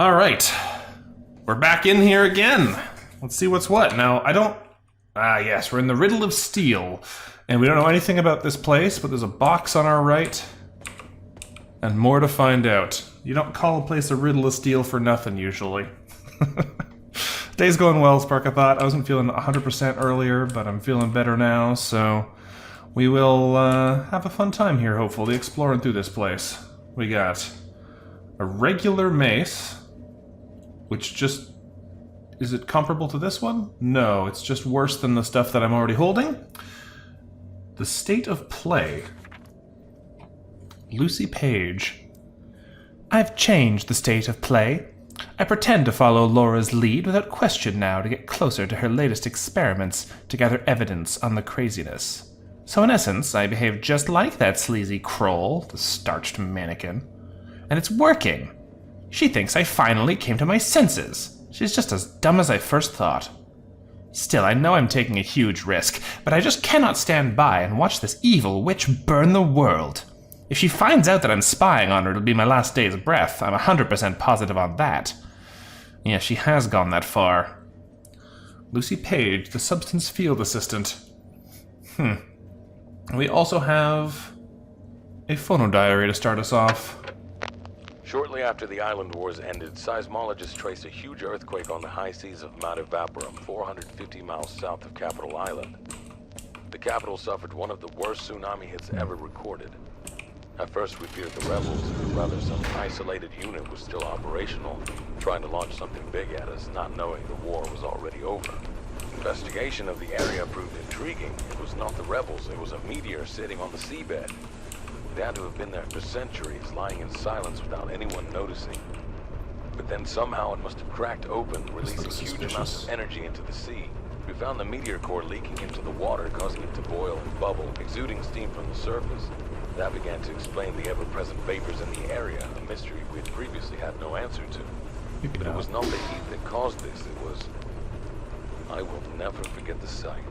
Alright. We're back in here again. Let's see what's what. Now, I don't... Ah, yes, we're in the Riddle of Steel. And we don't know anything about this place, but there's a box on our right. And more to find out. You don't call a place a Riddle of Steel for nothing, usually. Day's going well, Sparkathought. I wasn't feeling 100% earlier, but I'm feeling better now, so... We will have a fun time here, hopefully, exploring through this place. We got a regular mace, which just... Is it comparable to this one? No, it's just worse than the stuff that I'm already holding. The State of Play. Lucy Page. I've changed the state of play. I pretend to follow Laura's lead without question now to get closer to her latest experiments to gather evidence on the craziness. So in essence, I behave just like that sleazy Kroll, the starched mannequin. And it's working. She thinks I finally came to my senses. She's just as dumb as I first thought. Still, I know I'm taking a huge risk, but I just cannot stand by and watch this evil witch burn the world. If she finds out that I'm spying on her, it'll be my last day's breath. I'm 100% positive on that. Yeah, she has gone that far. Lucy Page, the Substance Field Assistant. We also have a phonodiary to start us off. Shortly after the island wars ended, seismologists traced a huge earthquake on the high seas of Mount Vaporum, 450 miles south of Capital Island. The capital suffered one of the worst tsunami hits ever recorded. At first we feared the rebels, or rather some isolated unit was still operational, trying to launch something big at us, not knowing the war was already over. Investigation of the area proved intriguing. It was not the rebels, it was a meteor sitting on the seabed. It had to have been there for centuries, lying in silence without anyone noticing. But then somehow it must have cracked open, releasing huge amounts of energy into the sea. We found the meteor core leaking into the water, causing it to boil and bubble, exuding steam from the surface. That began to explain the ever-present vapors in the area, a mystery we had previously had no answer to. But it was not the heat that caused this, it was... I will never forget the sight.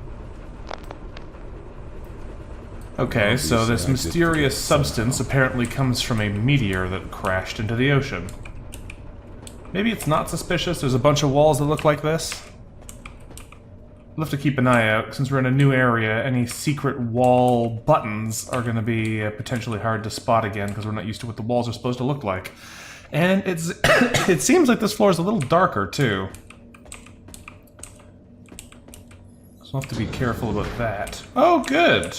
Okay, so this mysterious substance apparently comes from a meteor that crashed into the ocean. Maybe it's not suspicious, there's a bunch of walls that look like this. We'll have to keep an eye out. Since we're in a new area, any secret wall buttons are going to be potentially hard to spot again, because we're not used to what the walls are supposed to look like. And it's it seems like this floor is a little darker, too. So we'll have to be careful about that. Oh, good!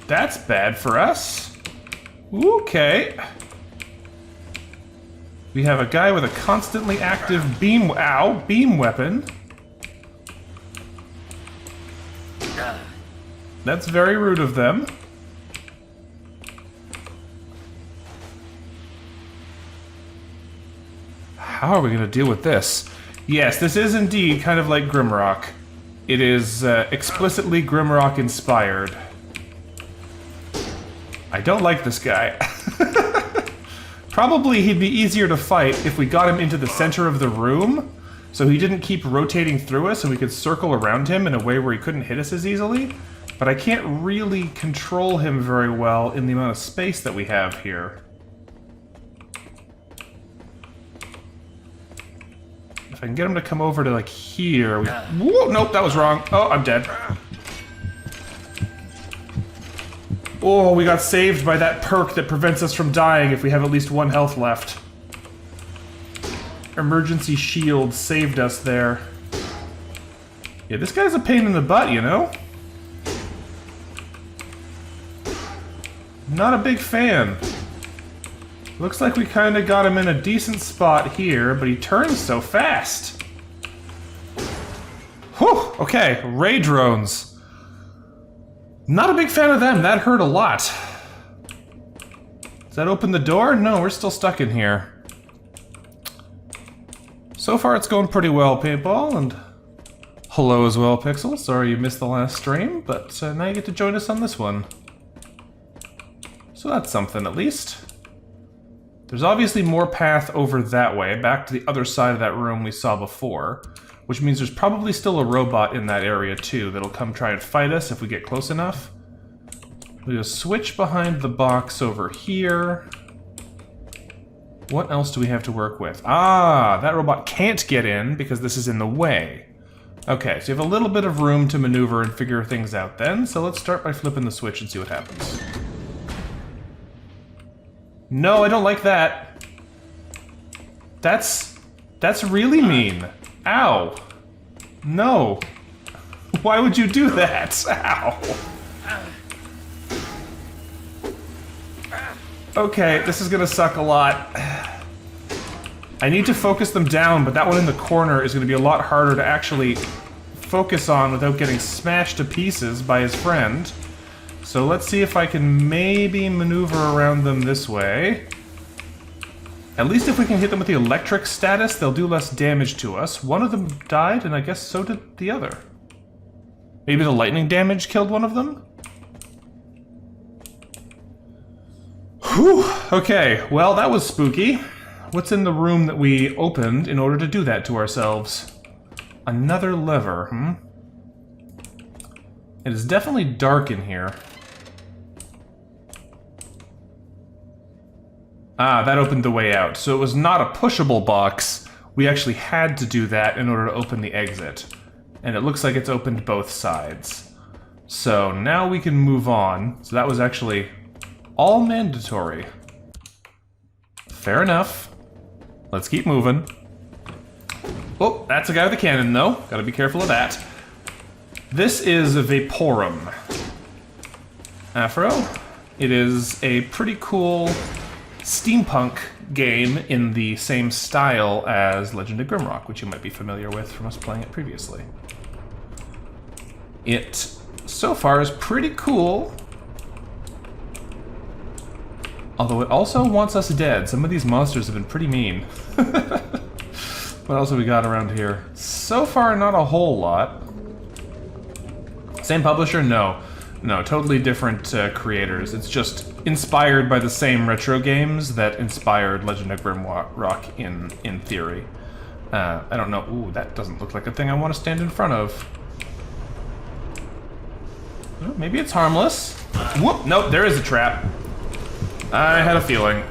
That's bad for us. Okay. We have a guy with a constantly active beam weapon. That's very rude of them. How are we going to deal with this? Yes, this is indeed kind of like Grimrock. It is explicitly Grimrock inspired. I don't like this guy. Probably he'd be easier to fight if we got him into the center of the room, so he didn't keep rotating through us and we could circle around him in a way where he couldn't hit us as easily. But I can't really control him very well in the amount of space that we have here. If I can get him to come over to, like, here... Whoa, nope, that was wrong. Oh, I'm dead. Oh, we got saved by that perk that prevents us from dying if we have at least 1 health left. Emergency shield saved us there. Yeah, this guy's a pain in the butt, you know? Not a big fan. Looks like we kind of got him in a decent spot here, but he turns so fast. Whew, okay, ray drones. Not a big fan of them, that hurt a lot. Does that open the door? No, we're still stuck in here. So far it's going pretty well, Paintball, and hello as well, Pixel. Sorry you missed the last stream, but now you get to join us on this one. So that's something, at least. There's obviously more path over that way, back to the other side of that room we saw before, which means there's probably still a robot in that area too that'll come try and fight us if we get close enough. We have a switch behind the box over here. What else do we have to work with? Ah, that robot can't get in because this is in the way. Okay, so you have a little bit of room to maneuver and figure things out then, so let's start by flipping the switch and see what happens. No, I don't like that. That's really mean. Ow. No. Why would you do that? Ow. Okay, this is gonna suck a lot. I need to focus them down, but that one in the corner is gonna be a lot harder to actually focus on without getting smashed to pieces by his friend. So let's see if I can maybe maneuver around them this way. At least if we can hit them with the electric status, they'll do less damage to us. One of them died, and I guess so did the other. Maybe the lightning damage killed one of them? Whew! Okay, well, that was spooky. What's in the room that we opened in order to do that to ourselves? Another lever, It is definitely dark in here. Ah, that opened the way out. So it was not a pushable box. We actually had to do that in order to open the exit. And it looks like it's opened both sides. So now we can move on. So that was actually all mandatory. Fair enough. Let's keep moving. Oh, that's a guy with a cannon, though. Gotta be careful of that. This is Vaporum. Afro. It is a pretty cool steampunk game in the same style as Legend of Grimrock, which you might be familiar with from us playing it previously. It, so far, is pretty cool. Although it also wants us dead. Some of these monsters have been pretty mean. What else have we got around here? So far, not a whole lot. Same publisher? No. No, totally different creators. It's just inspired by the same retro games that inspired Legend of Grimrock in theory. I don't know. Ooh, that doesn't look like a thing I want to stand in front of. Well, maybe it's harmless. Whoop! Nope, there is a trap. I had a feeling.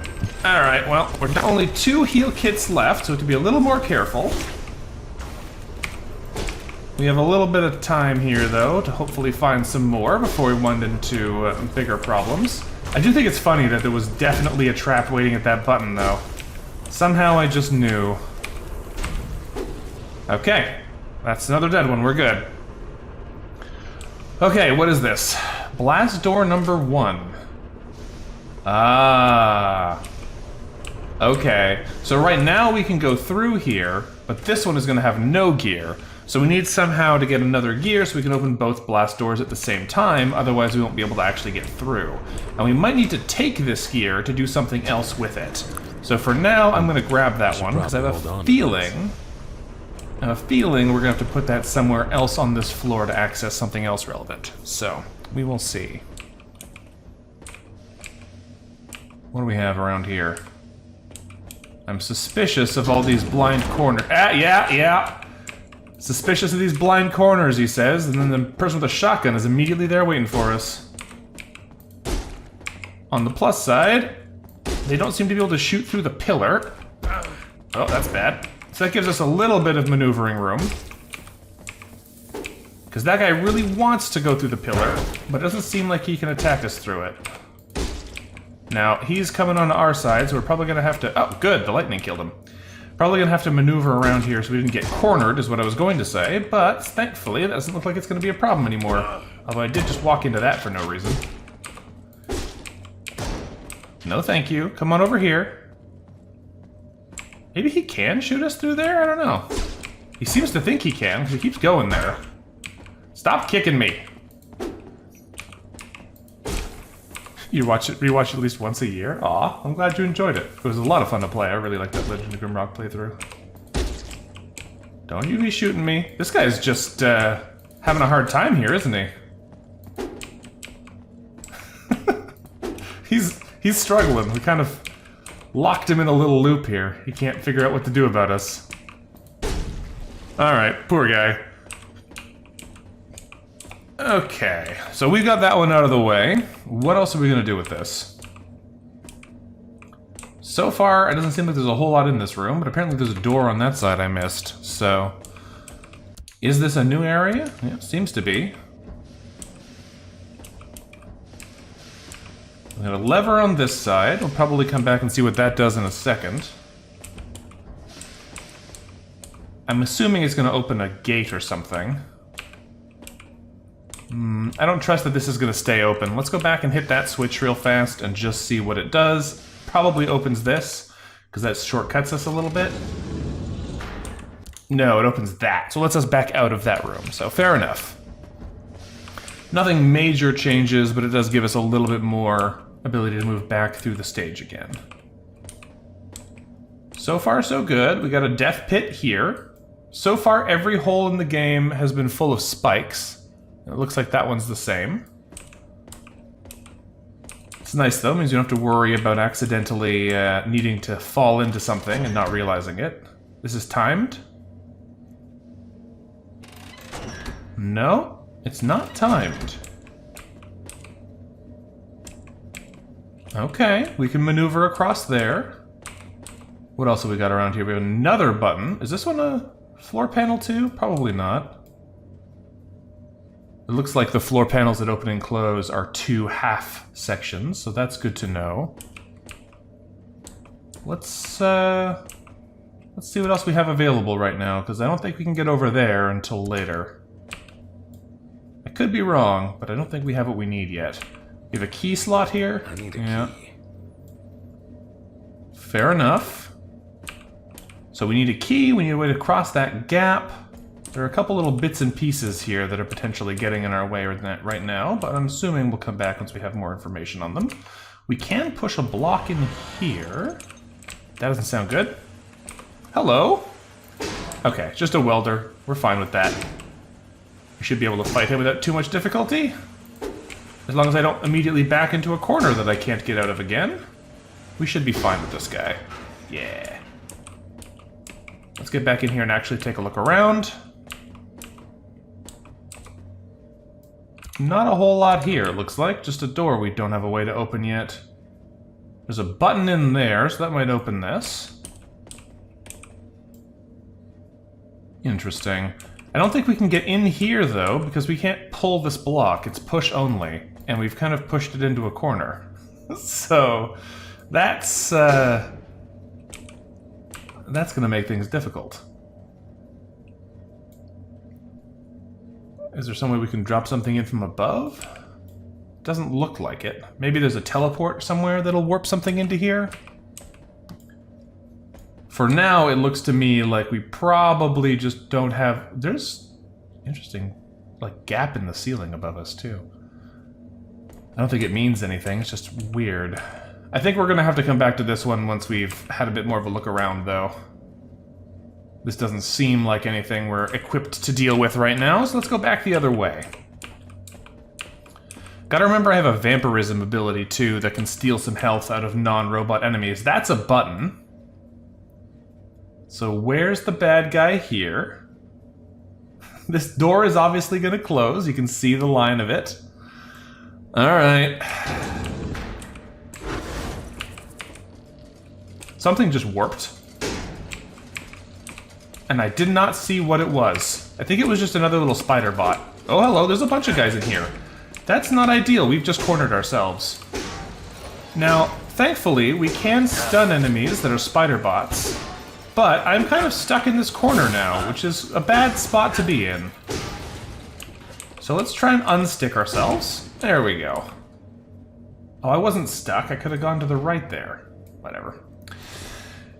Alright, well, we're down only 2 heal kits left, so we have to be a little more careful. We have a little bit of time here, though, to hopefully find some more before we run into bigger problems. I do think it's funny that there was definitely a trap waiting at that button, though. Somehow I just knew. Okay, that's another dead one. We're good. Okay, what is this? Blast door number 1. Ah. Okay, so right now we can go through here, but this one is going to have no gear. So we need somehow to get another gear so we can open both blast doors at the same time, otherwise we won't be able to actually get through. And we might need to take this gear to do something else with it. So for now, I'm going to grab that one, because I have a feeling we're going to have to put that somewhere else on this floor to access something else relevant. So, we will see. What do we have around here? I'm suspicious of all these blind corners. Ah, yeah. Suspicious of these blind corners, he says, and then the person with a shotgun is immediately there waiting for us. On the plus side, they don't seem to be able to shoot through the pillar. Oh, that's bad. So that gives us a little bit of maneuvering room. Because that guy really wants to go through the pillar, but it doesn't seem like he can attack us through it. Now, he's coming on our side, so we're probably going to have to... Oh, good, the lightning killed him. Probably going to have to maneuver around here so we didn't get cornered, is what I was going to say, but thankfully it doesn't look like it's going to be a problem anymore. Although I did just walk into that for no reason. No thank you. Come on over here. Maybe he can shoot us through there? I don't know. He seems to think he can, because he keeps going there. Stop kicking me! You rewatch it at least once a year? Aw, I'm glad you enjoyed it. It was a lot of fun to play. I really liked that Legend of Grimrock playthrough. Don't you be shooting me. This guy's just, having a hard time here, isn't he? He's struggling. We kind of locked him in a little loop here. He can't figure out what to do about us. Alright, poor guy. Okay, so we got that one out of the way. What else are we going to do with this? So far, it doesn't seem like there's a whole lot in this room, but apparently there's a door on that side I missed, so... Is this a new area? Yeah, seems to be. We got a lever on this side. We'll probably come back and see what that does in a second. I'm assuming it's going to open a gate or something. I don't trust that this is going to stay open. Let's go back and hit that switch real fast and just see what it does. Probably opens this, because that shortcuts us a little bit. No, it opens that, so it lets us back out of that room, so fair enough. Nothing major changes, but it does give us a little bit more ability to move back through the stage again. So far, so good. We got a death pit here. So far, every hole in the game has been full of spikes. It looks like that one's the same. It's nice, though. It means you don't have to worry about accidentally needing to fall into something and not realizing it. This is timed. No, it's not timed. Okay, we can maneuver across there. What else have we got around here? We have another button. Is this one a floor panel too? Probably not. It looks like the floor panels that open and close are 2 half sections, so that's good to know. Let's see what else we have available right now, because I don't think we can get over there until later. I could be wrong, but I don't think we have what we need yet. We have a key slot here. I need a key. Fair enough. So we need a key, we need a way to cross that gap. There are a couple little bits and pieces here that are potentially getting in our way right now, but I'm assuming we'll come back once we have more information on them. We can push a block in here. That doesn't sound good. Hello? Okay, just a welder. We're fine with that. We should be able to fight him without too much difficulty. As long as I don't immediately back into a corner that I can't get out of again. We should be fine with this guy. Yeah. Let's get back in here and actually take a look around. Not a whole lot here, it looks like. Just a door we don't have a way to open yet. There's a button in there, so that might open this. Interesting. I don't think we can get in here, though, because we can't pull this block. It's push only, and we've kind of pushed it into a corner. So, that's going to make things difficult. Is there some way we can drop something in from above? Doesn't look like it. Maybe there's a teleport somewhere that'll warp something into here? For now, it looks to me like we probably just don't have... There's interesting, like, gap in the ceiling above us, too. I don't think it means anything, it's just weird. I think we're gonna have to come back to this one once we've had a bit more of a look around, though. This doesn't seem like anything we're equipped to deal with right now, so let's go back the other way. Gotta remember I have a vampirism ability, too, that can steal some health out of non-robot enemies. That's a button. So where's the bad guy here? This door is obviously gonna close, you can see the line of it. Alright. Something just warped. And I did not see what it was. I think it was just another little spider bot. Oh, hello, there's a bunch of guys in here. That's not ideal, we've just cornered ourselves. Now, thankfully, we can stun enemies that are spider bots, but I'm kind of stuck in this corner now, which is a bad spot to be in. So let's try and unstick ourselves. There we go. Oh, I wasn't stuck, I could have gone to the right there. Whatever.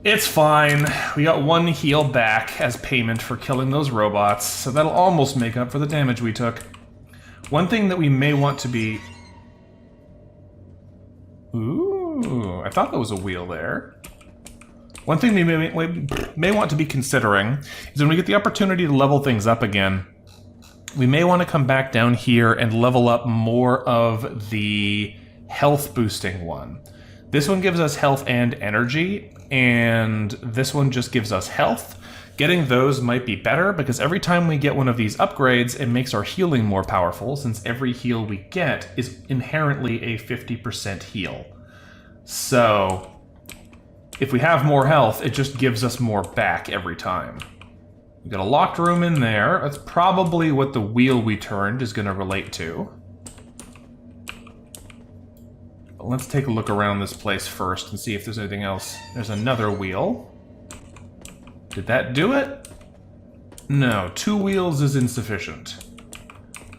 It's fine. We got 1 heal back as payment for killing those robots, so that'll almost make up for the damage we took. One thing that we may want to be... Ooh, I thought there was a wheel there. One thing we may want to be considering is when we get the opportunity to level things up again, we may want to come back down here and level up more of the health boosting one. This one gives us health and energy, and this one just gives us health. getting those might be better, because every time we get one of these upgrades, it makes our healing more powerful, since every heal we get is inherently a 50% heal. So, if we have more health, it just gives us more back every time. We got a locked room in there. That's probably what the wheel we turned is going to relate to. But let's take a look around this place first and see if there's anything else. There's another wheel. Did that do it? No, 2 wheels is insufficient.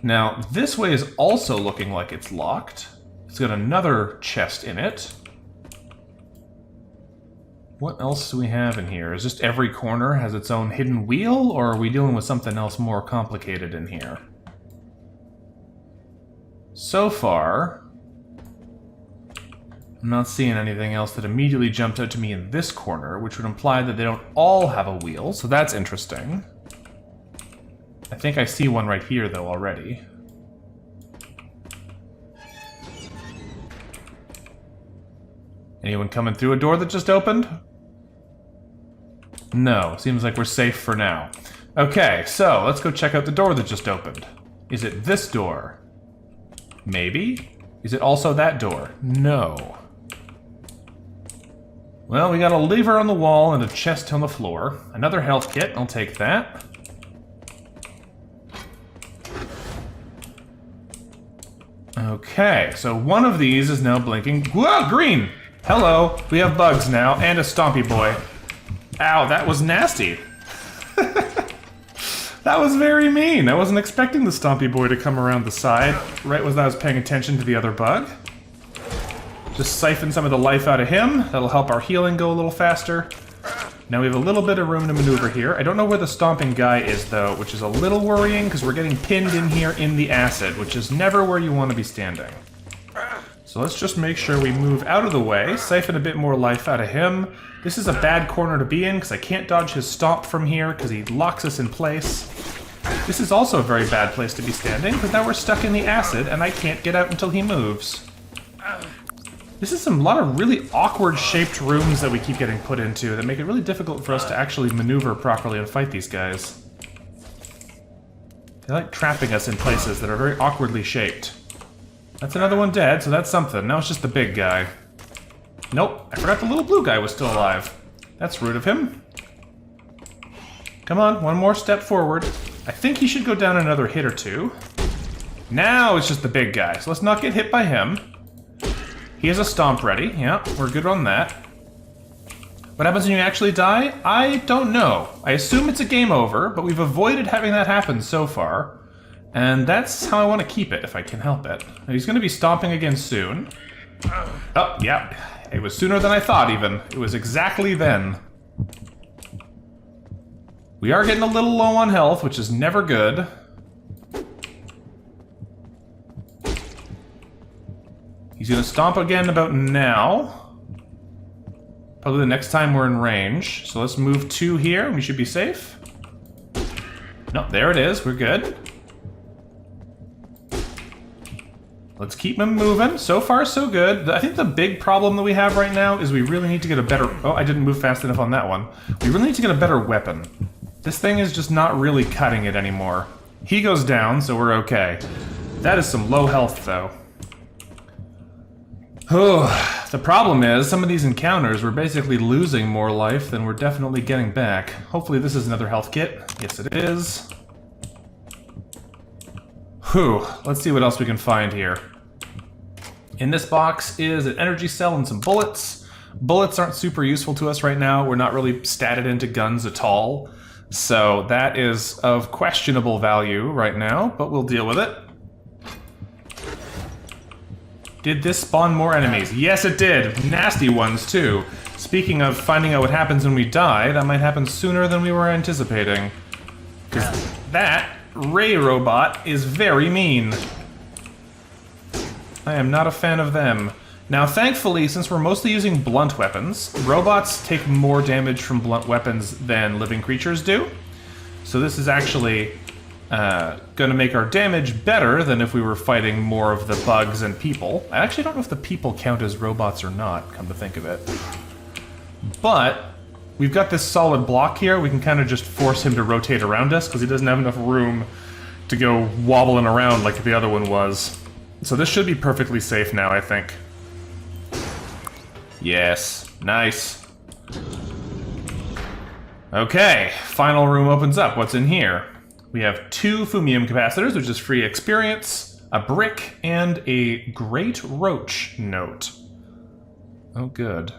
Now, this way is also looking like it's locked. It's got another chest in it. What else do we have in here? Is just every corner has its own hidden wheel, or are we dealing with something else more complicated in here? So far, I'm not seeing anything else that immediately jumped out to me in this corner, which would imply that they don't all have a wheel, so that's interesting. I think I see one right here, though, already. Anyone coming through a door that just opened? No, seems like we're safe for now. Okay, so let's go check out the door that just opened. Is it this door? Maybe? Is it also that door? No. Well, we got a lever on the wall and a chest on the floor. Another health kit, I'll take that. Okay, so one of these is now blinking. Whoa, green! Hello, we have bugs now, and a stompy boy. Ow, that was nasty. That was very mean. I wasn't expecting the stompy boy to come around the side, right as I was paying attention to the other bug. Just siphon some of the life out of him. That'll help our healing go a little faster. Now we have a little bit of room to maneuver here. I don't know where the stomping guy is, though, which is a little worrying, because we're getting pinned in here in the acid, which is never where you want to be standing. So let's just make sure we move out of the way, siphon a bit more life out of him. This is a bad corner to be in, because I can't dodge his stomp from here, because he locks us in place. This is also a very bad place to be standing, because now we're stuck in the acid, and I can't get out until he moves. This is a lot of really awkward shaped rooms that we keep getting put into that make it really difficult for us to actually maneuver properly and fight these guys. They like trapping us in places that are very awkwardly shaped. That's another one dead, so that's something. Now it's just the big guy. Nope, I forgot the little blue guy was still alive. That's rude of him. Come on, one more step forward. I think he should go down another hit or two. Now it's just the big guy, so let's not get hit by him. He has a stomp ready. Yeah, we're good on that. What happens when you actually die? I don't know. I assume it's a game over, but we've avoided having that happen so far. And that's how I want to keep it, if I can help it. He's going to be stomping again soon. Oh, yeah. It was sooner than I thought, even. It was exactly then. We are getting a little low on health, which is never good. He's going to stomp again about now. Probably the next time we're in range. So let's move 2 here, and we should be safe. No, there it is. We're good. Let's keep him moving. So far, so good. I think the big problem that we have right now is we really need to get a better... Oh, I didn't move fast enough on that one. We really need to get a better weapon. This thing is just not really cutting it anymore. He goes down, so we're okay. That is some low health, though. Oh, the problem is, some of these encounters, we're basically losing more life than we're definitely getting back. Hopefully this is another health kit. Yes, it is. Whew, let's see what else we can find here. In this box is an energy cell and some bullets. Bullets aren't super useful to us right now. We're not really statted into guns at all. So that is of questionable value right now, but we'll deal with it. Did this spawn more enemies? Yes, it did. Nasty ones, too. Speaking of finding out what happens when we die, that might happen sooner than we were anticipating. Because that Ray robot is very mean. I am not a fan of them. Now, thankfully, since we're mostly using blunt weapons, robots take more damage from blunt weapons than living creatures do. So this is actually going to make our damage better than if we were fighting more of the bugs and people. I actually don't know if the people count as robots or not, come to think of it. But we've got this solid block here. We can kind of just force him to rotate around us because he doesn't have enough room to go wobbling around like the other one was. So this should be perfectly safe now, I think. Yes, nice. Okay, final room opens up. What's in here? We have 2 Fumium capacitors, which is free experience, a brick, and a Great Roach note. Oh, good.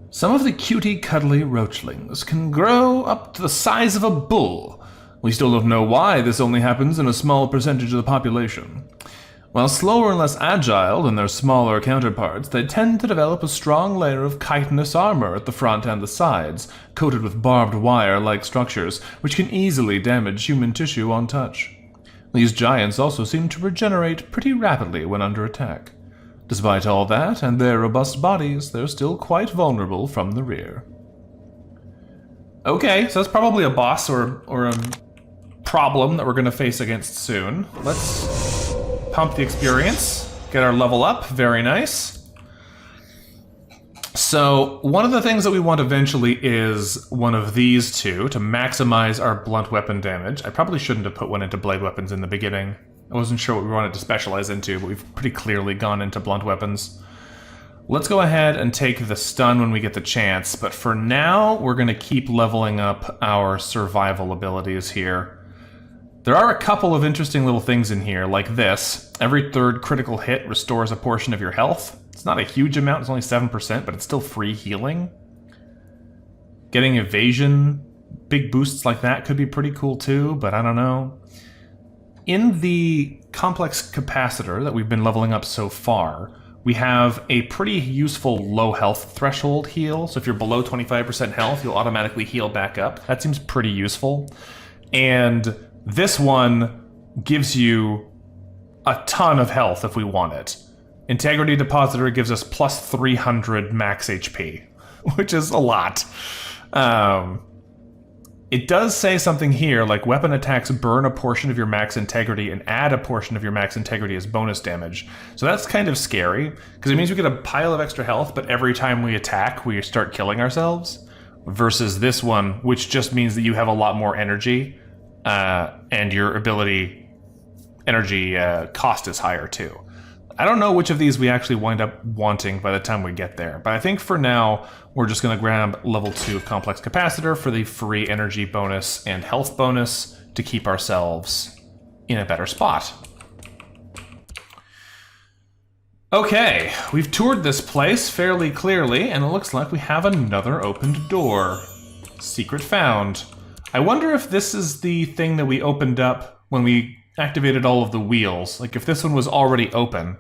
Some of the cutie cuddly roachlings can grow up to the size of a bull. We still don't know why this only happens in a small percentage of the population. While slower and less agile than their smaller counterparts, they tend to develop a strong layer of chitinous armor at the front and the sides, coated with barbed wire-like structures, which can easily damage human tissue on touch. These giants also seem to regenerate pretty rapidly when under attack. Despite all that, and their robust bodies, they're still quite vulnerable from the rear. Okay, so that's probably a boss or a problem that we're going to face against soon. Let's pump the experience, get our level up, very nice. So, one of the things that we want eventually is one of these two to maximize our blunt weapon damage. I probably shouldn't have put one into blade weapons in the beginning. I wasn't sure what we wanted to specialize into, but we've pretty clearly gone into blunt weapons. Let's go ahead and take the stun when we get the chance, but for now, we're going to keep leveling up our survival abilities here. There are a couple of interesting little things in here, like this. Every 3rd critical hit restores a portion of your health. It's not a huge amount, it's only 7%, but it's still free healing. Getting evasion, big boosts like that could be pretty cool too, but I don't know. In the complex capacitor that we've been leveling up so far, we have a pretty useful low health threshold heal. So if you're below 25% health, you'll automatically heal back up. That seems pretty useful. And this one gives you a ton of health if we want it. Integrity Depositor gives us plus 300 max HP, which is a lot. It does say something here, like weapon attacks burn a portion of your max integrity and add a portion of your max integrity as bonus damage. So that's kind of scary, because it means we get a pile of extra health, but every time we attack, we start killing ourselves. Versus this one, which just means that you have a lot more energy, and your energy cost is higher too. I don't know which of these we actually wind up wanting by the time we get there, but I think for now, we're just going to grab level 2 of Complex Capacitor for the free energy bonus and health bonus to keep ourselves in a better spot. Okay, we've toured this place fairly clearly, and it looks like we have another opened door. Secret found. I wonder if this is the thing that we opened up when we activated all of the wheels, like if this one was already open.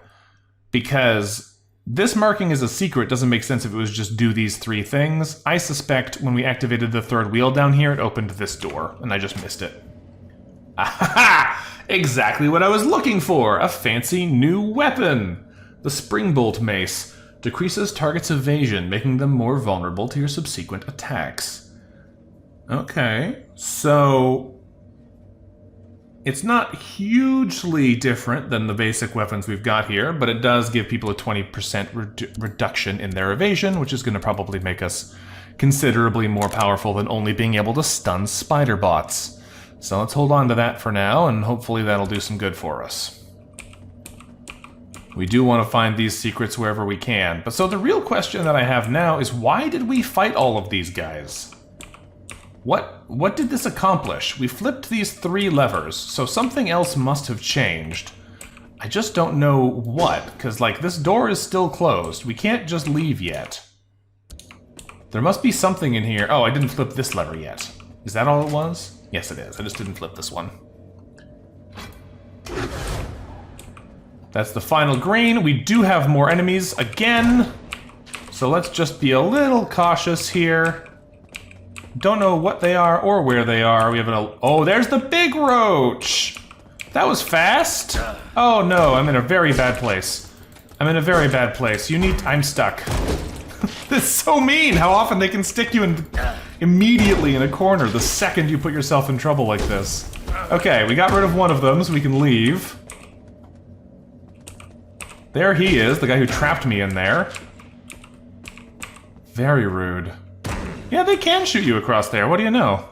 Because this marking as a secret doesn't make sense if it was just do these 3 things. I suspect when we activated the 3rd wheel down here, it opened this door, and I just missed it. Ahaha! Exactly what I was looking for! A fancy new weapon! The Springbolt Mace decreases target's evasion, making them more vulnerable to your subsequent attacks. Okay, so it's not hugely different than the basic weapons we've got here, but it does give people a 20% reduction in their evasion, which is going to probably make us considerably more powerful than only being able to stun spider bots. So let's hold on to that for now, and hopefully that'll do some good for us. We do want to find these secrets wherever we can. But so the real question that I have now is, why did we fight all of these guys? What did this accomplish? We flipped these 3 levers, so something else must have changed. I just don't know what, because like this door is still closed. We can't just leave yet. There must be something in here. Oh, I didn't flip this lever yet. Is that all it was? Yes, it is. I just didn't flip this one. That's the final green. We do have more enemies again. So let's just be a little cautious here. Don't know what they are or where they are. We have oh, there's the big roach! That was fast! Oh no, I'm in a very bad place. I'm in a very bad place. I'm stuck. This is so mean how often they can stick you immediately in a corner the second you put yourself in trouble like this. Okay, we got rid of one of them so we can leave. There he is, the guy who trapped me in there. Very rude. Yeah, they can shoot you across there, what do you know?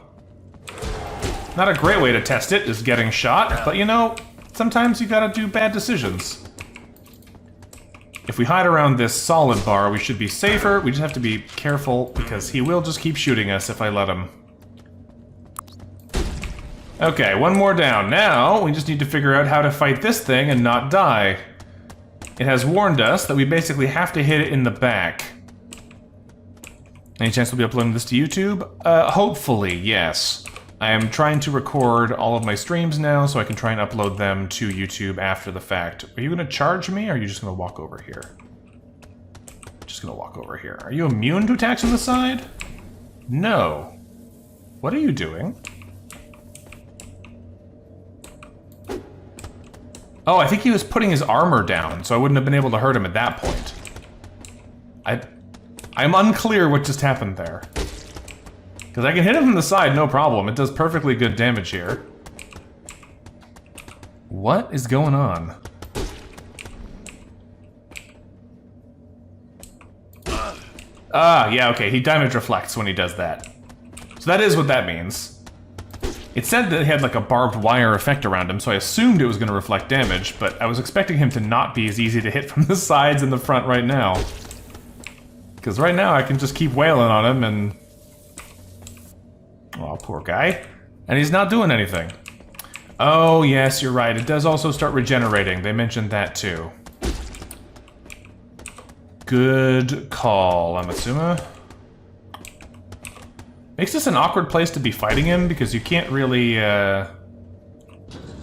Not a great way to test it, is getting shot, but you know, sometimes you gotta do bad decisions. If we hide around this solid bar, we should be safer. We just have to be careful, because he will just keep shooting us if I let him. Okay, one more down. Now, we just need to figure out how to fight this thing and not die. It has warned us that we basically have to hit it in the back. Any chance we'll be uploading this to YouTube? Hopefully, yes. I am trying to record all of my streams now so I can try and upload them to YouTube after the fact. Are you going to charge me, or are you just going to walk over here? Just going to walk over here. Are you immune to attacks on the side? No. What are you doing? Oh, I think he was putting his armor down, so I wouldn't have been able to hurt him at that point. I'm unclear what just happened there. Because I can hit him from the side, no problem. It does perfectly good damage here. What is going on? Ah, yeah, okay, he damage reflects when he does that. So that is what that means. It said that it had like a barbed wire effect around him, so I assumed it was going to reflect damage, but I was expecting him to not be as easy to hit from the sides and the front right now. Because right now I can just keep wailing on him and... Oh, poor guy. And he's not doing anything. Oh, yes, you're right. It does also start regenerating. They mentioned that too. Good call, I'm assuming. Makes this an awkward place to be fighting him because you can't really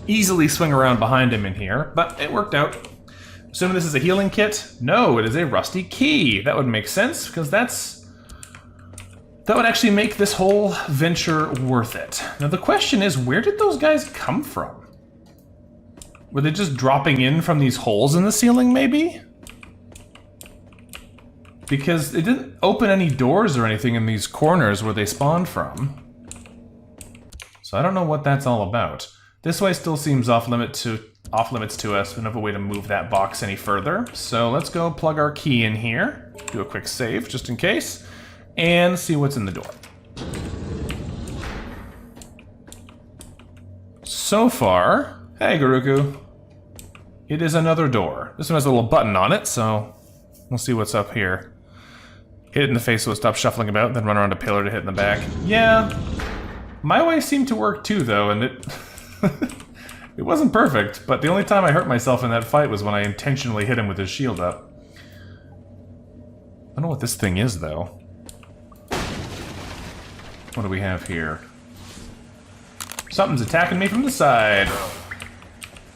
easily swing around behind him in here, but it worked out. Assuming this is a healing kit? No, it is a rusty key. That would make sense because that would actually make this whole venture worth it. Now the question is, where did those guys come from? Were they just dropping in from these holes in the ceiling, maybe? Because it didn't open any doors or anything in these corners where they spawned from. So I don't know what that's all about. This way still seems off limits to us. We don't have a way to move that box any further. So let's go plug our key in here. Do a quick save just in case. And see what's in the door. So far, hey Garuku, it is another door. This one has a little button on it, so we'll see what's up here. Hit it in the face so it stops shuffling about, then run around a pillar to hit in the back. Yeah, my way seemed to work too though, and it it wasn't perfect, but the only time I hurt myself in that fight was when I intentionally hit him with his shield up. I don't know what this thing is though. What do we have here? Something's attacking me from the side.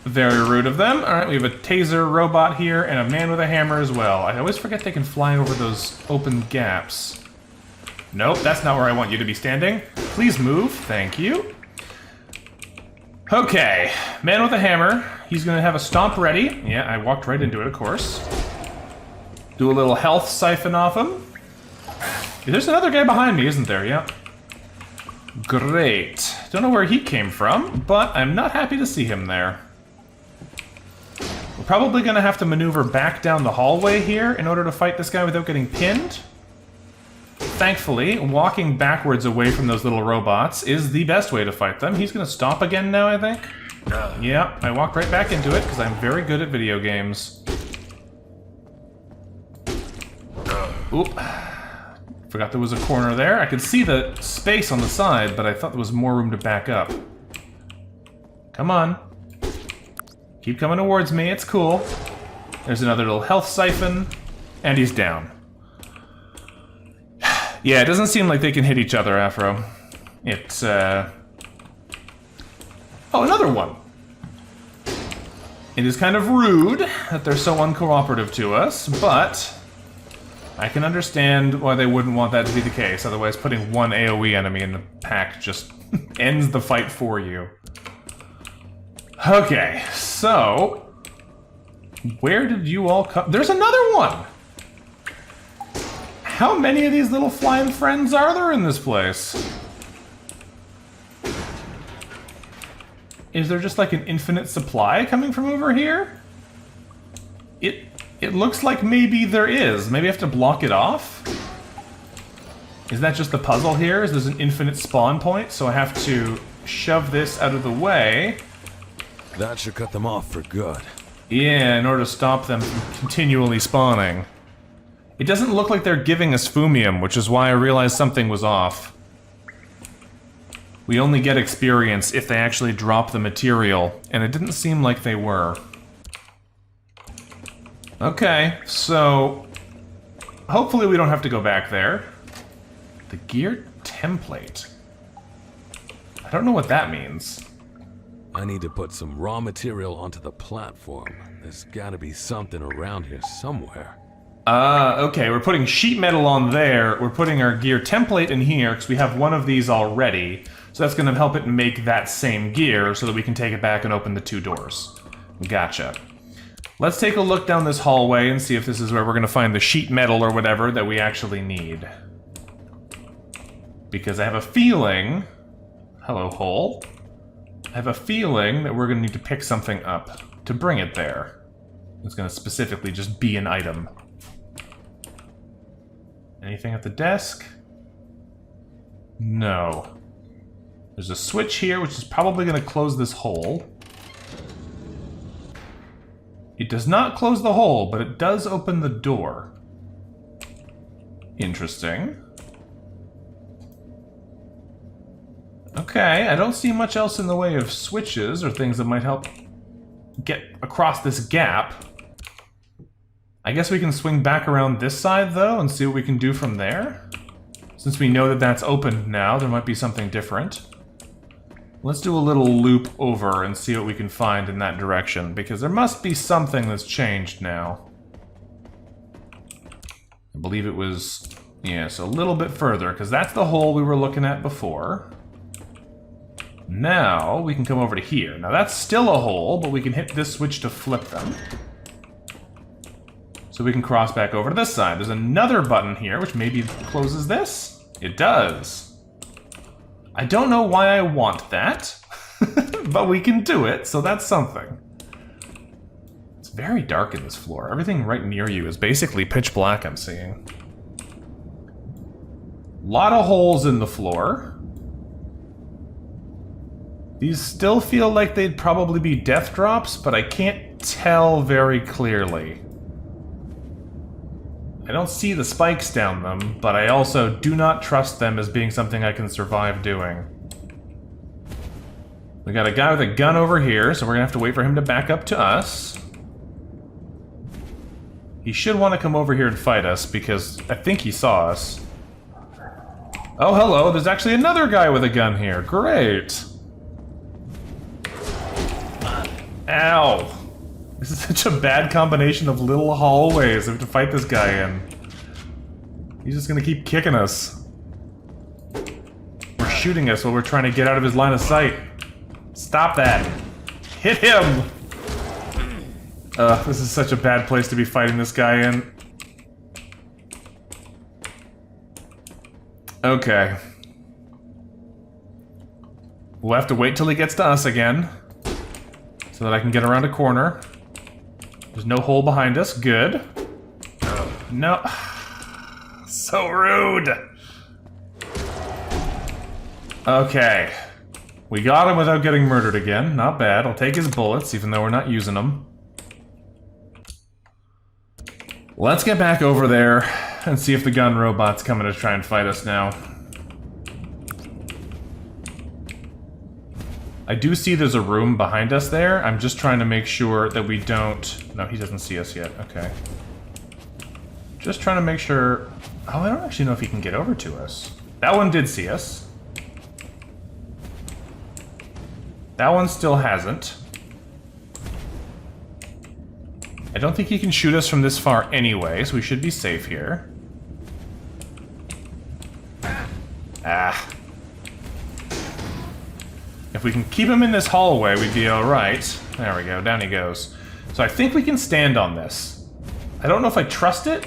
Very rude of them. Alright, we have a taser robot here and a man with a hammer as well. I always forget they can fly over those open gaps. Nope, that's not where I want you to be standing. Please move, thank you. Okay, man with a hammer. He's gonna have a stomp ready. Yeah, I walked right into it, of course. Do a little health siphon off him. There's another guy behind me, isn't there? Yep. Great. Don't know where he came from, but I'm not happy to see him there. We're probably gonna have to maneuver back down the hallway here in order to fight this guy without getting pinned. Thankfully, walking backwards away from those little robots is the best way to fight them. He's gonna stomp again now, I think. Yeah, I walked right back into it because I'm very good at video games. Oop. Forgot there was a corner there. I could see the space on the side, but I thought there was more room to back up. Come on. Keep coming towards me, it's cool. There's another little health siphon, and he's down. Yeah, it doesn't seem like they can hit each other, Afro. It's, Oh, another one! It is kind of rude that they're so uncooperative to us, but I can understand why they wouldn't want that to be the case. Otherwise, putting one AoE enemy in the pack just ends the fight for you. Okay, so where did you all come? There's another one! How many of these little flying friends are there in this place? Is there just like an infinite supply coming from over here? It looks like maybe there is. Maybe I have to block it off? Is that just the puzzle here? Is there an infinite spawn point? So I have to shove this out of the way. That should cut them off for good. Yeah, in order to stop them from continually spawning. It doesn't look like they're giving us Fumium, which is why I realized something was off. We only get experience if they actually drop the material, and it didn't seem like they were. Okay, so hopefully we don't have to go back there. The gear template. I don't know what that means. I need to put some raw material onto the platform. There's gotta be something around here somewhere. Okay, we're putting sheet metal on there. We're putting our gear template in here, because we have one of these already. So that's gonna help it make that same gear, so that we can take it back and open the 2 doors. Gotcha. Let's take a look down this hallway and see if this is where we're gonna find the sheet metal or whatever that we actually need. Because I have a feeling... Hello, hole. I have a feeling that we're gonna need to pick something up to bring it there. It's gonna specifically just be an item. Anything at the desk? No. There's a switch here, which is probably gonna close this hole. It does not close the hole, but it does open the door. Interesting. Okay, I don't see much else in the way of switches or things that might help get across this gap. I guess we can swing back around this side, though, and see what we can do from there. Since we know that that's opened now, there might be something different. Let's do a little loop over and see what we can find in that direction, because there must be something that's changed now. I believe it was, yes, a little bit further, because that's the hole we were looking at before. Now, we can come over to here. Now, that's still a hole, but we can hit this switch to flip them. So we can cross back over to this side. There's another button here, which maybe closes this? It does. I don't know why I want that, but we can do it, so that's something. It's very dark in this floor. Everything right near you is basically pitch black, I'm seeing. Lot of holes in the floor. These still feel like they'd probably be death drops, but I can't tell very clearly. I don't see the spikes down them, but I also do not trust them as being something I can survive doing. We got a guy with a gun over here, so we're gonna have to wait for him to back up to us. He should want to come over here and fight us, because I think he saw us. Oh, hello, there's actually another guy with a gun here. Great! Ow! This is such a bad combination of little hallways we have to fight this guy in. He's just gonna keep kicking us. Or shooting us while we're trying to get out of his line of sight. Stop that! Hit him! This is such a bad place to be fighting this guy in. Okay. We'll have to wait till he gets to us again. So that I can get around a corner. There's no hole behind us. Good. No. So rude. Okay. We got him without getting murdered again. Not bad. I'll take his bullets, even though we're not using them. Let's get back over there and see if the gun robot's coming to try and fight us now. I do see there's a room behind us there. I'm just trying to make sure that we don't... No, he doesn't see us yet. Okay. Just trying to make sure... Oh, I don't actually know if he can get over to us. That one did see us. That one still hasn't. I don't think he can shoot us from this far anyway, so we should be safe here. Ah. If we can keep him in this hallway, we'd be alright. There we go, down he goes. So I think we can stand on this. I don't know if I trust it,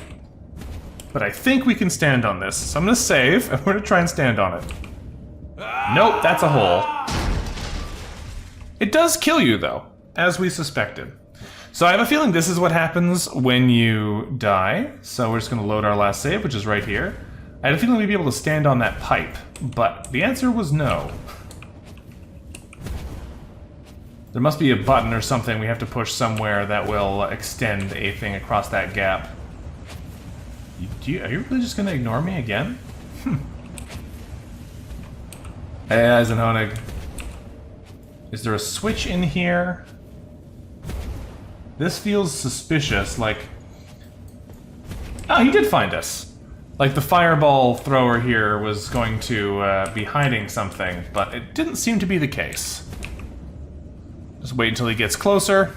but I think we can stand on this. So I'm gonna save, and we're gonna try and stand on it. Nope, that's a hole. It does kill you, though, as we suspected. So I have a feeling this is what happens when you die. So we're just gonna load our last save, which is right here. I had a feeling we'd be able to stand on that pipe, but the answer was no. There must be a button or something we have to push somewhere that will extend a thing across that gap. Are you really just going to ignore me again? Hey, Eisenhonig. Is there a switch in here? This feels suspicious, like... Oh, he did find us. Like the fireball thrower here was going to be hiding something, but it didn't seem to be the case. Just wait until he gets closer.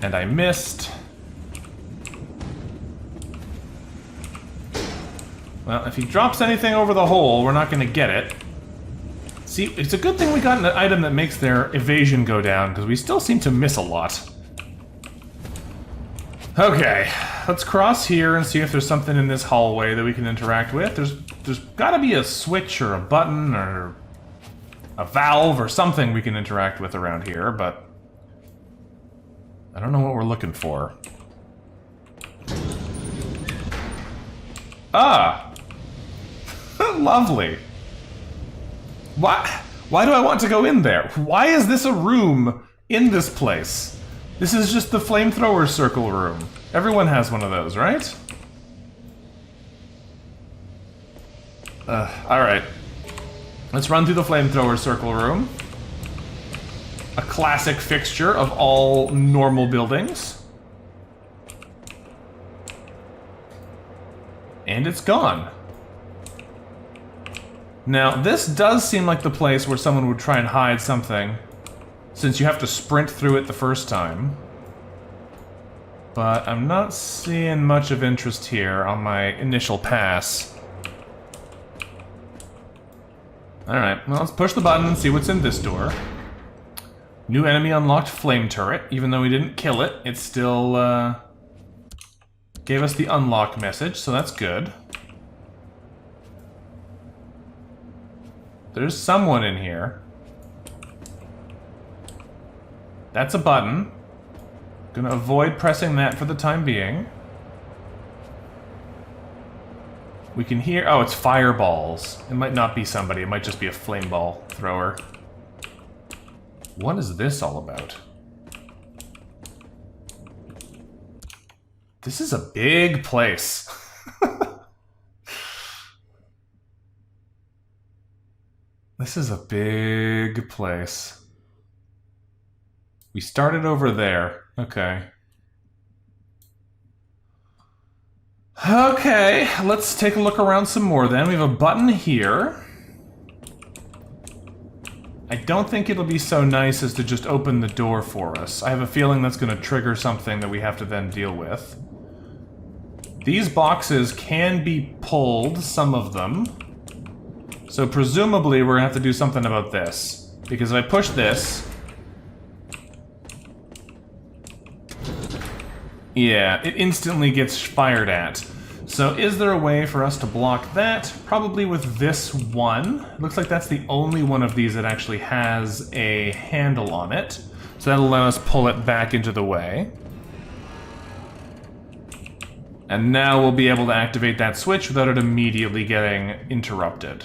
And I missed. Well, if he drops anything over the hole, we're not going to get it. See, it's a good thing we got an item that makes their evasion go down, because we still seem to miss a lot. Okay, let's cross here and see if there's something in this hallway that we can interact with. There's got to be a switch or a button or a valve or something we can interact with around here, but I don't know what we're looking for. Ah! Lovely. Why do I want to go in there? Why is this a room in this place? This is just the flamethrower circle room. Everyone has one of those, right? Alright. Let's run through the flamethrower circle room. A classic fixture of all normal buildings. And it's gone. Now, this does seem like the place where someone would try and hide something, since you have to sprint through it the first time. But I'm not seeing much of interest here on my initial pass. Alright, well, let's push the button and see what's in this door. New enemy unlocked flame turret. Even though we didn't kill it, it still gave us the unlock message, so that's good. There's someone in here. That's a button. Gonna avoid pressing that for the time being. We can hear... Oh, it's fireballs. It might not be somebody. It might just be a flame ball thrower. What is this all about? This is a big place. This is a big place. We started over there. Okay. Okay, let's take a look around some more then. We have a button here. I don't think it'll be so nice as to just open the door for us. I have a feeling that's going to trigger something that we have to then deal with. These boxes can be pulled, some of them. So presumably we're going to have to do something about this. Because if I push this... Yeah, it instantly gets fired at. So is there a way for us to block that? Probably with this one. It looks like that's the only one of these that actually has a handle on it. So that'll let us pull it back into the way. And now we'll be able to activate that switch without it immediately getting interrupted.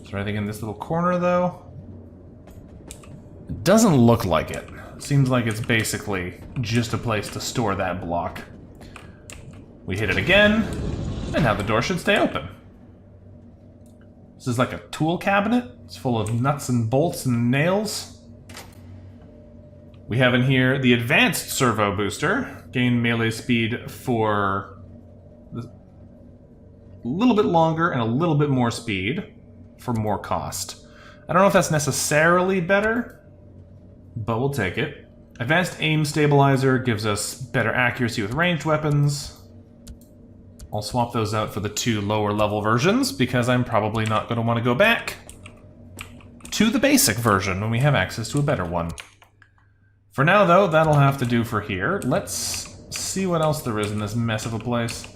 Is there anything in this little corner, though? It doesn't look like it. Seems like it's basically just a place to store that block. We hit it again, and now the door should stay open. This is like a tool cabinet. It's full of nuts and bolts and nails. We have in here the advanced servo booster. Gain melee speed for a little bit longer and a little bit more speed for more cost. I don't know if that's necessarily better, but we'll take it. Advanced aim stabilizer gives us better accuracy with ranged weapons. I'll swap those out for the two lower level versions because I'm probably not going to want to go back to the basic version when we have access to a better one. For now, though, that'll have to do for here. Let's see what else there is in this mess of a place.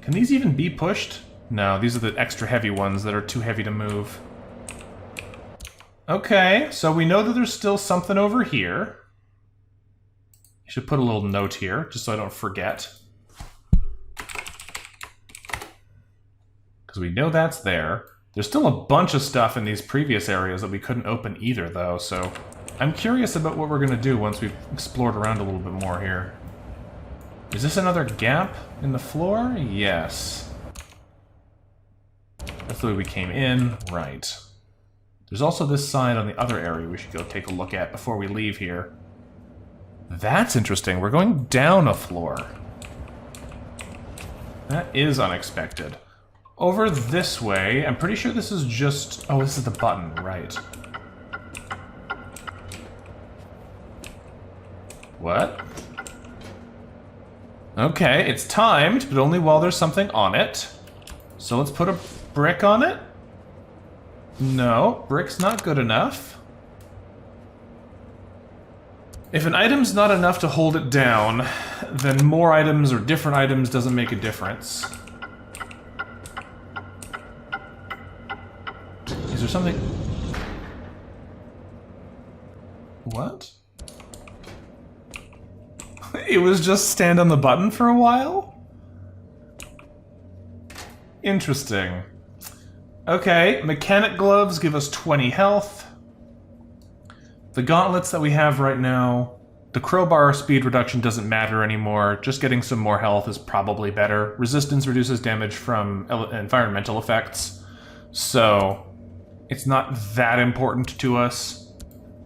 Can these even be pushed? No, these are the extra heavy ones that are too heavy to move. Okay, so we know that there's still something over here. I should put a little note here, just so I don't forget. because we know that's there. There's still a bunch of stuff in these previous areas that we couldn't open either, though, so I'm curious about what we're going to do once we've explored around a little bit more here. Is this another gap in the floor? Yes. That's the way we came in. Right. There's also this side on the other area we should go take a look at before we leave here. That's interesting. We're going down a floor. That is unexpected. Over this way, I'm pretty sure this is just... Oh, this is the button, right. What? Okay, it's timed, but only while there's something on it. So let's put a brick on it? No, brick's not good enough. If an item's not enough to hold it down, then more items or different items doesn't make a difference. Is there something... What? It was just stand on the button for a while? Interesting. Okay, mechanic gloves give us 20 health. The gauntlets that we have right now, the crowbar speed reduction doesn't matter anymore. Just getting some more health is probably better. Resistance reduces damage from environmental effects, so it's not that important to us.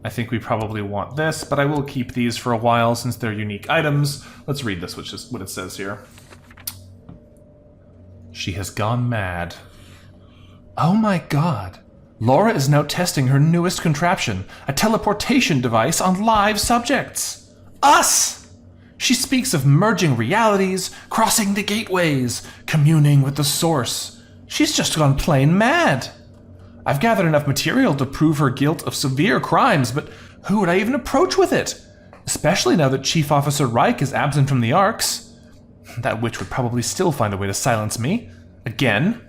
I think we probably want this, but I will keep these for a while since they're unique items. Let's read this, which is what it says here. She has gone mad. Oh my god. Laura is now testing her newest contraption, a teleportation device on live subjects. Us! She speaks of merging realities, crossing the gateways, communing with the source. She's just gone plain mad. I've gathered enough material to prove her guilt of severe crimes, but who would I even approach with it? Especially now that Chief Officer Reich is absent from the Arks. That witch would probably still find a way to silence me. Again.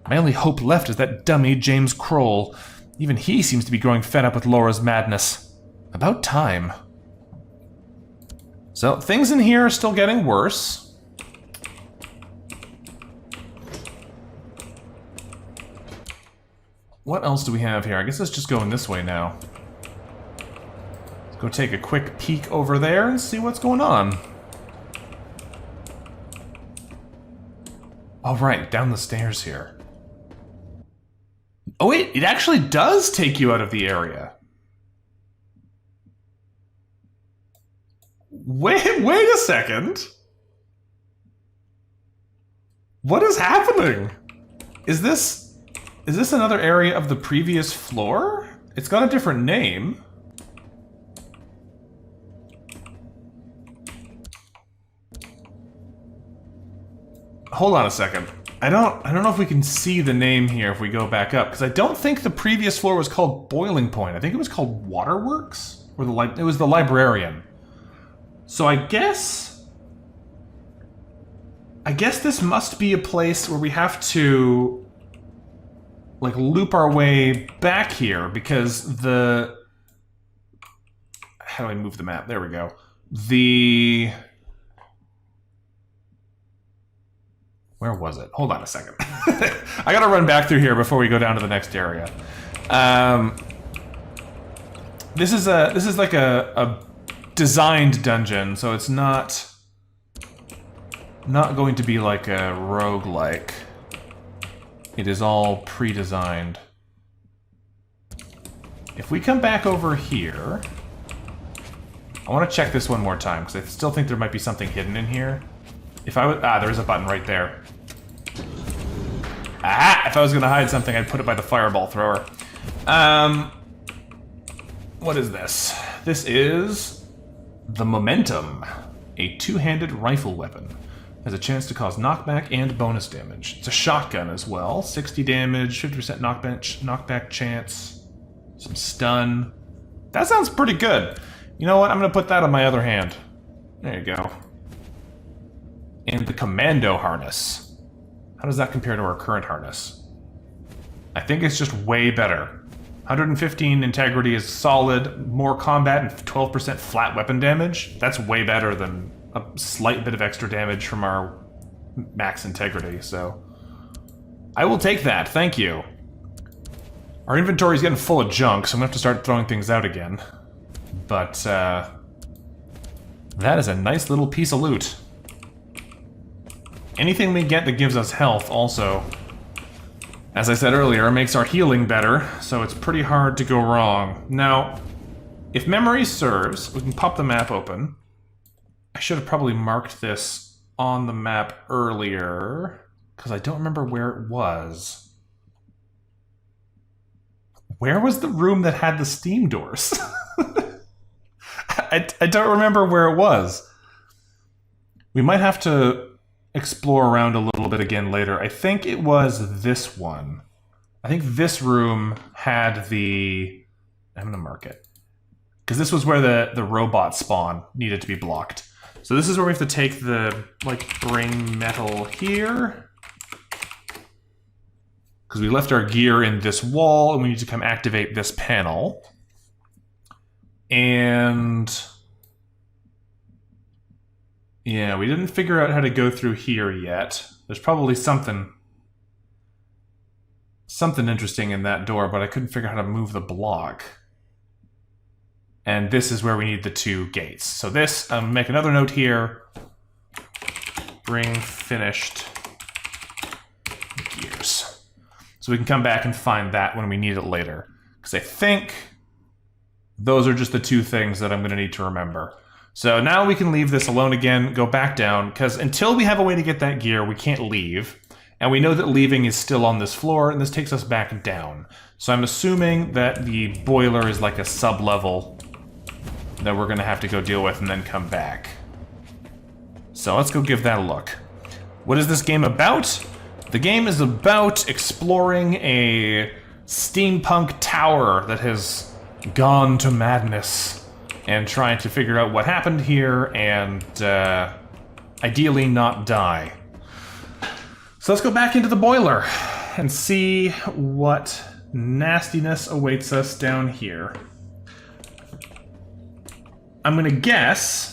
My only hope left is that dummy James Kroll. Even he seems to be growing fed up with Laura's madness. About time. So, things in here are still getting worse. What else do we have here? I guess let's just go in this way now. Let's go take a quick peek over there and see what's going on. All right, down the stairs here. Oh wait, it actually does take you out of the area. Wait a second. What is happening? Is this another area of the previous floor? It's got a different name. Hold on a second. I don't know if we can see the name here if we go back up, because I don't think the previous floor was called Boiling Point. I think it was called Waterworks, or it was the Librarian. So I guess this must be a place where we have to like loop our way back here, because the... How do I move the map? There we go. Where was it? Hold on a second. I gotta run back through here before we go down to the next area. This is like a designed dungeon, so it's not going to be like a roguelike. It is all pre-designed. If we come back over here, I want to check this one more time, because I still think there might be something hidden in here. If I was... there's a button right there. Ah! If I was going to hide something, I'd put it by the fireball thrower. What is this? This is... the Momentum. A two-handed rifle weapon. Has a chance to cause knockback and bonus damage. It's a shotgun as well. 60 damage, 50% knockback chance. Some stun. That sounds pretty good. You know what? I'm going to put that on my other hand. There you go. And the Commando harness. How does that compare to our current harness? I think it's just way better. 115 integrity is solid, more combat and 12% flat weapon damage. That's way better than a slight bit of extra damage from our max integrity, so... I will take that, thank you. Our inventory's getting full of junk, so I'm gonna have to start throwing things out again. But, that is a nice little piece of loot. Anything we get that gives us health also, as I said earlier, makes our healing better, so it's pretty hard to go wrong. Now, if memory serves, we can pop the map open. I should have probably marked this on the map earlier, because I don't remember where it was. Where was the room that had the steam doors? I don't remember where it was. We might have to explore around a little bit again later. I think it was this one. I think this room had the... I'm gonna mark it. Because this was where the robot spawn needed to be blocked. So this is where we have to take the, like, bring metal here. Because we left our gear in this wall, and we need to come activate this panel. And... yeah, we didn't figure out how to go through here yet. There's probably something interesting in that door, but I couldn't figure out how to move the block. And this is where we need the 2 gates. So this, make another note here. Bring finished gears. So we can come back and find that when we need it later. Because I think those are just the 2 things that I'm going to need to remember. So now we can leave this alone again, go back down, because until we have a way to get that gear, we can't leave. And we know that leaving is still on this floor, and this takes us back down. So I'm assuming that the boiler is like a sub-level that we're going to have to go deal with and then come back. So let's go give that a look. What is this game about? The game is about exploring a steampunk tower that has gone to madness and trying to figure out what happened here and ideally not die. So let's go back into the boiler and see what nastiness awaits us down here. I'm gonna guess...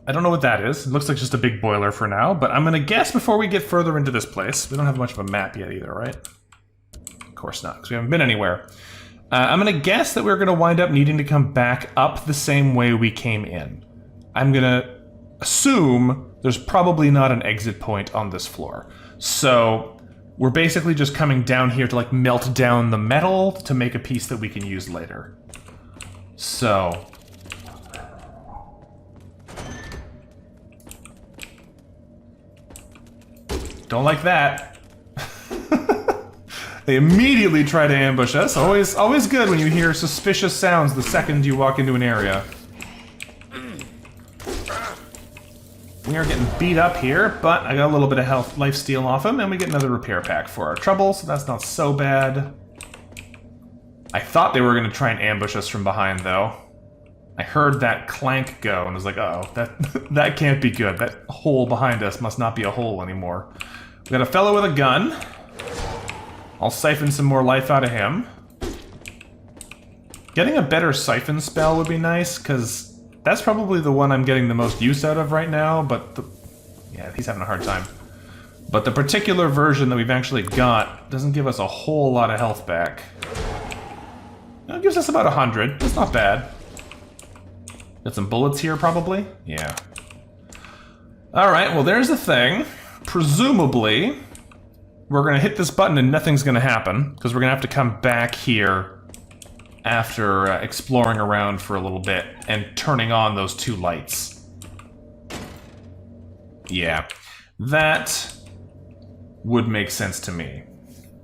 I don't know what that is. It looks like just a big boiler for now, but I'm gonna guess before we get further into this place. We don't have much of a map yet either, right? Of course not, because we haven't been anywhere. I'm gonna guess that we're gonna wind up needing to come back up the same way we came in. I'm gonna assume there's probably not an exit point on this floor. So we're basically just coming down here to like melt down the metal to make a piece that we can use later. So... don't like that. They immediately try to ambush us. Always good when you hear suspicious sounds the second you walk into an area. We are getting beat up here, but I got a little bit of health life steal off him, and we get another repair pack for our trouble, so that's not so bad. I thought they were going to try and ambush us from behind, though. I heard that clank go, and was like, uh-oh, that can't be good. That hole behind us must not be a hole anymore. We got a fellow with a gun. I'll siphon some more life out of him. Getting a better siphon spell would be nice, because that's probably the one I'm getting the most use out of right now, but yeah, he's having a hard time. But the particular version that we've actually got doesn't give us a whole lot of health back. It gives us about 100. That's not bad. Got some bullets here, probably? Yeah. Alright, well there's the thing. Presumably, we're gonna hit this button and nothing's gonna happen, because we're gonna have to come back here after exploring around for a little bit and turning on those 2 lights. Yeah, that would make sense to me.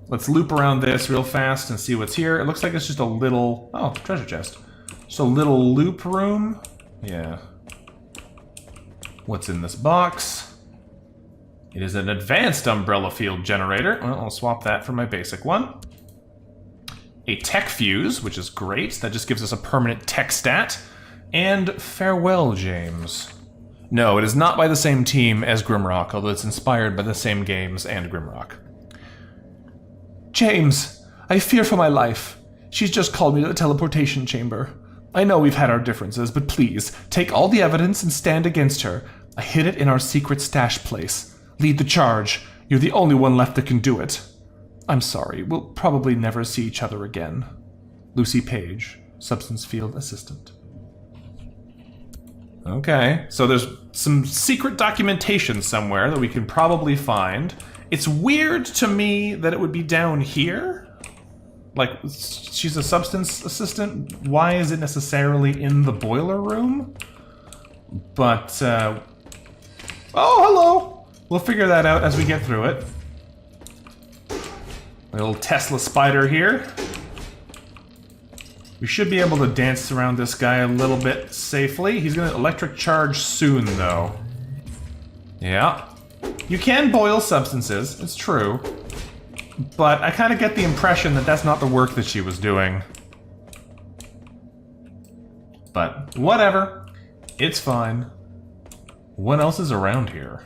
Let's loop around this real fast and see what's here. It looks like it's just a little... oh, treasure chest. Just a little loop room. Yeah. What's in this box? It is an advanced umbrella field generator. Well, I'll swap that for my basic one. A tech fuse, which is great. That just gives us a permanent tech stat. And farewell, James. No, it is not by the same team as Grimrock, although it's inspired by the same games and Grimrock. James, I fear for my life. She's just called me to the teleportation chamber. I know we've had our differences, but please, take all the evidence and stand against her. I hid it in our secret stash place. Lead the charge. You're the only one left that can do it. I'm sorry, we'll probably never see each other again. Lucy Page, Substance Field Assistant. Okay, so there's some secret documentation somewhere that we can probably find. It's weird to me that it would be down here. Like, she's a substance assistant. Why is it necessarily in the boiler room? But, oh, hello! We'll figure that out as we get through it. Little Tesla spider here. We should be able to dance around this guy a little bit safely. He's gonna electric charge soon, though. Yeah. You can boil substances, it's true. But I kind of get the impression that that's not the work that she was doing. But whatever. It's fine. What else is around here?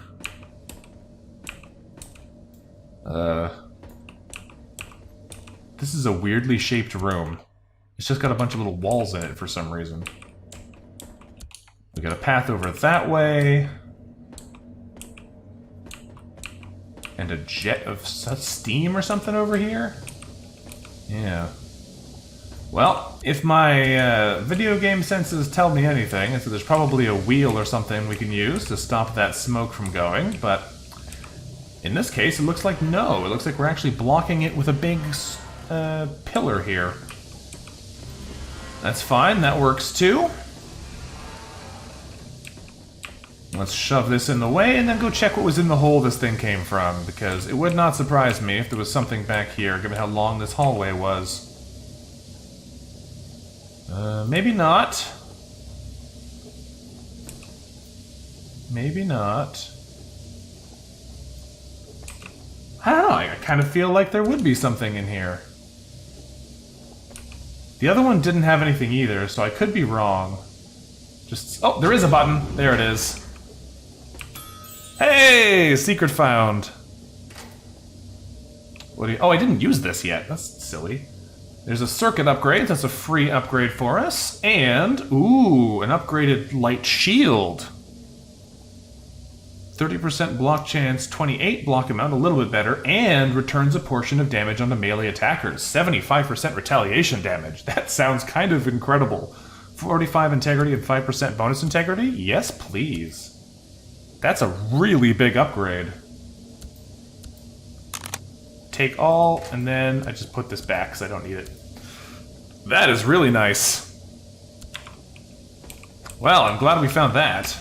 This is a weirdly shaped room. It's just got a bunch of little walls in it for some reason. We got a path over that way. And a jet of steam or something over here? Yeah. Well, if my video game senses tell me anything, so there's probably a wheel or something we can use to stop that smoke from going, but in this case it looks like no. It looks like we're actually blocking it with a big pillar here. That's fine, that works too. Let's shove this in the way and then go check what was in the hole this thing came from, because it would not surprise me if there was something back here, given how long this hallway was. Maybe not. Maybe not. I don't know, I kind of feel like there would be something in here. The other one didn't have anything either, so I could be wrong. Just... oh, there is a button. There it is. Hey! Secret found. What do you... oh, I didn't use this yet. That's silly. There's a circuit upgrade. That's a free upgrade for us. And... ooh, an upgraded light shield. 30% block chance, 28 block amount, a little bit better, and returns a portion of damage onto melee attackers. 75% retaliation damage. That sounds kind of incredible. 45 integrity and 5% bonus integrity? Yes, please. That's a really big upgrade. Take all, and then I just put this back because I don't need it. That is really nice. Well, I'm glad we found that.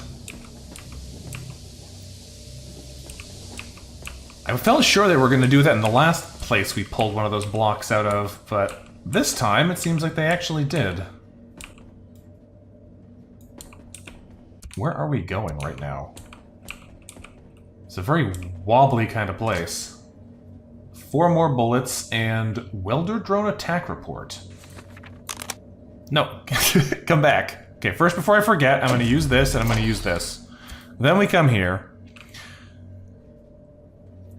I felt sure they were going to do that in the last place we pulled one of those blocks out of, but this time it seems like they actually did. Where are we going right now? It's a very wobbly kind of place. 4 more bullets and welder drone attack report. No, come back. Okay, first before I forget, I'm going to use this and I'm going to use this. Then we come here.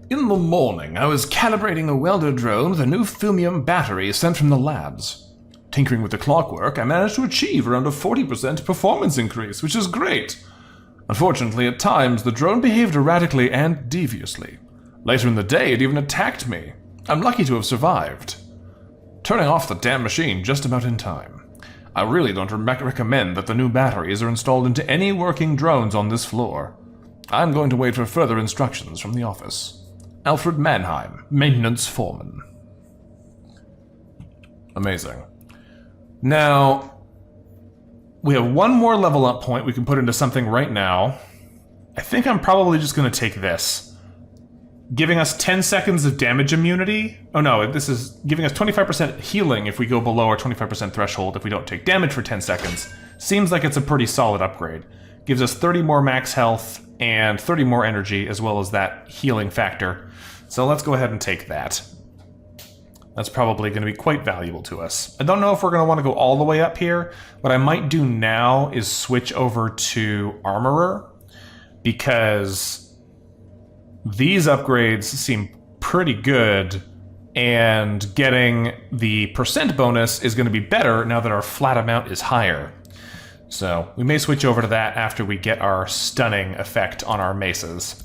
In the morning, I was calibrating a welder drone with a new thulium battery sent from the labs. Tinkering with the clockwork, I managed to achieve around a 40% performance increase, which is great. Unfortunately, at times, the drone behaved erratically and deviously. Later in the day, it even attacked me. I'm lucky to have survived. Turning off the damn machine just about in time. I really don't recommend that the new batteries are installed into any working drones on this floor. I'm going to wait for further instructions from the office. Alfred Mannheim, Maintenance Foreman. Amazing. Now, we have one more level up point we can put into something right now. I think I'm probably just going to take this. Giving us 10 seconds of damage immunity. Oh no, this is giving us 25% healing if we go below our 25% threshold if we don't take damage for 10 seconds. Seems like it's a pretty solid upgrade. Gives us 30 more max health and 30 more energy, as well as that healing factor. So let's go ahead and take that. That's probably going to be quite valuable to us. I don't know if we're going to want to go all the way up here. What I might do now is switch over to Armorer, because these upgrades seem pretty good, and getting the percent bonus is going to be better now that our flat amount is higher. So we may switch over to that after we get our stunning effect on our maces.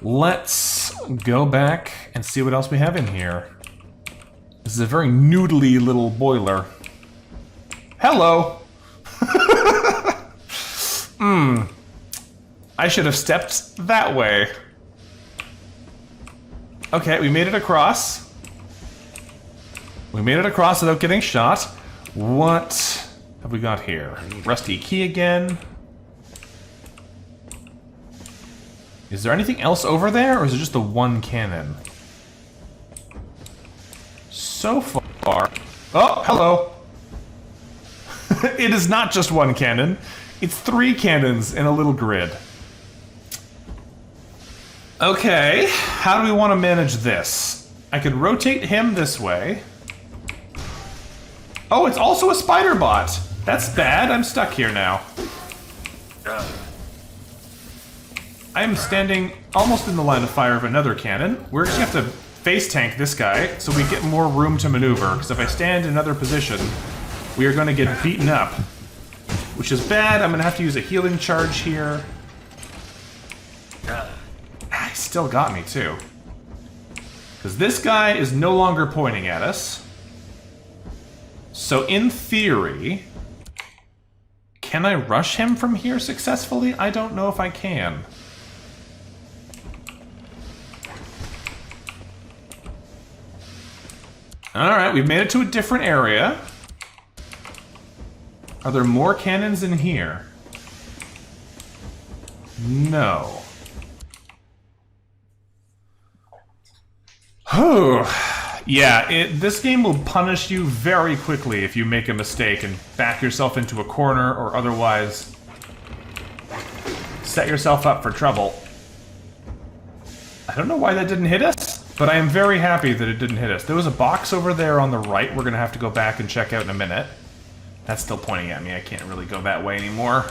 Let's go back and see what else we have in here. This is a very noodly little boiler. Hello! I should have stepped that way. Okay, we made it across. We made it across without getting shot. What have we got here? Rusty key again. Is there anything else over there, or is it just the one cannon? So far... Oh, hello! It is not just one cannon. It's 3 cannons in a little grid. Okay, how do we want to manage this? I could rotate him this way. Oh, it's also a spider bot. That's bad. I'm stuck here now. I am standing almost in the line of fire of another cannon. We're just gonna have to face tank this guy so we get more room to maneuver, because if I stand in another position, we are going to get beaten up, which is bad. I'm going to have to use a healing charge here. He still got me, too. Because this guy is no longer pointing at us. So, in theory... Can I rush him from here successfully? I don't know if I can. Alright, we've made it to a different area. Are there more cannons in here? No. Whew. Yeah, this game will punish you very quickly if you make a mistake and back yourself into a corner or otherwise set yourself up for trouble. I don't know why that didn't hit us, but I am very happy that it didn't hit us. There was a box over there on the right we're going to have to go back and check out in a minute. That's still pointing at me. I can't really go that way anymore.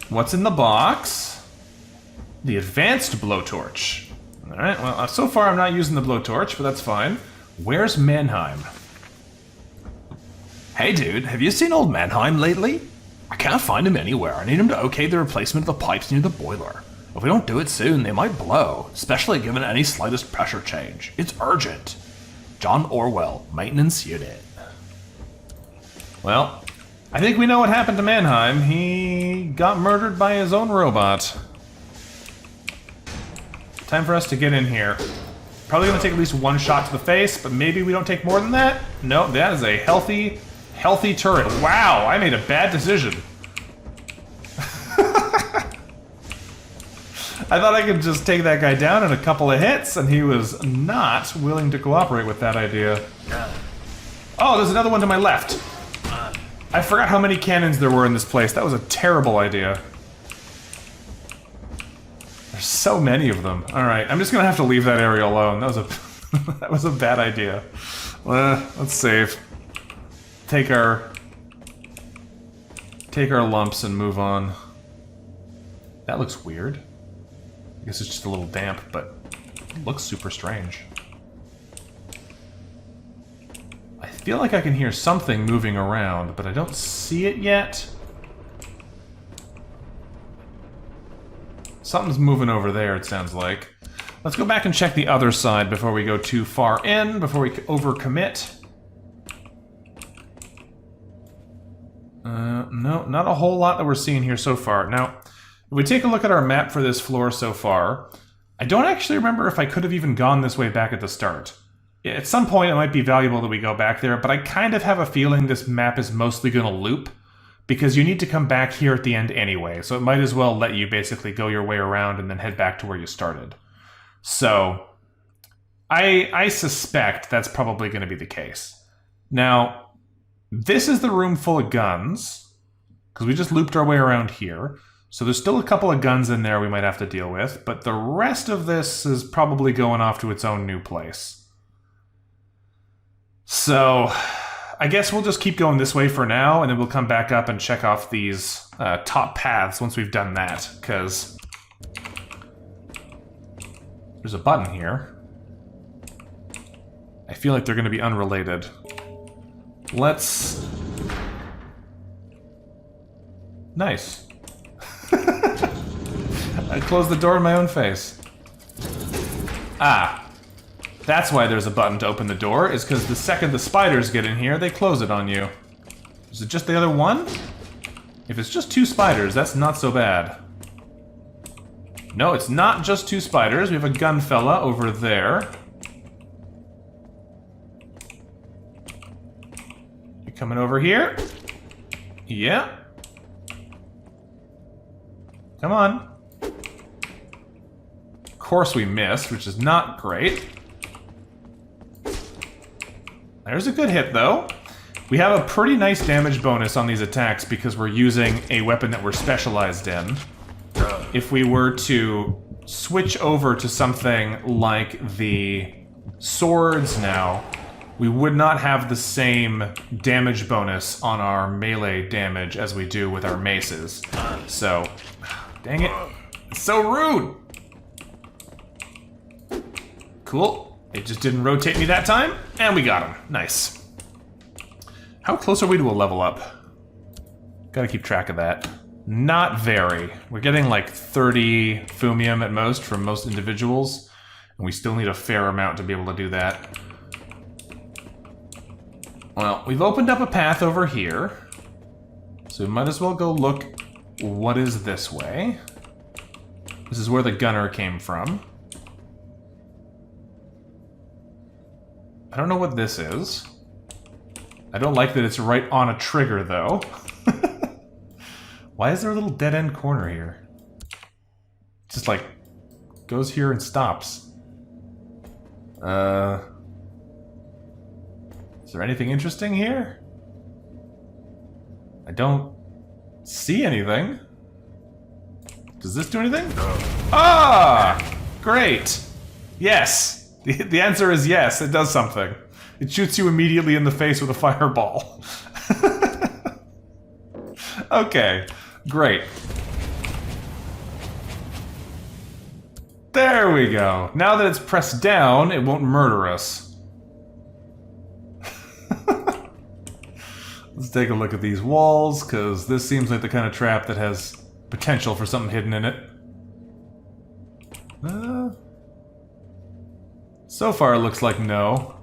What's in the box? The advanced blowtorch. Alright, well, so far I'm not using the blowtorch, but that's fine. Where's Mannheim? Hey dude, have you seen old Mannheim lately? I can't find him anywhere. I need him to okay the replacement of the pipes near the boiler. If we don't do it soon, they might blow, especially given any slightest pressure change. It's urgent. John Orwell, Maintenance Unit. Well, I think we know what happened to Mannheim. He got murdered by his own robot. Time for us to get in here. Probably gonna take at least one shot to the face, but maybe we don't take more than that? No, that is a healthy turret. Wow, I made a bad decision. I thought I could just take that guy down in a couple of hits, and he was not willing to cooperate with that idea. Oh, there's another one to my left. I forgot how many cannons there were in this place. That was a terrible idea. There's so many of them. Alright, I'm just gonna have to leave that area alone. That was a that was a bad idea. Let's save. Take our lumps and move on. That looks weird. I guess it's just a little damp, but it looks super strange. I feel like I can hear something moving around, but I don't see it yet. Something's moving over there, it sounds like. Let's go back and check the other side before we go too far in, before we overcommit. No, not a whole lot that we're seeing here so far. Now, if we take a look at our map for this floor so far, I don't actually remember if I could have even gone this way back at the start. At some point it might be valuable that we go back there, but I kind of have a feeling this map is mostly going to loop, because you need to come back here at the end anyway, so it might as well let you basically go your way around and then head back to where you started. So, I suspect that's probably going to be the case. Now, this is the room full of guns, because we just looped our way around here. So there's still a couple of guns in there we might have to deal with, but the rest of this is probably going off to its own new place. So, I guess we'll just keep going this way for now, and then we'll come back up and check off these top paths once we've done that, because there's a button here. I feel like they're going to be unrelated. Let's... Nice. I closed the door in my own face. Ah. That's why there's a button to open the door, is because the second the spiders get in here, they close it on you. Is it just the other one? If it's just 2 spiders, that's not so bad. No, it's not just 2 spiders. We have a gun fella over there. You coming over here? Yeah. Come on. Of course we missed, which is not great. There's a good hit, though. We have a pretty nice damage bonus on these attacks because we're using a weapon that we're specialized in. If we were to switch over to something like the swords now, we would not have the same damage bonus on our melee damage as we do with our maces. So, dang it. It's so rude! Cool. It just didn't rotate me that time, and we got him. Nice. How close are we to a level up? Gotta keep track of that. Not very. We're getting like 30 Fumium at most from most individuals, and we still need a fair amount to be able to do that. Well, we've opened up a path over here, so we might as well go look what is this way. This is where the gunner came from. I don't know what this is. I don't like that it's right on a trigger, though. Why is there a little dead-end corner here? Just like, goes here and stops. Is there anything interesting here? I don't see anything. Does this do anything? Ah! Great! Yes! The answer is yes, it does something. It shoots you immediately in the face with a fireball. Okay, great. There we go. Now that it's pressed down, it won't murder us. Let's take a look at these walls, because this seems like the kind of trap that has potential for something hidden in it. So far, it looks like no.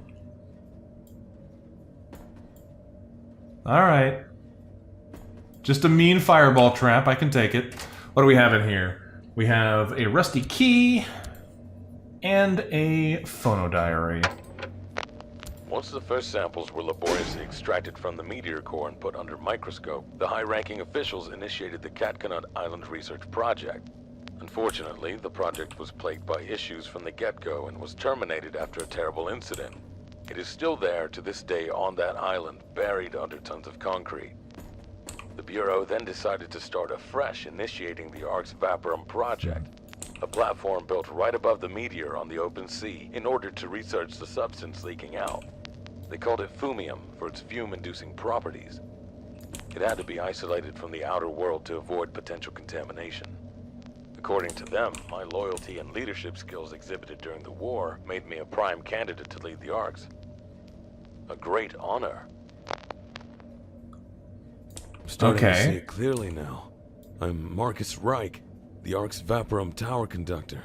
Alright. Just a mean fireball trap, I can take it. What do we have in here? We have a rusty key and a phonodiary. Once the first samples were laboriously extracted from the meteor core and put under microscope, the high-ranking officials initiated the Catcanut Island Research Project. Unfortunately, the project was plagued by issues from the get-go and was terminated after a terrible incident. It is still there to this day on that island, buried under tons of concrete. The Bureau then decided to start afresh, initiating the ARC's Vaporum project, a platform built right above the meteor on the open sea in order to research the substance leaking out. They called it Fumium for its fume-inducing properties. It had to be isolated from the outer world to avoid potential contamination. According to them, my loyalty and leadership skills exhibited during the war made me a prime candidate to lead the ARCs. A great honor. Starting to see it clearly now. I'm Marcus Reich, the ARC's Vaporum Tower Conductor.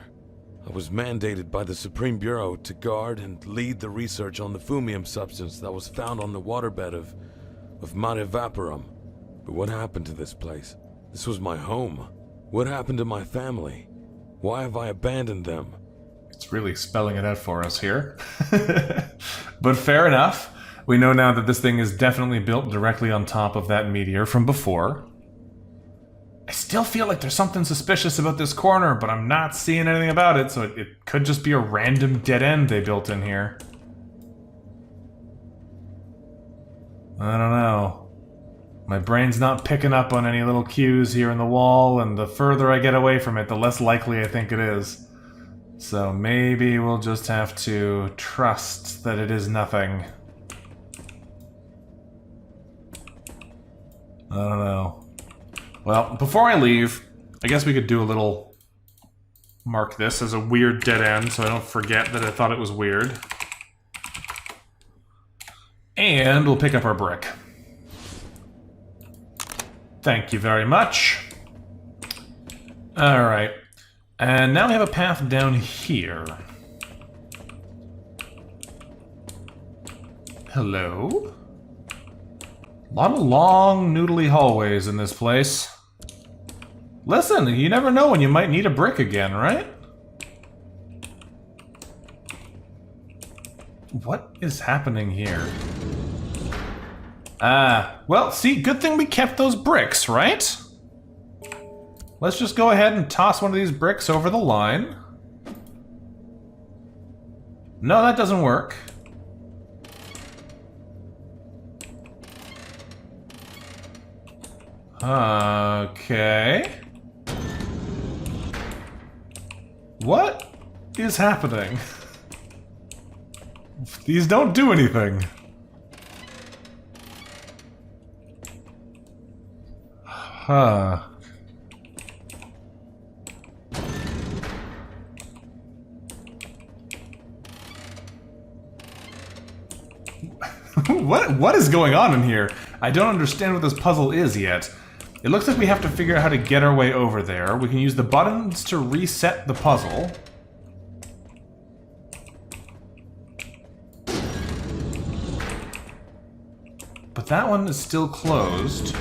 I was mandated by the Supreme Bureau to guard and lead the research on the Fumium substance that was found on the waterbed of Mare Vaporum. But what happened to this place? This was my home. What happened to my family? Why have I abandoned them? It's really spelling it out for us here. But fair enough. We know now that this thing is definitely built directly on top of that meteor from before. I still feel like there's something suspicious about this corner, but I'm not seeing anything about it, so it could just be a random dead end they built in here. I don't know. My brain's not picking up on any little cues here in the wall, and the further I get away from it, the less likely I think it is. So maybe we'll just have to trust that it is nothing. I don't know. Well, before I leave, I guess we could do a little... mark this as a weird dead end, so I don't forget that I thought it was weird. And we'll pick up our brick. Thank you very much. Alright. And now we have a path down here. Hello? A lot of long, noodly hallways in this place. Listen, you never know when you might need a brick again, right? What is happening here? Well, see, good thing we kept those bricks, right? Let's just go ahead and toss one of these bricks over the line. No, that doesn't work. Okay. What is happening? These don't do anything. Huh. What is going on in here? I don't understand what this puzzle is yet. It looks like we have to figure out how to get our way over there. We can use the buttons to reset the puzzle. But that one is still closed.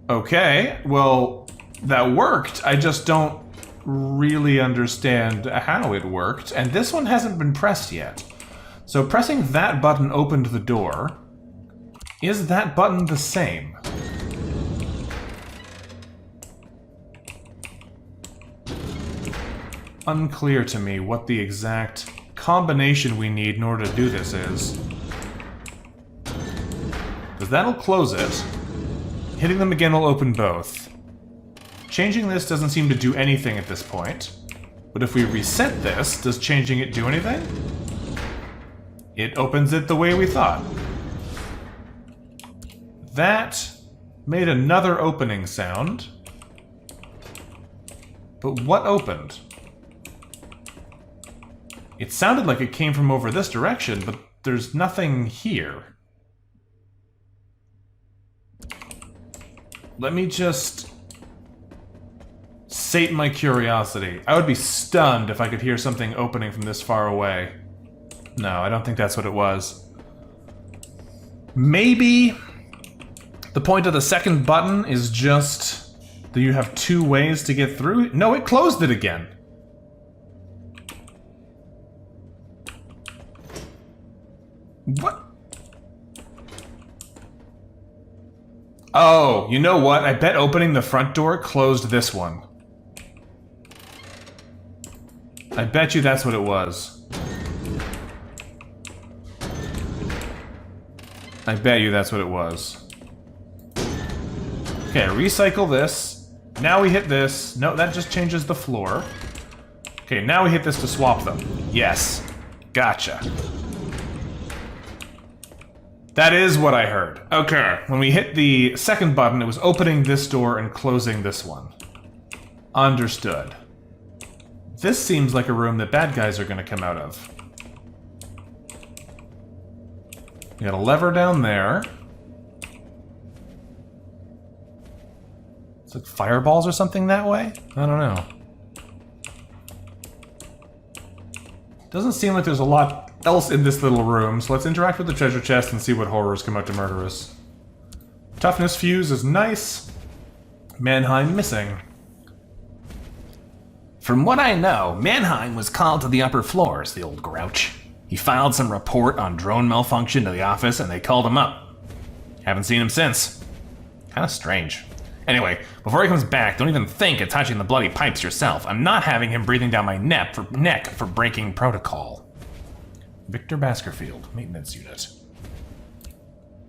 Okay, well, that worked. I just don't really understand how it worked. And this one hasn't been pressed yet. So pressing that button opened the door. Is that button the same? Unclear to me what the exact combination we need in order to do this is. Because that'll close it. Hitting them again will open both. Changing this doesn't seem to do anything at this point. But if we reset this, does changing it do anything? It opens it the way we thought. That made another opening sound. But what opened? It sounded like it came from over this direction, but there's nothing here. Let me just sate my curiosity. I would be stunned if I could hear something opening from this far away. No, I don't think that's what it was. Maybe the point of the second button is just that you have two ways to get through. No, it closed it again. What? Oh, you know what? I bet opening the front door closed this one. I bet you that's what it was. I bet you that's what it was. Okay, recycle this. Now we hit this. No, that just changes the floor. Okay, now we hit this to swap them. Yes. Gotcha. That is what I heard. Okay, when we hit the second button, it was opening this door and closing this one. Understood. This seems like a room that bad guys are going to come out of. We got a lever down there. It's like fireballs or something that way? I don't know. Doesn't seem like there's a lot else in this little room, so let's interact with the treasure chest and see what horrors come out to murder us. Toughness fuse is nice. Mannheim missing. From what I know, Mannheim was called to the upper floors, the old grouch. He filed some report on drone malfunction to the office and they called him up. Haven't seen him since. Kinda strange. Anyway, before he comes back, don't even think of touching the bloody pipes yourself. I'm not having him breathing down my neck for breaking protocol. Victor Baskerville, maintenance unit.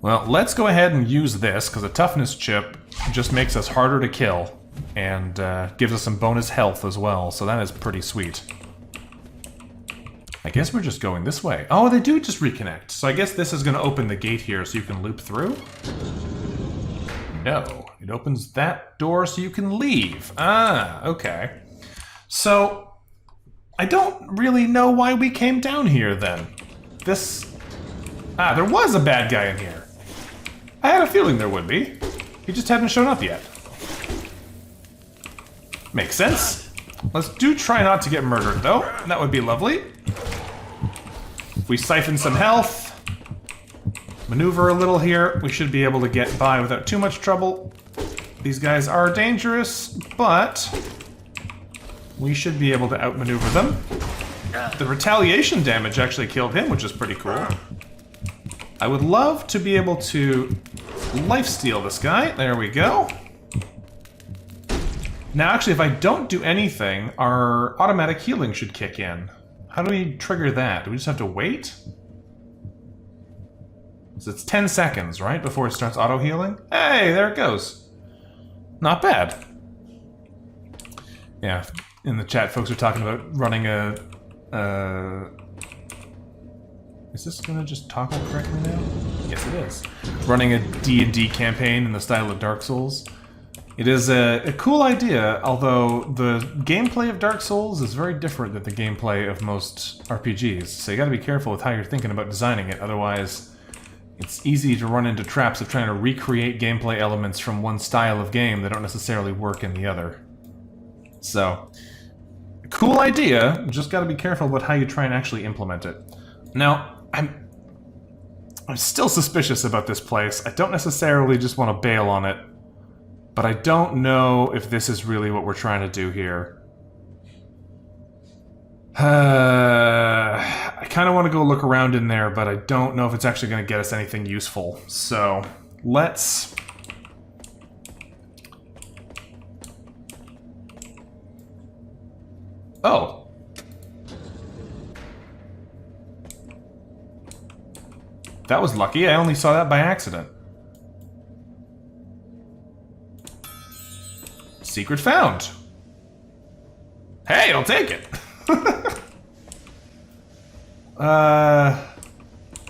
Well, let's go ahead and use this, because a toughness chip just makes us harder to kill, and gives us some bonus health as well, so that is pretty sweet. I guess we're just going this way. Oh, they do just reconnect, so I guess this is going to open the gate here so you can loop through? No, it opens that door so you can leave. Ah, okay. So, I don't really know why we came down here, then. There was a bad guy in here. I had a feeling there would be. He just hadn't shown up yet. Makes sense. Let's try not to get murdered, though. That would be lovely. We siphon some health. Maneuver a little here. We should be able to get by without too much trouble. These guys are dangerous, but we should be able to outmaneuver them. The retaliation damage actually killed him, which is pretty cool. I would love to be able to lifesteal this guy. There we go. Now, actually, if I don't do anything, our automatic healing should kick in. How do we trigger that? Do we just have to wait? So it's 10 seconds, right, before it starts auto-healing? Hey, there it goes. Not bad. Yeah, in the chat, folks are talking about running a... Is this gonna just toggle correctly now? Yes, it is. Running a D&D campaign in the style of Dark Souls. It is a cool idea, although the gameplay of Dark Souls is very different than the gameplay of most RPGs, so you gotta be careful with how you're thinking about designing it, otherwise it's easy to run into traps of trying to recreate gameplay elements from one style of game that don't necessarily work in the other. So, cool idea, just gotta be careful about how you try and actually implement it. Now, I'm still suspicious about this place. I don't necessarily just want to bail on it, but I don't know if this is really what we're trying to do here. I kind of want to go look around in there, but I don't know if it's actually going to get us anything useful. So, let's... Oh. That was lucky. I only saw that by accident. Secret found. Hey, I'll take it.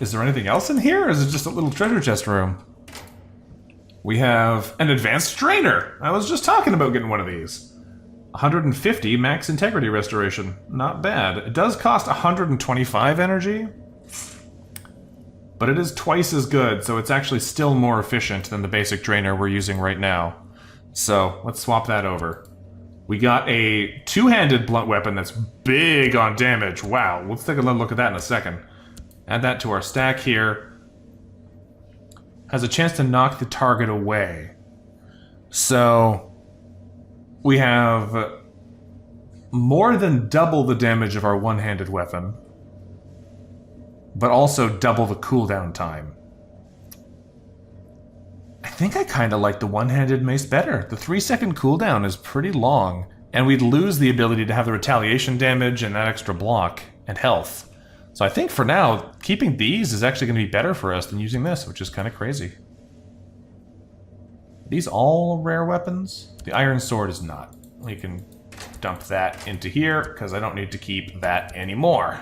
Is there anything else in here, or is it just a little treasure chest room? We have an advanced strainer. I was just talking about getting one of these. 150 max integrity restoration. Not bad. It does cost 125 energy. But it is twice as good, so it's actually still more efficient than the basic drainer we're using right now. So, let's swap that over. We got a two-handed blunt weapon that's big on damage. Wow, let's take a look at that in a second. Add that to our stack here. Has a chance to knock the target away. So, we have more than double the damage of our one-handed weapon, but also double the cooldown time. I think I kind of like the one-handed mace better. The 3-second cooldown is pretty long, and we'd lose the ability to have the retaliation damage and that extra block and health. So I think for now, keeping these is actually going to be better for us than using this, which is kind of crazy. Are these all rare weapons? The iron sword is not. We can dump that into here, because I don't need to keep that anymore.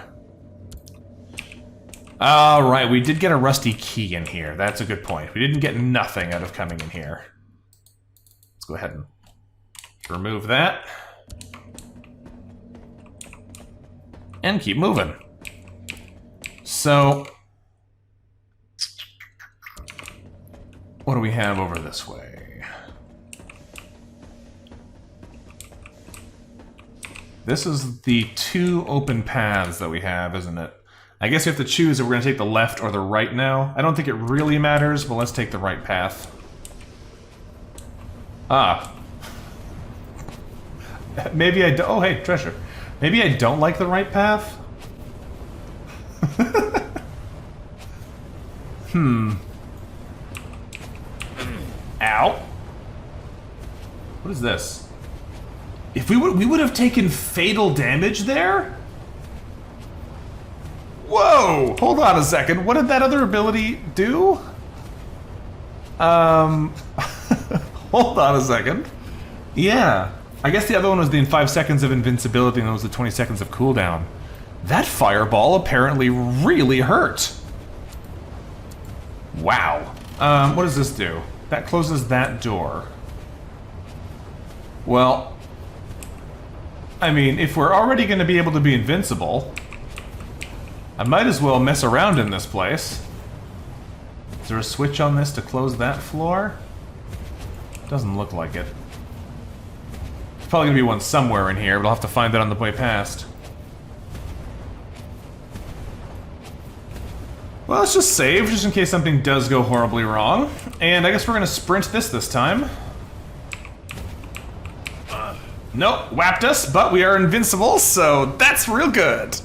Alright, we did get a rusty key in here. That's a good point. We didn't get nothing out of coming in here. Let's go ahead and remove that. And keep moving. So, what do we have over this way? This is the two open paths that we have, isn't it? I guess you have to choose if we're going to take the left or the right now. I don't think it really matters, but let's take the right path. Ah. Maybe I don't... Oh, hey, treasure. Maybe I don't like the right path? Ow. What is this? If we would have taken fatal damage there? Whoa! Hold on a second. What did that other ability do? Hold on a second. Yeah. I guess the other one was the 5 seconds of invincibility and that was the 20 seconds of cooldown. That fireball apparently really hurt. Wow. What does this do? That closes that door. Well, I mean, if we're already going to be able to be invincible, I might as well mess around in this place. Is there a switch on this to close that floor? Doesn't look like it. There's probably gonna be one somewhere in here, but I'll have to find that on the way past. Well, let's just save, just in case something does go horribly wrong. And I guess we're gonna sprint this time. Nope, whapped us, but we are invincible, so that's real good.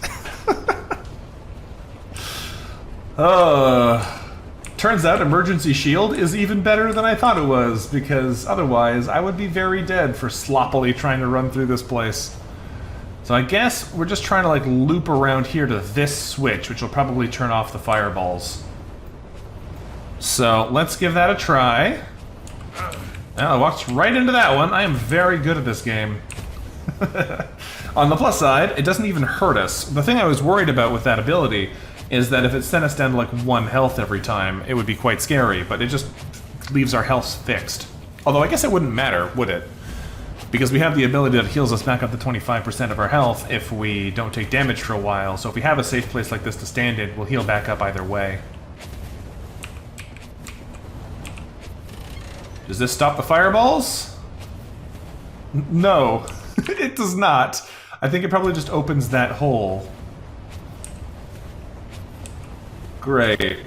Turns out emergency shield is even better than I thought it was, because otherwise I would be very dead for sloppily trying to run through this place. So I guess we're just trying to like loop around here to this switch, which will probably turn off the fireballs. So let's give that a try. Well, I walked right into that one. I am very good at this game. On the plus side, it doesn't even hurt us. The thing I was worried about with that ability is that if it sent us down to like 1 health every time, it would be quite scary, but it just leaves our health fixed. Although I guess it wouldn't matter, would it? Because we have the ability that heals us back up to 25% of our health if we don't take damage for a while, so if we have a safe place like this to stand in, we'll heal back up either way. Does this stop the fireballs? No, it does not. I think it probably just opens that hole. Great.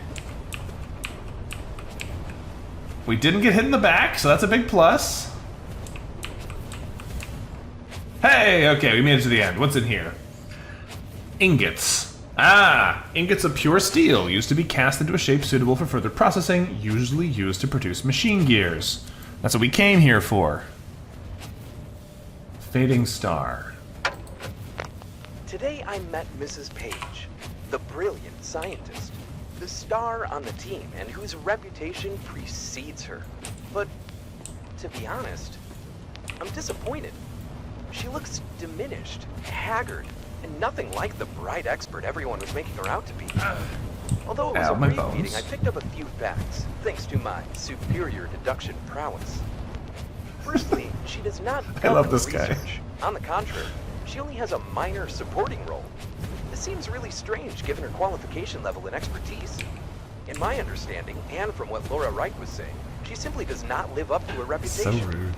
We didn't get hit in the back, so that's a big plus. Hey, okay, we made it to the end. What's in here? Ingots. Ah, ingots of pure steel, used to be cast into a shape suitable for further processing, usually used to produce machine gears. That's what we came here for. Fading star. Today I met Mrs. Page, the brilliant scientist, the star on the team, and whose reputation precedes her. But, to be honest, I'm disappointed. She looks diminished, haggard, and nothing like the bright expert everyone was making her out to be. Although it was a brief meeting, I picked up a few facts, thanks to my superior deduction prowess. Firstly, she does not I love govern this guy. research. On the contrary, she only has a minor supporting role. This seems really strange given her qualification level and expertise. In my understanding, and from what Laura Wright was saying, she simply does not live up to her reputation. So rude.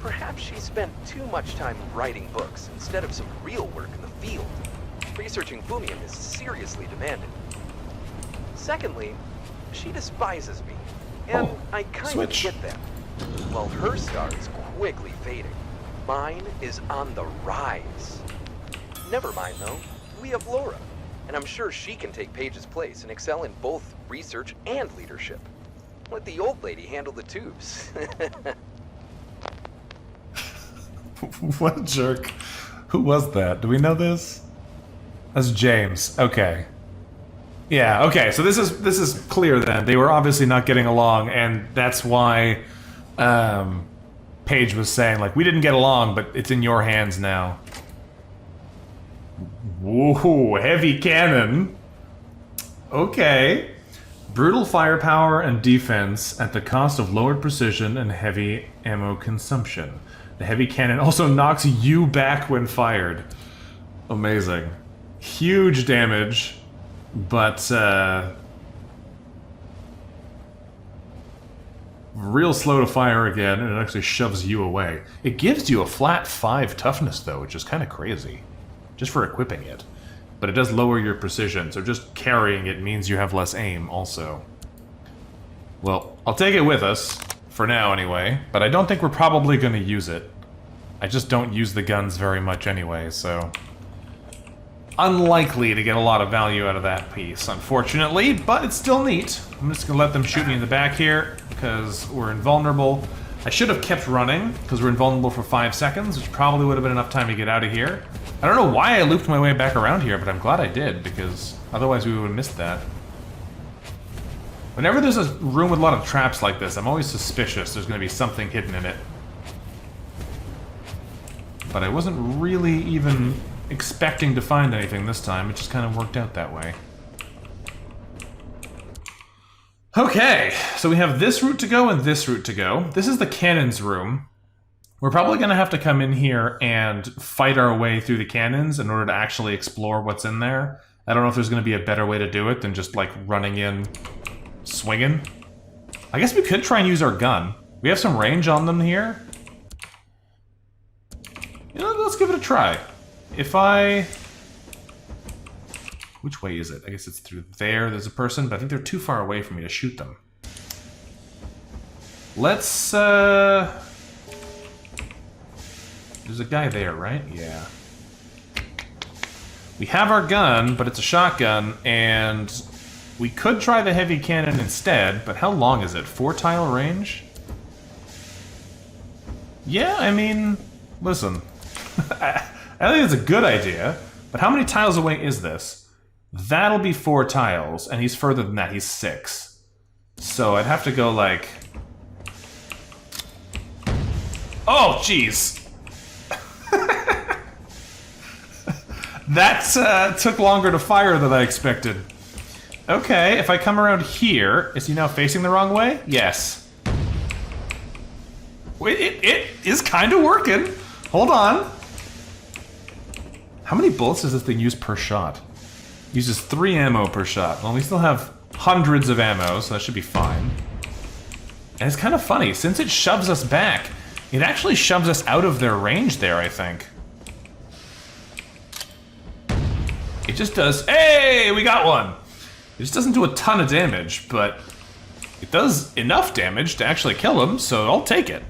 Perhaps she spent too much time writing books instead of some real work in the field. Researching Fumium is seriously demanding. Secondly, she despises me, and I kind of get that. While her star is quickly fading, mine is on the rise. Never mind though, we have Laura, and I'm sure she can take Paige's place and excel in both research and leadership. Let the old lady handle the tubes. What a jerk. Who was that? Do we know this? That's James. Okay. Yeah, okay, so this is clear then. They were obviously not getting along, and that's why Paige was saying, like, we didn't get along, but it's in your hands now. Whoa, heavy cannon. Okay. Brutal firepower and defense at the cost of lowered precision and heavy ammo consumption. The heavy cannon also knocks you back when fired. Amazing. Huge damage, but real slow to fire again, and it actually shoves you away. It gives you a flat 5 toughness, though, which is kind of crazy, just for equipping it. But it does lower your precision, so just carrying it means you have less aim, also. Well, I'll take it with us, for now anyway, but I don't think we're probably going to use it. I just don't use the guns very much anyway, so... unlikely to get a lot of value out of that piece, unfortunately, but it's still neat. I'm just going to let them shoot me in the back here, because we're invulnerable. I should have kept running, because we're invulnerable for 5 seconds, which probably would have been enough time to get out of here. I don't know why I looped my way back around here, but I'm glad I did, because otherwise we would have missed that. Whenever there's a room with a lot of traps like this, I'm always suspicious there's going to be something hidden in it. But I wasn't really even expecting to find anything this time, it just kind of worked out that way. Okay, so we have this route to go and this route to go. This is the cannons room. We're probably going to have to come in here and fight our way through the cannons in order to actually explore what's in there. I don't know if there's going to be a better way to do it than just, like, running in swinging. I guess we could try and use our gun. We have some range on them here. You know, let's give it a try. If I... Which way is it? I guess it's through there. There's a person, but I think they're too far away for me to shoot them. Let's, There's a guy there, right? Yeah. We have our gun, but it's a shotgun, and we could try the heavy cannon instead, but how long is it? 4-tile range? Yeah, I mean, listen. I think it's a good idea, but how many tiles away is this? That'll be 4 tiles, and he's further than that, he's 6. So I'd have to go like... Oh, jeez! That took longer to fire than I expected. Okay, if I come around here, is he now facing the wrong way? Yes. Wait, it is kind of working. Hold on. How many bullets does this thing use per shot? Uses 3 ammo per shot. Well, we still have hundreds of ammo, so that should be fine. And it's kind of funny, since it shoves us back, it actually shoves us out of their range there, I think. It just does... Hey, we got one! It just doesn't do a ton of damage, but it does enough damage to actually kill him, so I'll take it.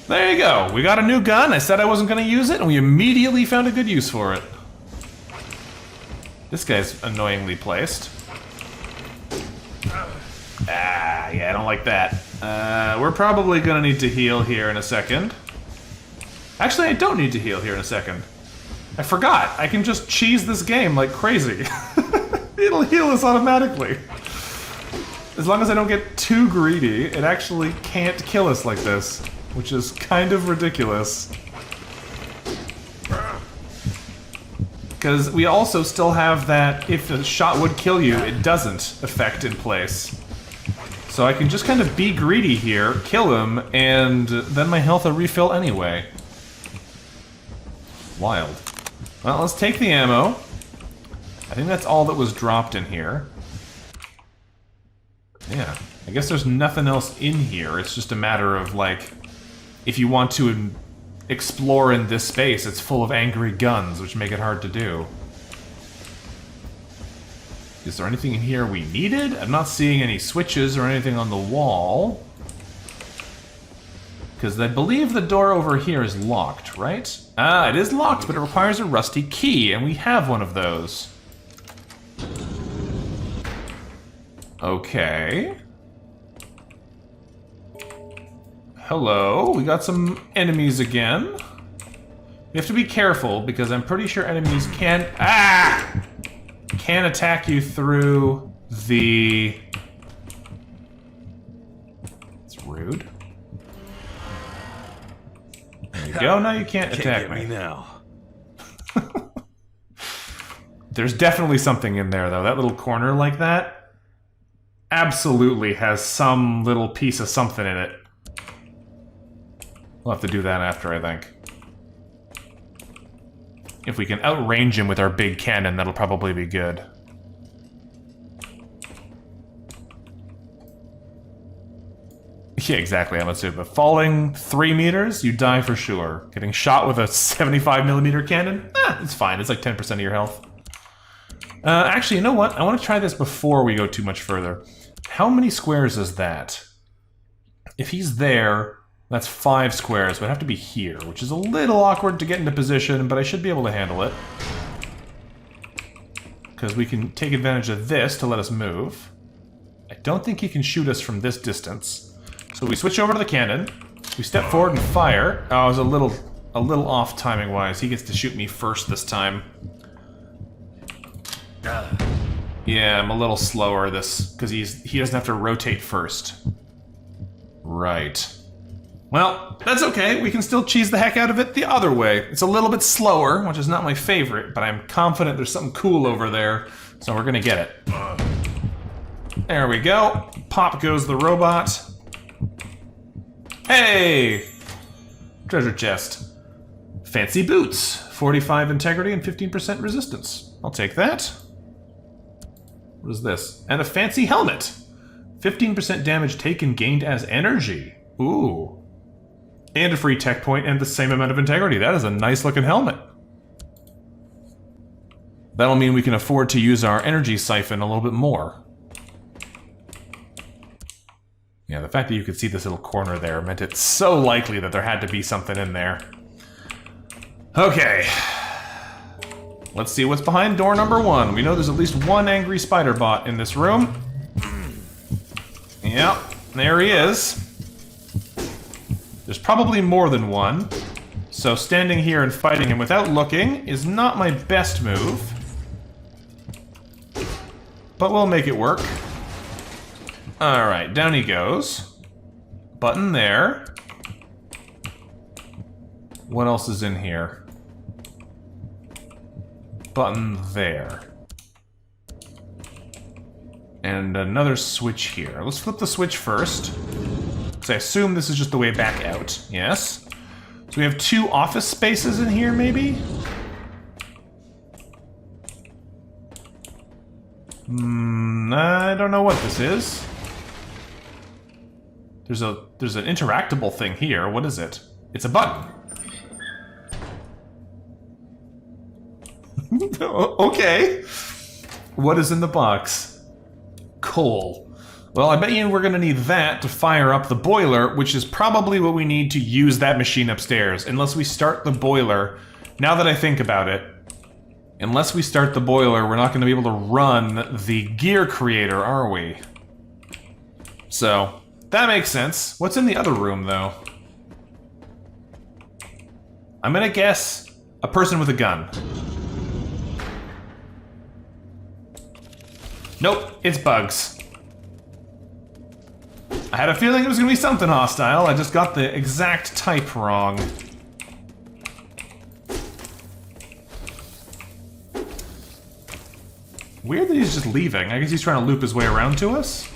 There you go. We got a new gun. I said I wasn't going to use it, and we immediately found a good use for it. This guy's annoyingly placed. Ah, yeah, I don't like that. We're probably gonna need to heal here in a second. Actually, I don't need to heal here in a second. I forgot. I can just cheese this game like crazy. It'll heal us automatically. As long as I don't get too greedy, it actually can't kill us like this, which is kind of ridiculous. Because we also still have that if the shot would kill you, it doesn't effect in place. So I can just kind of be greedy here, kill him, and then my health will refill anyway. Wild. Well, let's take the ammo. I think that's all that was dropped in here. Yeah, I guess there's nothing else in here. It's just a matter of, like, if you want to explore in this space, it's full of angry guns, which make it hard to do. Is there anything in here we needed? I'm not seeing any switches or anything on the wall. Because I believe the door over here is locked, right? Ah, it is locked, but it requires a rusty key, and we have one of those. Okay. Hello, we got some enemies again. We have to be careful, because I'm pretty sure enemies can attack you through the... It's rude. There you go, now you can't attack me. Now. There's definitely something in there, though. That little corner like that absolutely has some little piece of something in it. We'll have to do that after, I think. If we can outrange him with our big cannon, that'll probably be good. Yeah, exactly, Amatsuba. Falling 3 meters, you die for sure. Getting shot with a 75mm cannon? It's fine. It's like 10% of your health. Actually, you know what? I want to try this before we go too much further. How many squares is that? If he's there, that's 5 squares. Would have to be here, which is a little awkward to get into position, but I should be able to handle it. Because we can take advantage of this to let us move. I don't think he can shoot us from this distance. So we switch over to the cannon. We step forward and fire. Oh, I was a little off timing-wise. He gets to shoot me first this time. Yeah, I'm a little slower because he doesn't have to rotate first. Right. Well, that's okay. We can still cheese the heck out of it the other way. It's a little bit slower, which is not my favorite, but I'm confident there's something cool over there, so we're gonna get it. There we go. Pop goes the robot. Hey! Treasure chest. Fancy boots. 45 integrity and 15% resistance. I'll take that. What is this? And a fancy helmet! 15% damage taken gained as energy. Ooh. And a free tech point and the same amount of integrity. That is a nice looking helmet. That'll mean we can afford to use our energy siphon a little bit more. Yeah, the fact that you could see this little corner there meant it's so likely that there had to be something in there. Okay. Let's see what's behind door number 1. We know there's at least one angry spider bot in this room. Yep, there he is. There's probably more than one. So standing here and fighting him without looking is not my best move. But we'll make it work. Alright, down he goes. Button there. What else is in here? Button there. And another switch here. Let's flip the switch first. Because I assume this is just the way back out. Yes. So we have 2 office spaces in here, maybe? I don't know what this is. There's an interactable thing here. What is it? It's a button. Okay. What is in the box? Coal. Well, I bet you we're gonna need that to fire up the boiler, which is probably what we need to use that machine upstairs. Unless we start the boiler, now that I think about it, unless we start the boiler, we're not gonna be able to run the gear creator, are we? So, that makes sense. What's in the other room, though? I'm gonna guess a person with a gun. Nope, it's bugs. I had a feeling it was gonna be something hostile, I just got the exact type wrong. Weird that he's just leaving. I guess he's trying to loop his way around to us.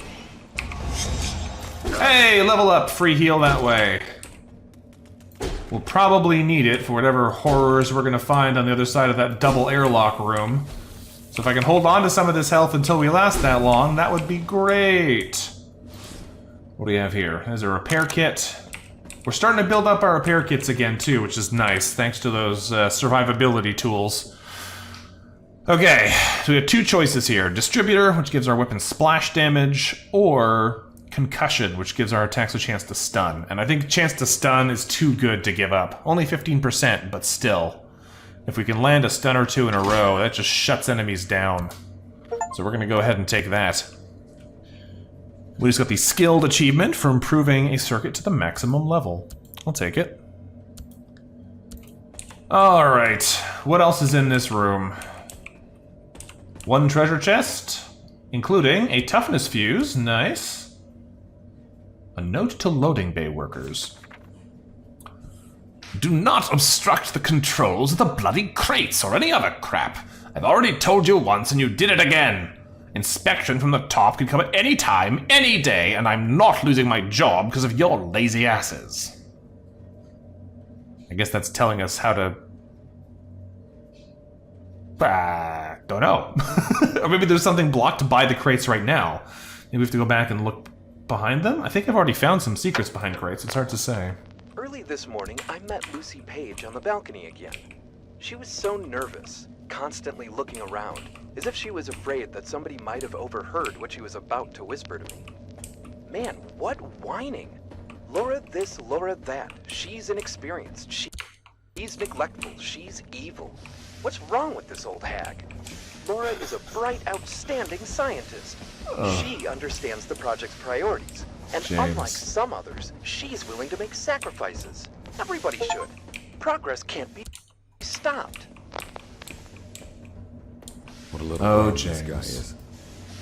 Hey, level up, free heal that way. We'll probably need it for whatever horrors we're gonna find on the other side of that double airlock room. So if I can hold on to some of this health until we last that long, that would be great. What do we have here? There's a repair kit. We're starting to build up our repair kits again too, which is nice, thanks to those survivability tools. Okay, so we have 2 choices here. Distributor, which gives our weapon splash damage, or concussion, which gives our attacks a chance to stun. And I think chance to stun is too good to give up. Only 15%, but still. If we can land a stun or 2 in a row, that just shuts enemies down. So we're gonna go ahead and take that. We just got the skilled achievement for improving a circuit to the maximum level. I'll take it. Alright, what else is in this room? 1 treasure chest, including a toughness fuse, nice. A note to loading bay workers. Do not obstruct the controls of the bloody crates or any other crap. I've already told you once and you did it again. Inspection from the top can come at any time, any day, and I'm not losing my job because of your lazy asses. I guess that's telling us how to... don't know. Or maybe there's something blocked by the crates right now. Maybe we have to go back and look behind them? I think I've already found some secrets behind crates, it's hard to say. Early this morning, I met Lucy Page on the balcony again. She was so nervous, constantly looking around, as if she was afraid that somebody might have overheard what she was about to whisper to me. Man, what whining! Laura this, Laura that. She's inexperienced. She's neglectful. She's evil. What's wrong with this old hag? Laura is a bright, outstanding scientist. She understands the project's priorities. And unlike some others, she's willing to make sacrifices. Everybody should. Progress can't be stopped. What a little this guy is.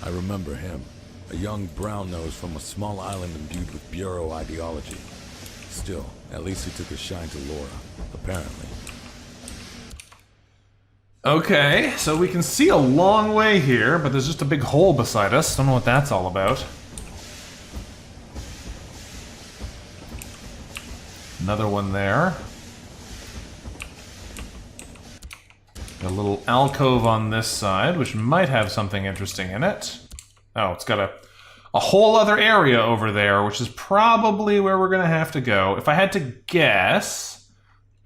I remember him. A young brown nose from a small island imbued with Bureau ideology. Still, at least he took a shine to Laura, apparently. Okay, so we can see a long way here, but there's just a big hole beside us. Don't know what that's all about. Another one there. A little alcove on this side, which might have something interesting in it. Oh, it's got a whole other area over there, which is probably where we're going to have to go. If I had to guess,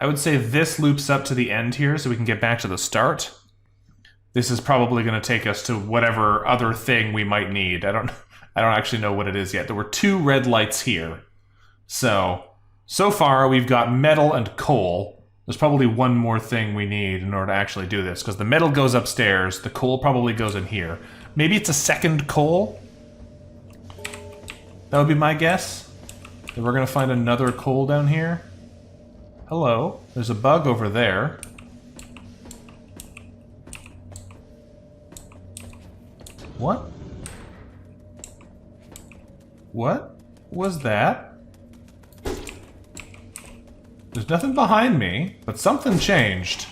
I would say this loops up to the end here so we can get back to the start. This is probably going to take us to whatever other thing we might need. I don't actually know what it is yet. There were 2 red lights here. So far we've got metal and coal. There's probably one more thing we need in order to actually do this, because the metal goes upstairs, the coal probably goes in here. Maybe it's a second coal? That would be my guess. That we're gonna find another coal down here. Hello, there's a bug over there. What? What was that? There's nothing behind me, but something changed.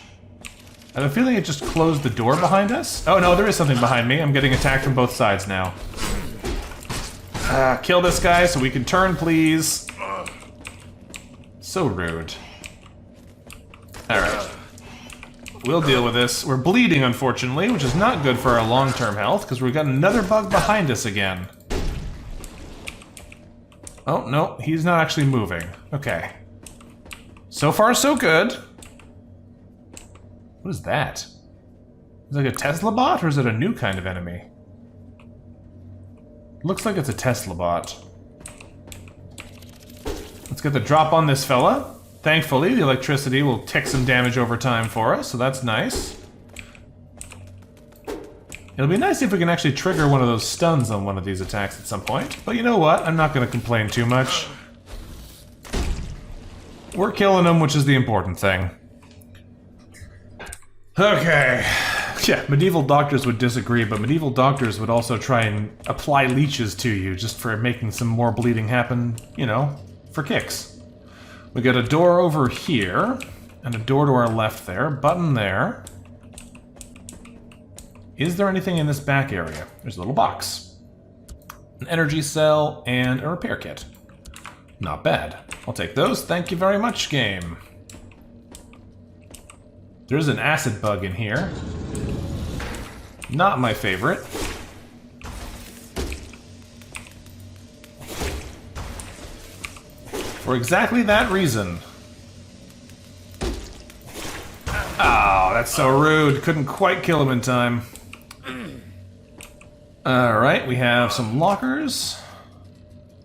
I have a feeling it just closed the door behind us. Oh no, there is something behind me. I'm getting attacked from both sides now. Kill this guy so we can turn, please. So rude. Alright. We'll deal with this. We're bleeding, unfortunately, which is not good for our long-term health, because we've got another bug behind us again. Oh, no, he's not actually moving. Okay. So far, so good. What is that? Is it like a Tesla bot, or is it a new kind of enemy? Looks like it's a Tesla bot. Let's get the drop on this fella. Thankfully, the electricity will tick some damage over time for us, so that's nice. It'll be nice if we can actually trigger one of those stuns on one of these attacks at some point. But you know what? I'm not going to complain too much. We're killing them, which is the important thing. Okay. Yeah, medieval doctors would disagree, but medieval doctors would also try and apply leeches to you just for making some more bleeding happen, you know, for kicks. We got a door over here, and a door to our left there, button there. Is there anything in this back area? There's a little box. An energy cell and a repair kit. Not bad. I'll take those. Thank you very much, game. There's an acid bug in here. Not my favorite. For exactly that reason. Oh, that's so rude. Couldn't quite kill him in time. Alright, we have some lockers.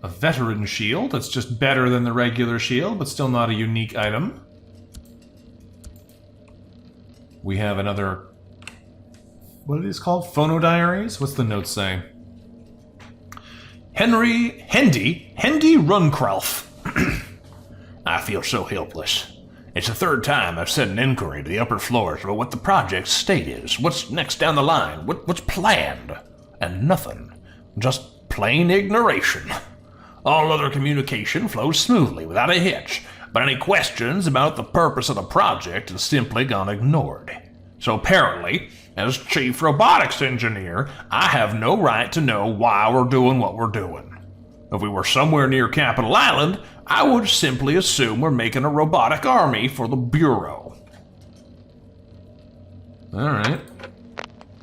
A veteran shield. That's just better than the regular shield, but still not a unique item. We have another... What are these called? Phonodiaries? What's the note say? Hendy Runkralf. I feel so helpless. It's the 3rd time I've sent an inquiry to the upper floors about what the project's state is, what's next down the line, what's planned, and nothing. Just plain ignoration. All other communication flows smoothly without a hitch, but any questions about the purpose of the project has simply gone ignored. So apparently, as Chief Robotics Engineer, I have no right to know why we're doing what we're doing. If we were somewhere near Capital Island, I would simply assume we're making a robotic army for the Bureau. Alright.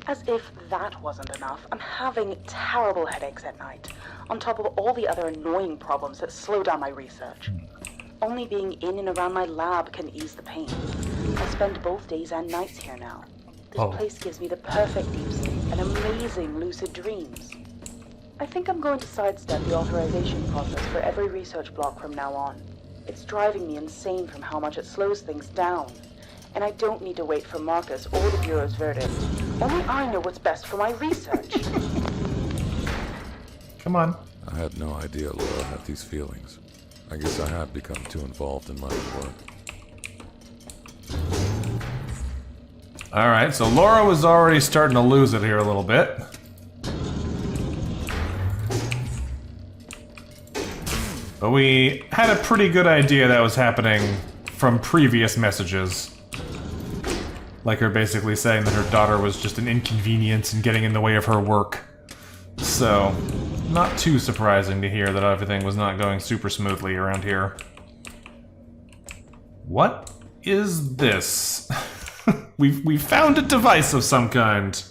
As if that wasn't enough, I'm having terrible headaches at night, on top of all the other annoying problems that slow down my research. Only being in and around my lab can ease the pain. I spend both days and nights here now. This place gives me the perfect deep sleep and amazing lucid dreams. I think I'm going to sidestep the authorization process for every research block from now on. It's driving me insane from how much it slows things down. And I don't need to wait for Marcus or the Bureau's verdict. Only I know what's best for my research. Come on. I had no idea Laura had these feelings. I guess I have become too involved in my own work. Alright, so Laura was already starting to lose it here a little bit. But we had a pretty good idea that was happening from previous messages. Like her basically saying that her daughter was just an inconvenience and getting in the way of her work. So, not too surprising to hear that everything was not going super smoothly around here. What is this? We've found a device of some kind.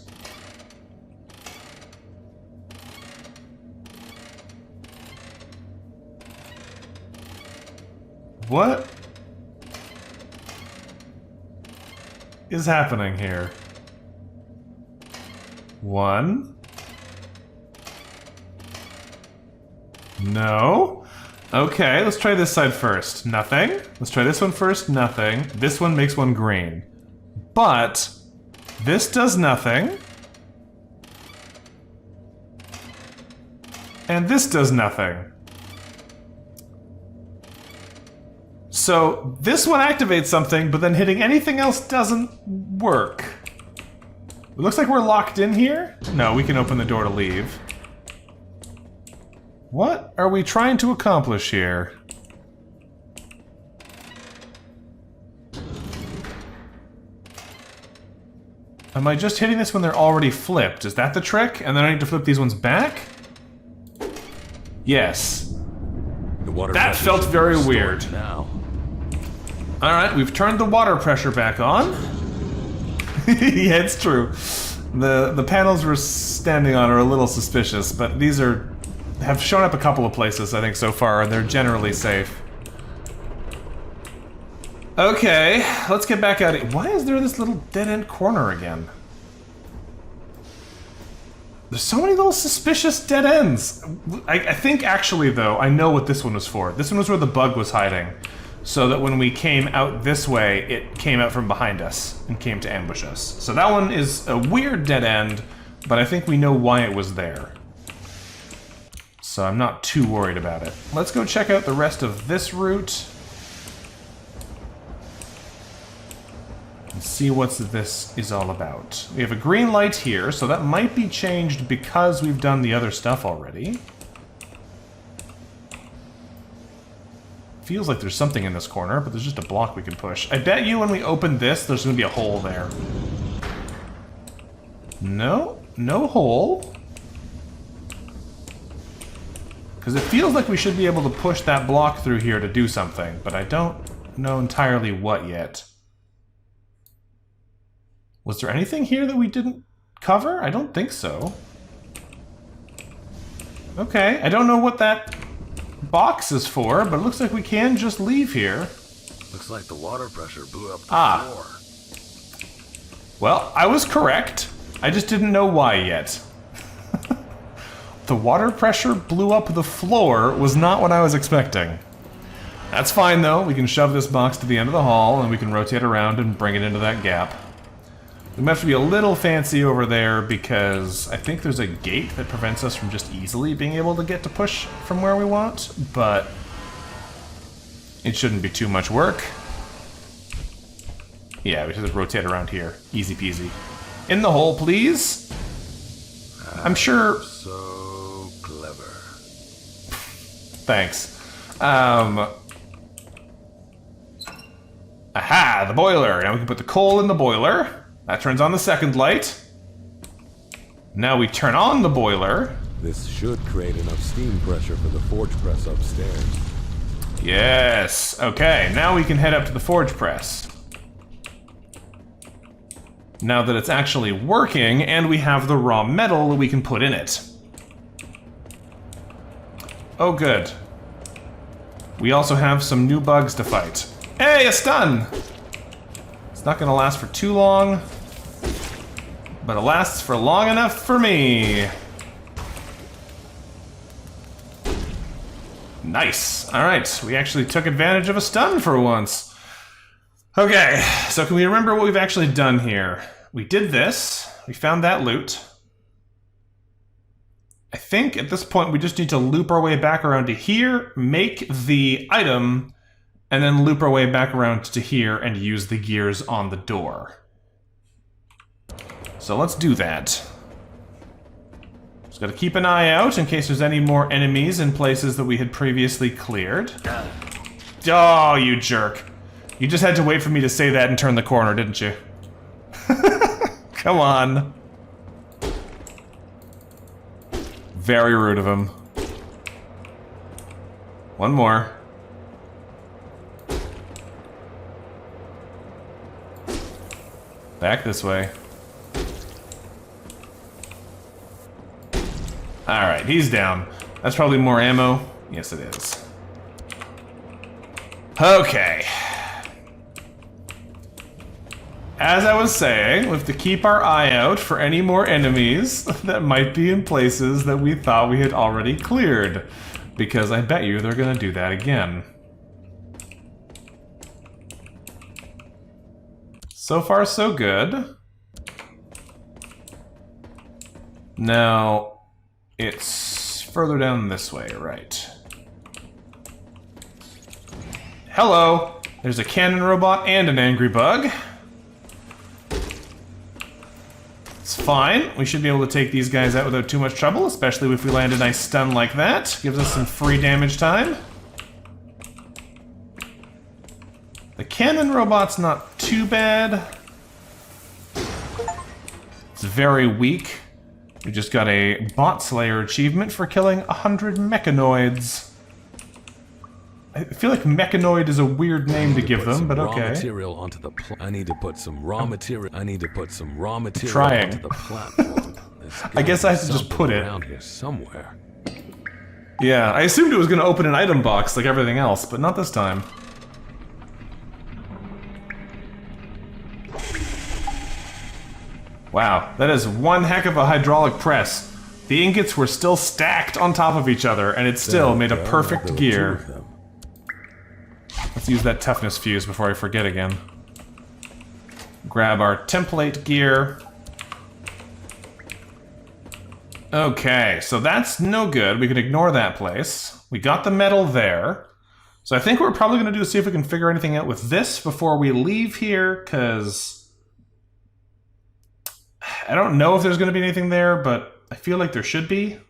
What is happening here? 1. No. Okay, let's try this side first. Nothing. Let's try this one first. Nothing. This one makes one green. But this does nothing. And this does nothing. So this one activates something, but then hitting anything else doesn't work. It looks like we're locked in here. No, we can open the door to leave. What are we trying to accomplish here? Am I just hitting this when they're already flipped? Is that the trick? And then I need to flip these ones back? Yes. That felt very weird. Now. Alright, we've turned the water pressure back on. Yeah, it's true. The panels we're standing on are a little suspicious, but these have shown up a couple of places, I think, so far, and they're generally safe. Okay, let's get back at it. Why is there this little dead-end corner again? There's so many little suspicious dead ends. I think, actually, though, I know what this one was for. This one was where the bug was hiding. So that when we came out this way, it came out from behind us and came to ambush us. So that one is a weird dead end, but I think we know why it was there. So I'm not too worried about it. Let's go check out the rest of this route. And see what this is all about. We have a green light here, so that might be changed because we've done the other stuff already. Feels like there's something in this corner, but there's just a block we can push. I bet you when we open this, there's gonna be a hole there. No, no hole. Because it feels like we should be able to push that block through here to do something, but I don't know entirely what yet. Was there anything here that we didn't cover? I don't think so. Okay, I don't know what that box is for, but it looks like we can just leave here. Looks like the water pressure blew up the floor. Well, I was correct. I just didn't know why yet. The water pressure blew up the floor was not what I was expecting. That's fine, though. We can shove this box to the end of the hall, and we can rotate around and bring it into that gap. We might have to be a little fancy over there, because I think there's a gate that prevents us from just easily being able to get to push from where we want, but it shouldn't be too much work. Yeah, we just rotate around here. Easy peasy. In the hole, please. I'm sure... So clever. Thanks. Aha, the boiler. Now we can put the coal in the boiler. That turns on the second light. Now we turn on the boiler. This should create enough steam pressure for the forge press upstairs. Yes. Okay, now we can head up to the forge press. Now that it's actually working, and we have the raw metal that we can put in it. Oh, good. We also have some new bugs to fight. Hey, a stun! It's not gonna last for too long, but it lasts for long enough for me. Nice. Alright, we actually took advantage of a stun for once. Okay, so can we remember what we've actually done here? We did this, we found that loot. I think at this point we just need to loop our way back around to here, make the item, and then loop our way back around to here and use the gears on the door. So let's do that. Just gotta keep an eye out in case there's any more enemies in places that we had previously cleared. Oh, you jerk. You just had to wait for me to say that and turn the corner, didn't you? Come on. Very rude of him. One more. Back this way. Alright, he's down. That's probably more ammo. Yes, it is. Okay. As I was saying, we have to keep our eye out for any more enemies that might be in places that we thought we had already cleared. Because I bet you they're gonna do that again. So far, so good. Now, it's further down this way, right? Hello! There's a cannon robot and an angry bug. It's fine. We should be able to take these guys out without too much trouble, especially if we land a nice stun like that. Gives us some free damage time. The cannon robot's not too bad. It's very weak. We just got a Bot Slayer achievement for killing 100 mechanoids. I feel like mechanoid is a weird name to give them, but okay. Raw material onto the I need to put some raw material. I need to put some raw material Trying. onto the platform. I guess I have to just put it around here somewhere. Yeah, I assumed it was going to open an item box like everything else, but not this time. Wow, that is one heck of a hydraulic press. The ingots were still stacked on top of each other, and it still made a perfect gear. Let's use that toughness fuse before I forget again. Grab our template gear. Okay, so that's no good. We can ignore that place. We got the metal there. So I think what we're probably going to do is see if we can figure anything out with this before we leave here, because I don't know if there's going to be anything there, but I feel like there should be.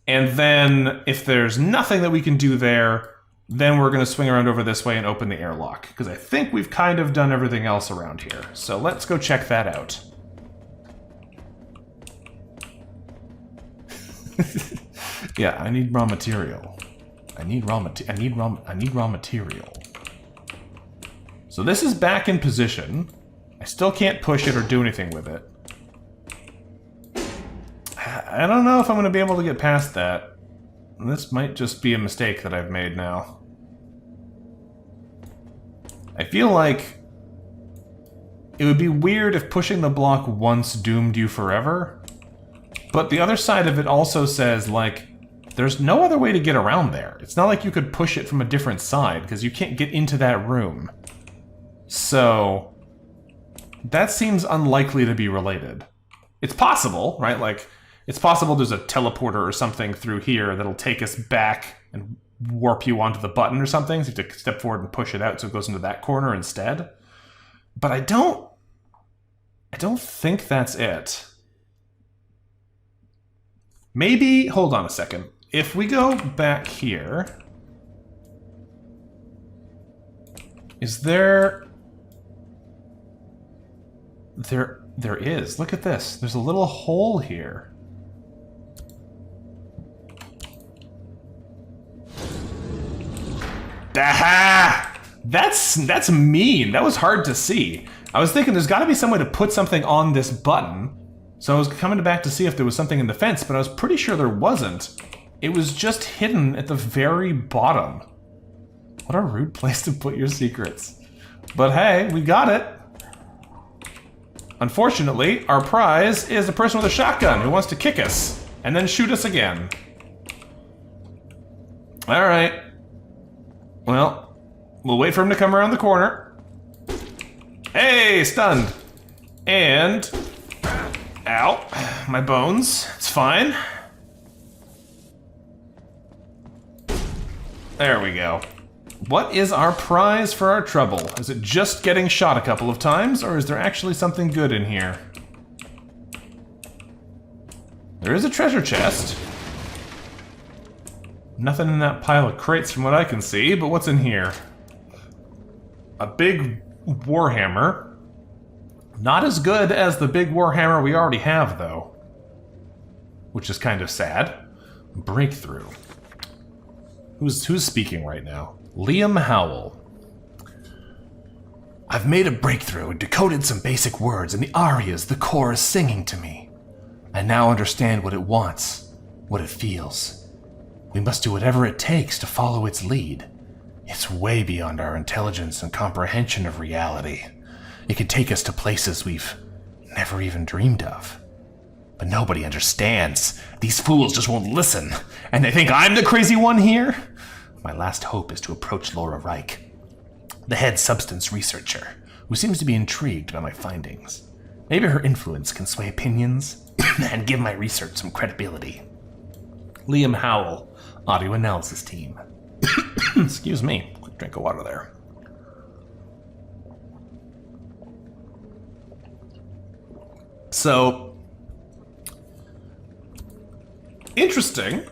And then if there's nothing that we can do there, then we're going to swing around over this way and open the airlock, because I think we've kind of done everything else around here. So let's go check that out. Yeah, I need raw material. I need raw material. So this is back in position. I still can't push it or do anything with it. I don't know if I'm going to be able to get past that. This might just be a mistake that I've made now. I feel like it would be weird if pushing the block once doomed you forever. But the other side of it also says, like, there's no other way to get around there. It's not like you could push it from a different side, because you can't get into that room. So that seems unlikely to be related. It's possible, right? Like, it's possible there's a teleporter or something through here that'll take us back and warp you onto the button or something, so you have to step forward and push it out so it goes into that corner instead. But I don't think that's it. Maybe, hold on a second. If we go back here, is there... There is. Look at this. There's a little hole here. Aha! That's mean. That was hard to see. I was thinking there's got to be some way to put something on this button. So I was coming back to see if there was something in the fence, but I was pretty sure there wasn't. It was just hidden at the very bottom. What a rude place to put your secrets. But hey, we got it. Unfortunately, our prize is a person with a shotgun who wants to kick us and then shoot us again. Alright. Well, we'll wait for him to come around the corner. Hey, stunned. And... ow, my bones. It's fine. There we go. What is our prize for our trouble? Is it just getting shot a couple of times, or is there actually something good in here? There is a treasure chest. Nothing in that pile of crates from what I can see, but what's in here? A big warhammer. Not as good as the big warhammer we already have, though. Which is kind of sad. Breakthrough. Who's speaking right now? Liam Howell. I've made a breakthrough and decoded some basic words in the arias the core is singing to me. I now understand what it wants, what it feels. We must do whatever it takes to follow its lead. It's way beyond our intelligence and comprehension of reality. It can take us to places we've never even dreamed of. But nobody understands. These fools just won't listen, and they think I'm the crazy one here? My last hope is to approach Laura Reich, the head substance researcher, who seems to be intrigued by my findings. Maybe her influence can sway opinions and give my research some credibility. Liam Howell, Audio Analysis Team. Excuse me, quick drink of water there. So, interesting.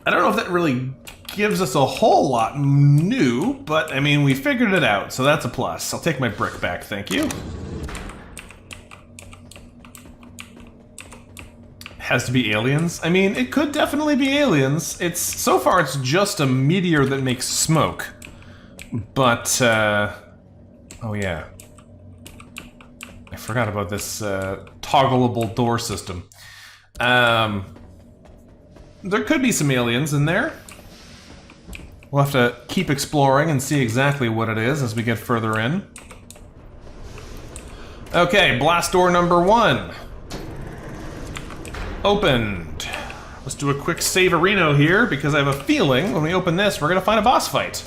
I don't know if that really gives us a whole lot new, but I mean, we figured it out, so that's a plus. I'll take my brick back, thank you. Has to be aliens? I mean, it could definitely be aliens. So far it's just a meteor that makes smoke. But, oh yeah. I forgot about this, toggleable door system. There could be some aliens in there. We'll have to keep exploring and see exactly what it is as we get further in. Okay, blast door number 1. Opened. Let's do a quick save-a-reno here, because I have a feeling when we open this, we're gonna find a boss fight.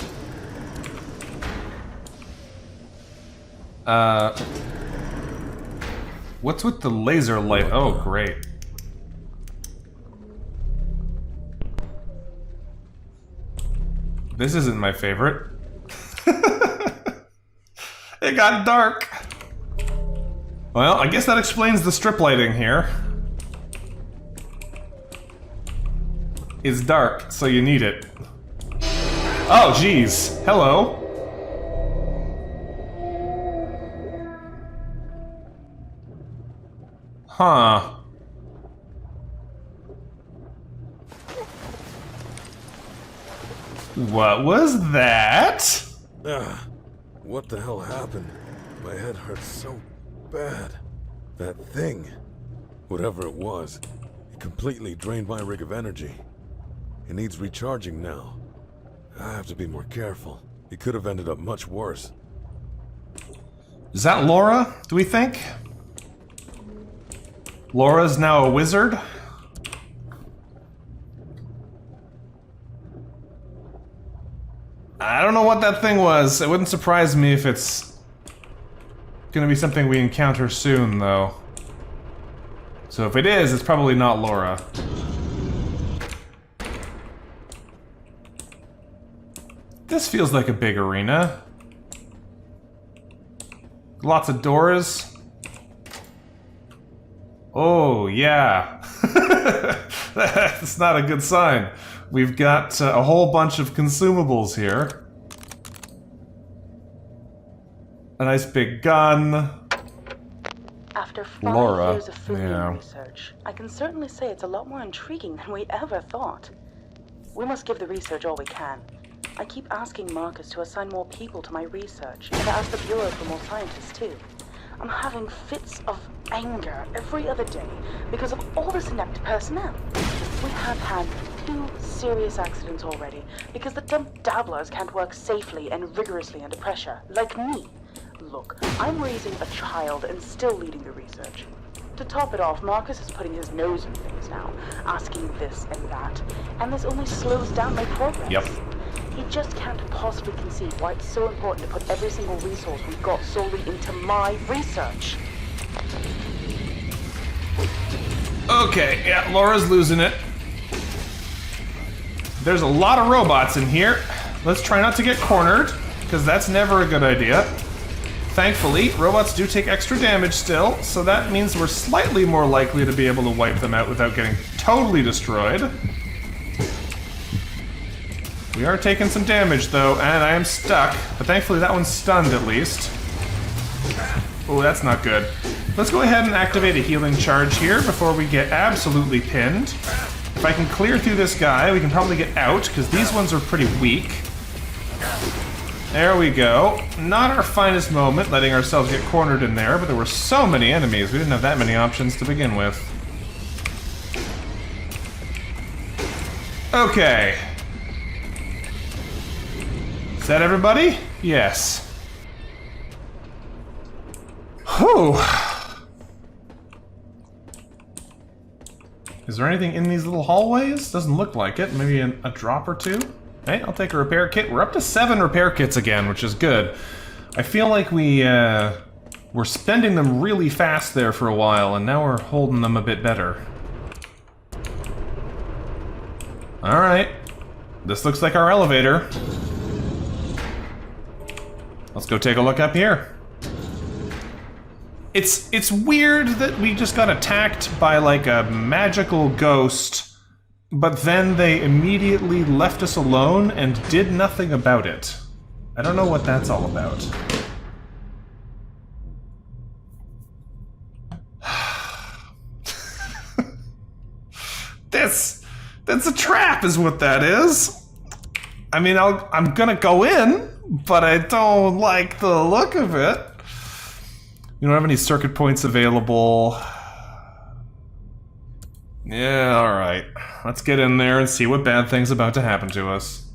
What's with the laser light? Oh, great. This isn't my favorite. It got dark. Well, I guess that explains the strip lighting here. It's dark, so you need it. Oh, geez. Hello. Huh. What was that? What the hell happened? My head hurts so bad. That thing, whatever it was, it completely drained my rig of energy. It needs recharging now. I have to be more careful. It could have ended up much worse. Is that Laura, do we think? Laura's now a wizard? I don't know what that thing was. It wouldn't surprise me if it's gonna be something we encounter soon, though. So if it is, it's probably not Laura. This feels like a big arena. Lots of doors. Oh, yeah. That's not a good sign. We've got a whole bunch of consumables here. A nice big gun. After 5 Laura, years of Fumian yeah. research, I can certainly say it's a lot more intriguing than we ever thought. We must give the research all we can. I keep asking Marcus to assign more people to my research, and to ask the Bureau for more scientists too. I'm having fits of anger every other day because of all this inept personnel. We have had 2 serious accidents already because the dumb dabblers can't work safely and rigorously under pressure, like me. Look, I'm raising a child and still leading the research. To top it off, Marcus is putting his nose in things now, asking this and that, and this only slows down my progress. Yep. He just can't possibly conceive why it's so important to put every single resource we've got solely into my research. Okay, yeah, Laura's losing it. There's a lot of robots in here. Let's try not to get cornered, because that's never a good idea. Thankfully, robots do take extra damage still, so that means we're slightly more likely to be able to wipe them out without getting totally destroyed. We are taking some damage, though, and I am stuck, but thankfully that one's stunned at least. Oh, that's not good. Let's go ahead and activate a healing charge here before we get absolutely pinned. If I can clear through this guy, we can probably get out, because these ones are pretty weak. There we go. Not our finest moment, letting ourselves get cornered in there, but there were so many enemies, we didn't have that many options to begin with. Okay. Is that everybody? Yes. Whew. Is there anything in these little hallways? Doesn't look like it. Maybe a drop or two? Hey, I'll take a repair kit. We're up to 7 repair kits again, which is good. I feel like we're spending them really fast there for a while, and now we're holding them a bit better. Alright. This looks like our elevator. Let's go take a look up here. It's weird that we just got attacked by like a magical ghost, but then they immediately left us alone and did nothing about it. I don't know what that's all about. That's a trap is what that is. I mean, I'm gonna go in, but I don't like the look of it. You don't have any circuit points available. Yeah, alright. Let's get in there and see what bad thing's about to happen to us.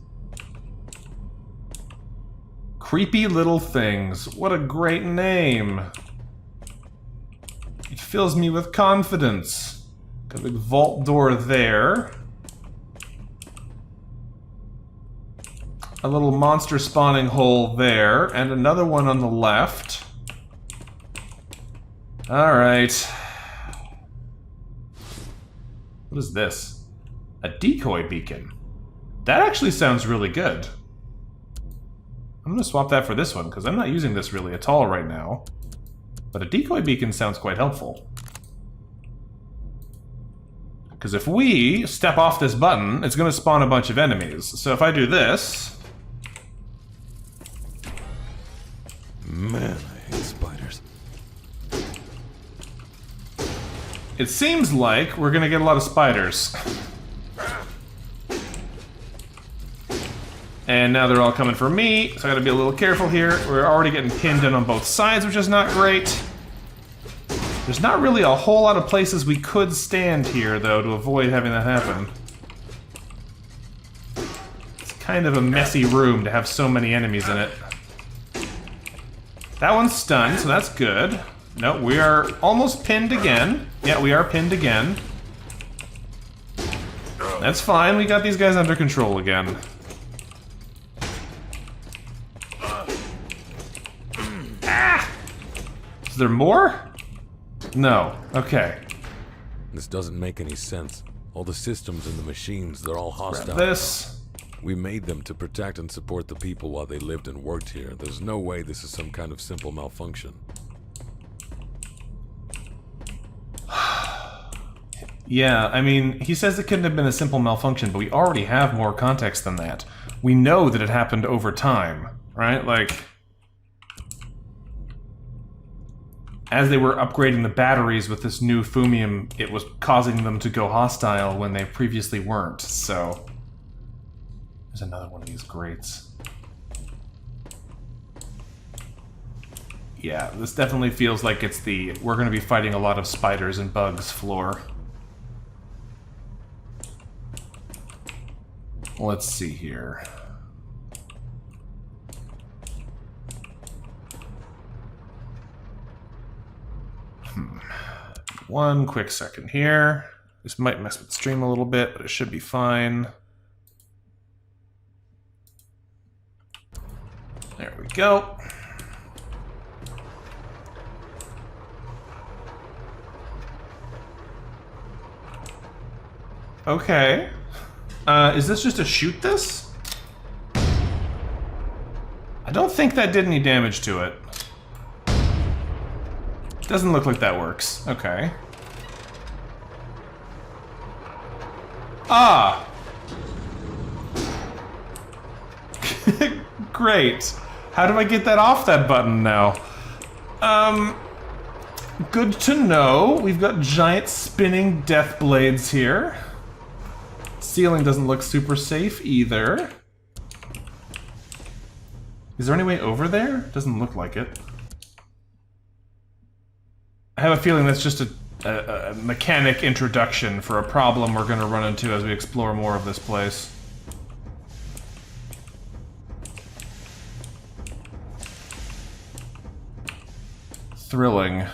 Creepy Little Things. What a great name. It fills me with confidence. Got a big vault door there. A little monster spawning hole there, and another one on the left. Alright. What is this? A decoy beacon. That actually sounds really good. I'm gonna swap that for this one, because I'm not using this really at all right now. But a decoy beacon sounds quite helpful. Because if we step off this button, it's gonna spawn a bunch of enemies. So if I do this... Man, I hate spiders. It seems like we're gonna get a lot of spiders. And now they're all coming for me, so I gotta be a little careful here. We're already getting pinned in on both sides, which is not great. There's not really a whole lot of places we could stand here, though, to avoid having that happen. It's kind of a messy room to have so many enemies in it. That one's stunned, so that's good. No, we are almost pinned again. Yeah, we are pinned again. That's fine, we got these guys under control again. Ah! Is there more? No. Okay. This doesn't make any sense. All the systems and the machines, they're all hostile. Grab this. We made them to protect and support the people while they lived and worked here. There's no way this is some kind of simple malfunction. Yeah, I mean, he says it couldn't have been a simple malfunction, but we already have more context than that. We know that it happened over time, right? Like, as they were upgrading the batteries with this new Fumium, it was causing them to go hostile when they previously weren't, so... There's another one of these grates. Yeah, this definitely feels like it's the we're gonna be fighting a lot of spiders and bugs floor. Let's see here. One quick second here. This might mess with the stream a little bit, but it should be fine. There we go. Okay. Is this just a shoot this? I don't think that did any damage to it. Doesn't look like that works. Okay. Ah! Great. How do I get that off that button now? Good to know. We've got giant spinning death blades here. Ceiling doesn't look super safe either. Is there any way over there? Doesn't look like it. I have a feeling that's just a mechanic introduction for a problem we're going to run into as we explore more of this place. Thrilling.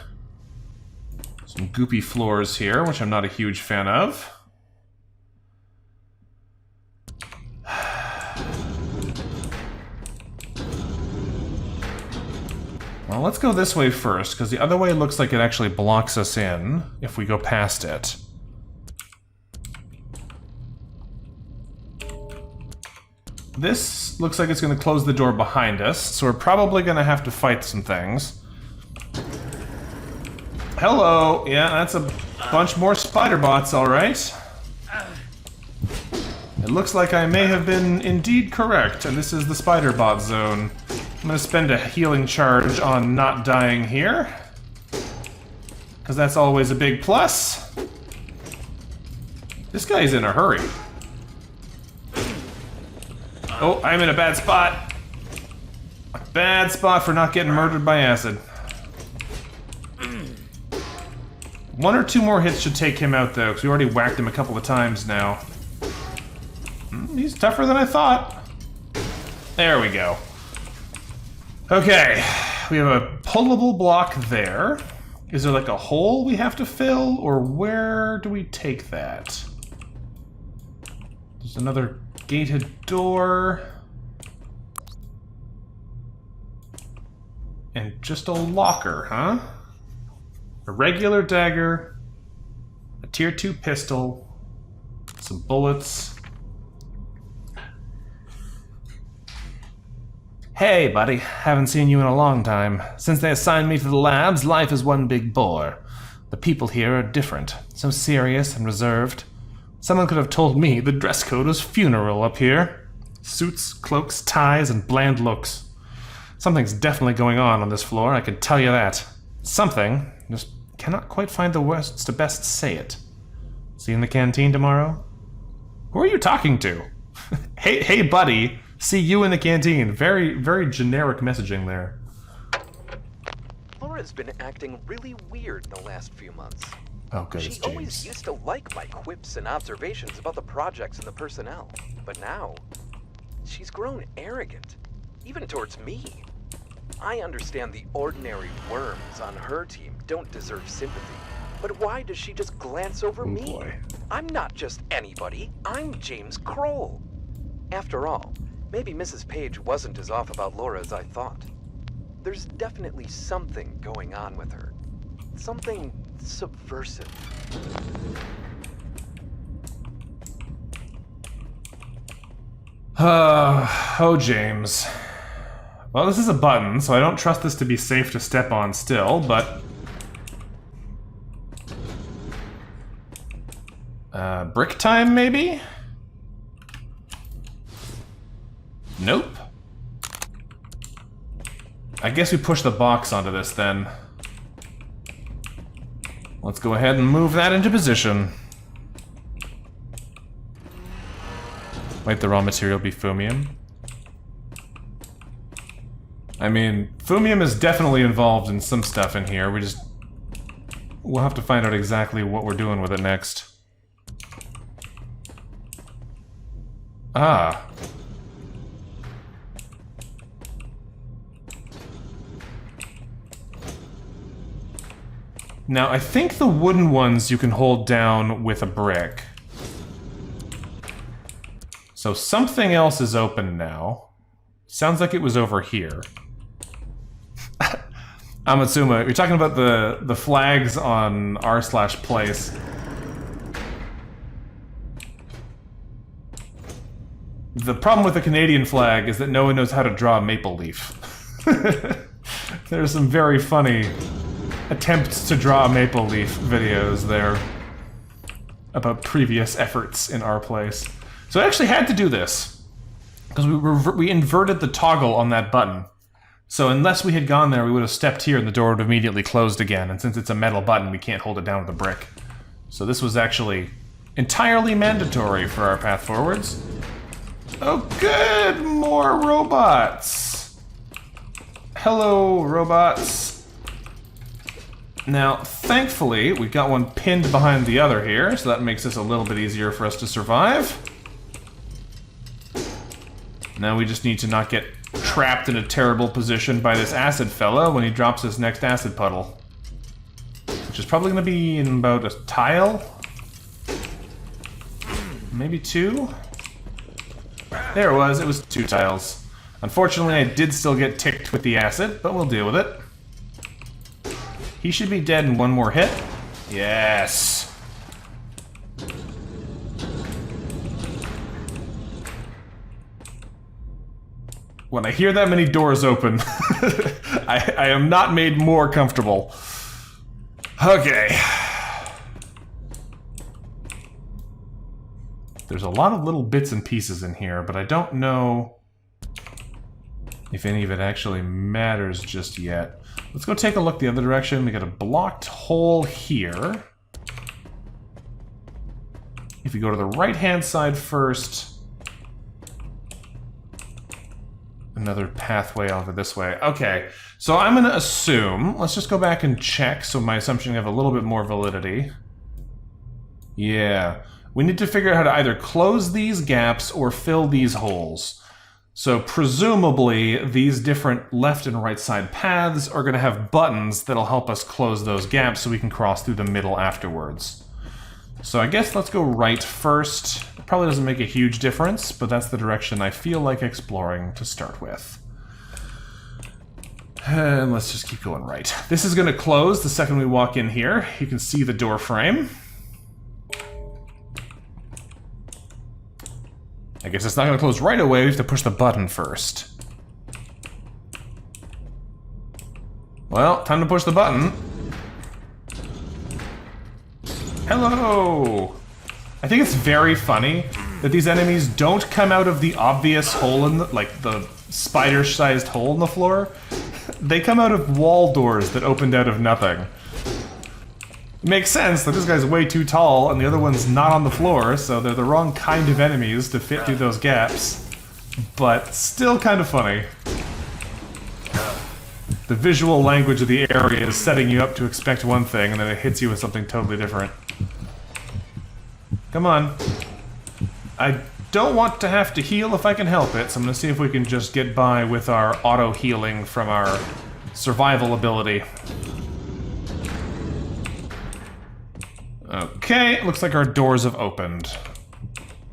Some goopy floors here, which I'm not a huge fan of. Well, let's go this way first, because the other way looks like it actually blocks us in if we go past it. This looks like it's going to close the door behind us, so we're probably going to have to fight some things. Hello! Yeah, that's a bunch more spider bots, alright. It looks like I may have been indeed correct, and this is the spider bot zone. I'm gonna spend a healing charge on not dying here, because that's always a big plus. This guy's in a hurry. Oh, I'm in a bad spot. A bad spot for not getting murdered by acid. 1 or 2 more hits should take him out, though, because we already whacked him a couple of times now. He's tougher than I thought. There we go. Okay, we have a pullable block there. Is there like a hole we have to fill, or where do we take that? There's another gated door. And just a locker, huh? A regular dagger, a tier 2 pistol, some bullets. Hey, buddy. Haven't seen you in a long time. Since they assigned me to the labs, life is one big bore. The people here are different, so serious and reserved. Someone could have told me the dress code was funeral up here. Suits, cloaks, ties, and bland looks. Something's definitely going on this floor, I can tell you that. Something, just cannot quite find the words to best say it. See you in the canteen tomorrow? Who are you talking to? Hey, buddy. See you in the canteen. Very, very generic messaging there. Laura's been acting really weird in the last few months. Oh, good, it's She James. always used to like my quips and observations about the projects and the personnel. But now, she's grown arrogant. Even towards me. I understand the ordinary worms on her team don't deserve sympathy. But why does she just glance over me? Boy. I'm not just anybody. I'm James Kroll. After all, maybe Mrs. Page wasn't as off about Laura as I thought. There's definitely something going on with her. Something subversive. Oh, James. Well, this is a button, so I don't trust this to be safe to step on still, but... brick time, maybe? Nope. I guess we push the box onto this, then. Let's go ahead and move that into position. Might the raw material be Fumium? I mean, Fumium is definitely involved in some stuff in here. We'll have to find out exactly what we're doing with it next. Ah. Now, I think the wooden ones you can hold down with a brick. So something else is open now. Sounds like it was over here. Amatsuma, you're talking about the flags on r/place. The problem with the Canadian flag is that no one knows how to draw a maple leaf. There's some very funny attempts to draw a maple leaf videos there about previous efforts in our place. So I actually had to do this because we inverted the toggle on that button. So unless we had gone there, we would have stepped here and the door would have immediately closed again. And since it's a metal button, we can't hold it down with a brick. So this was actually entirely mandatory for our path forwards. Oh good, more robots. Hello, robots. Now, thankfully, we've got one pinned behind the other here, so that makes this a little bit easier for us to survive. Now we just need to not get trapped in a terrible position by this acid fella when he drops his next acid puddle. Which is probably going to be in about a tile. Maybe 2? There it was 2 tiles. Unfortunately, I did still get ticked with the acid, but we'll deal with it. He should be dead in one more hit. Yes! When I hear that many doors open, I am not made more comfortable. Okay. There's a lot of little bits and pieces in here, but I don't know if any of it actually matters just yet. Let's go take a look the other direction. We got a blocked hole here. If we go to the right-hand side first, another pathway over this way. Okay, so I'm going to assume, let's just go back and check so my assumption have a little bit more validity. Yeah, we need to figure out how to either close these gaps or fill these holes. So presumably these different left and right side paths are going to have buttons that'll help us close those gaps so we can cross through the middle afterwards. So I guess let's go right first. It probably doesn't make a huge difference, but that's the direction I feel like exploring to start with. And let's just keep going right. This is going to close the second we walk in here. You can see the door frame. I guess it's not going to close right away. We have to push the button first. Well, time to push the button. Hello! I think it's very funny that these enemies don't come out of the obvious hole in the, like the spider-sized hole in the floor. They come out of wall doors that opened out of nothing. It makes sense that this guy's way too tall and the other one's not on the floor, so they're the wrong kind of enemies to fit through those gaps. But still kind of funny. The visual language of the area is setting you up to expect one thing, and then it hits you with something totally different. Come on. I don't want to have to heal if I can help it, so I'm going to see if we can just get by with our auto-healing from our survival ability. Okay, looks like our doors have opened.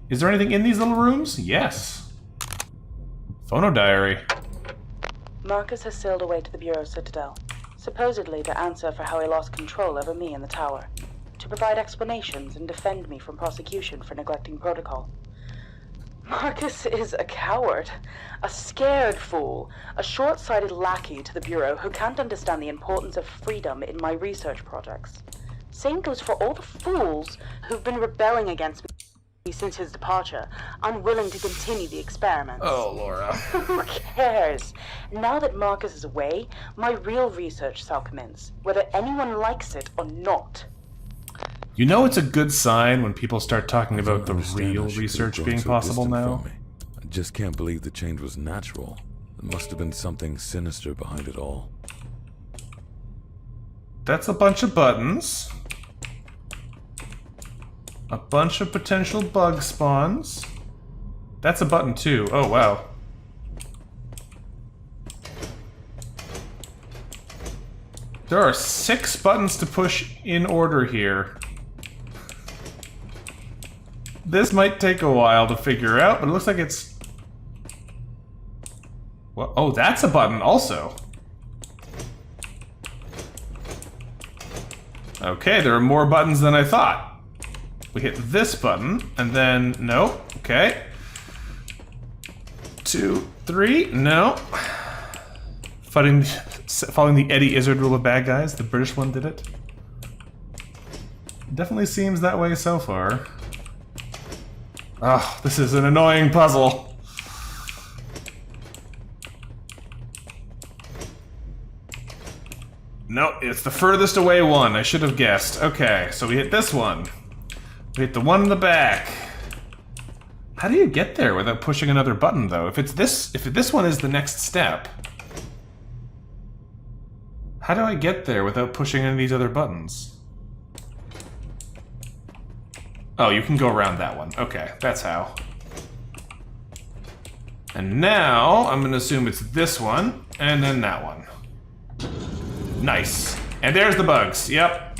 Is there anything in these little rooms? Yes. Phono diary. Marcus has sailed away to the Bureau Citadel, supposedly to answer for how he lost control over me in the tower, to provide explanations and defend me from prosecution for neglecting protocol. Marcus is a coward, a scared fool, a short-sighted lackey to the Bureau who can't understand the importance of freedom in my research projects. Same goes for all the fools who've been rebelling against me since his departure, unwilling to continue the experiments. Oh, Laura. Who cares? Now that Marcus is away, my real research shall commence, whether anyone likes it or not. You know it's a good sign when people start talking about the real research being possible now? I just can't believe the change was natural. There must have been something sinister behind it all. That's a bunch of buttons. A bunch of potential bug spawns. That's a button too. Oh, wow. There are 6 buttons to push in order here. This might take a while to figure out, but it looks like it's... Well, oh, that's a button also. Okay, there are more buttons than I thought. We hit this button, and then... No. Okay. 2, 3. No. Following the Eddie Izzard rule of bad guys, the British one did it. Definitely seems that way so far. Oh, this is an annoying puzzle. No, it's the furthest away one. I should have guessed. Okay, so we hit this one. We hit the one in the back. How do you get there without pushing another button, though? If this one is the next step, How do I get there without pushing any of these other buttons? Oh, you can go around that one. Okay, that's how. And now, I'm gonna assume it's this one, and then that one. Nice. And there's the bugs, yep.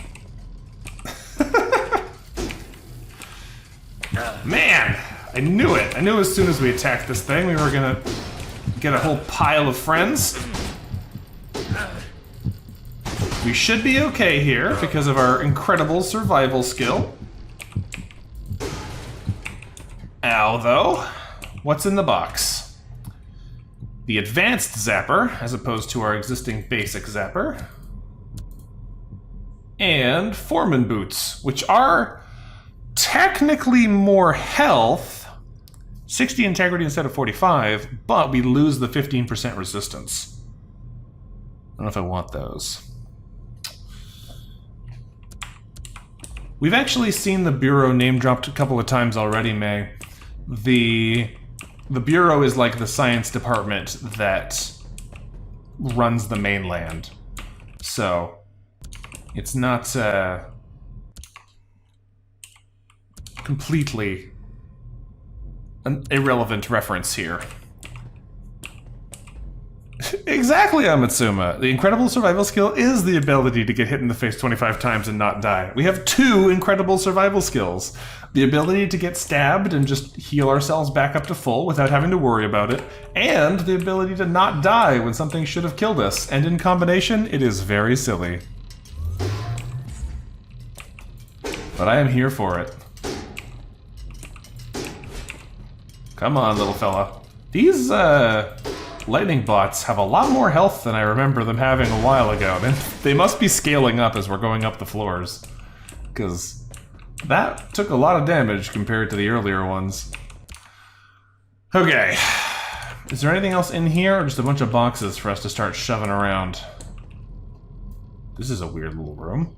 Man! I knew it! I knew as soon as we attacked this thing we were gonna get a whole pile of friends. We should be okay here because of our incredible survival skill. Ow, though. What's in the box? The advanced zapper, as opposed to our existing basic zapper. And foreman boots, which are technically more health. 60 integrity instead of 45, but we lose the 15% resistance. I don't know if I want those. We've actually seen the Bureau name dropped a couple of times already, May. The Bureau is like the science department that runs the mainland. So, it's not completely an irrelevant reference here. Exactly, Amatsuma. The incredible survival skill is the ability to get hit in the face 25 times and not die. We have 2 incredible survival skills. The ability to get stabbed and just heal ourselves back up to full without having to worry about it, and the ability to not die when something should have killed us. And in combination, it is very silly. But I am here for it. Come on, little fella. These, lightning bots have a lot more health than I remember them having a while ago. They must be scaling up as we're going up the floors. Because that took a lot of damage compared to the earlier ones. Okay. Is there anything else in here, or just a bunch of boxes for us to start shoving around? This is a weird little room.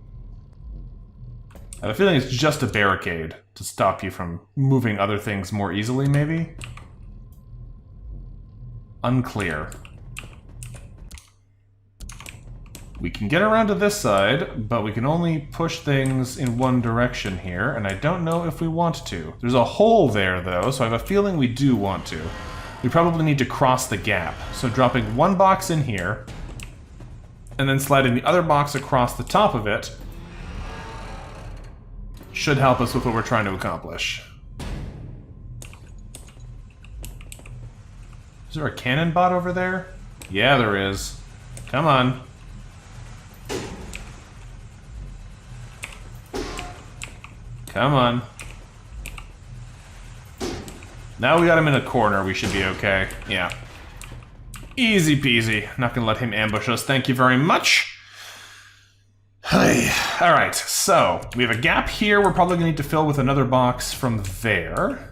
I have a feeling it's just a barricade to stop you from moving other things more easily, maybe? Unclear. We can get around to this side, but we can only push things in one direction here, and I don't know if we want to. There's a hole there, though, so I have a feeling we do want to. We probably need to cross the gap. So dropping one box in here, and then sliding the other box across the top of it, should help us with what we're trying to accomplish. Is there a cannon bot over there? Yeah, there is. Come on. Come on. Now we got him in a corner, we should be okay. Yeah. Easy peasy. Not gonna let him ambush us, thank you very much. Alright, so we have a gap here we're probably gonna need to fill with another box from there.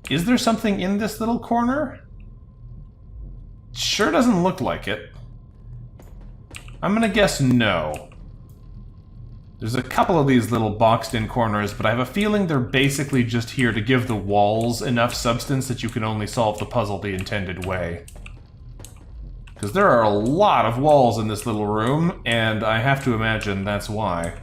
Is there something in this little corner? Sure doesn't look like it. I'm gonna guess no. There's a couple of these little boxed-in corners, but I have a feeling they're basically just here to give the walls enough substance that you can only solve the puzzle the intended way. Because there are a lot of walls in this little room, and I have to imagine that's why.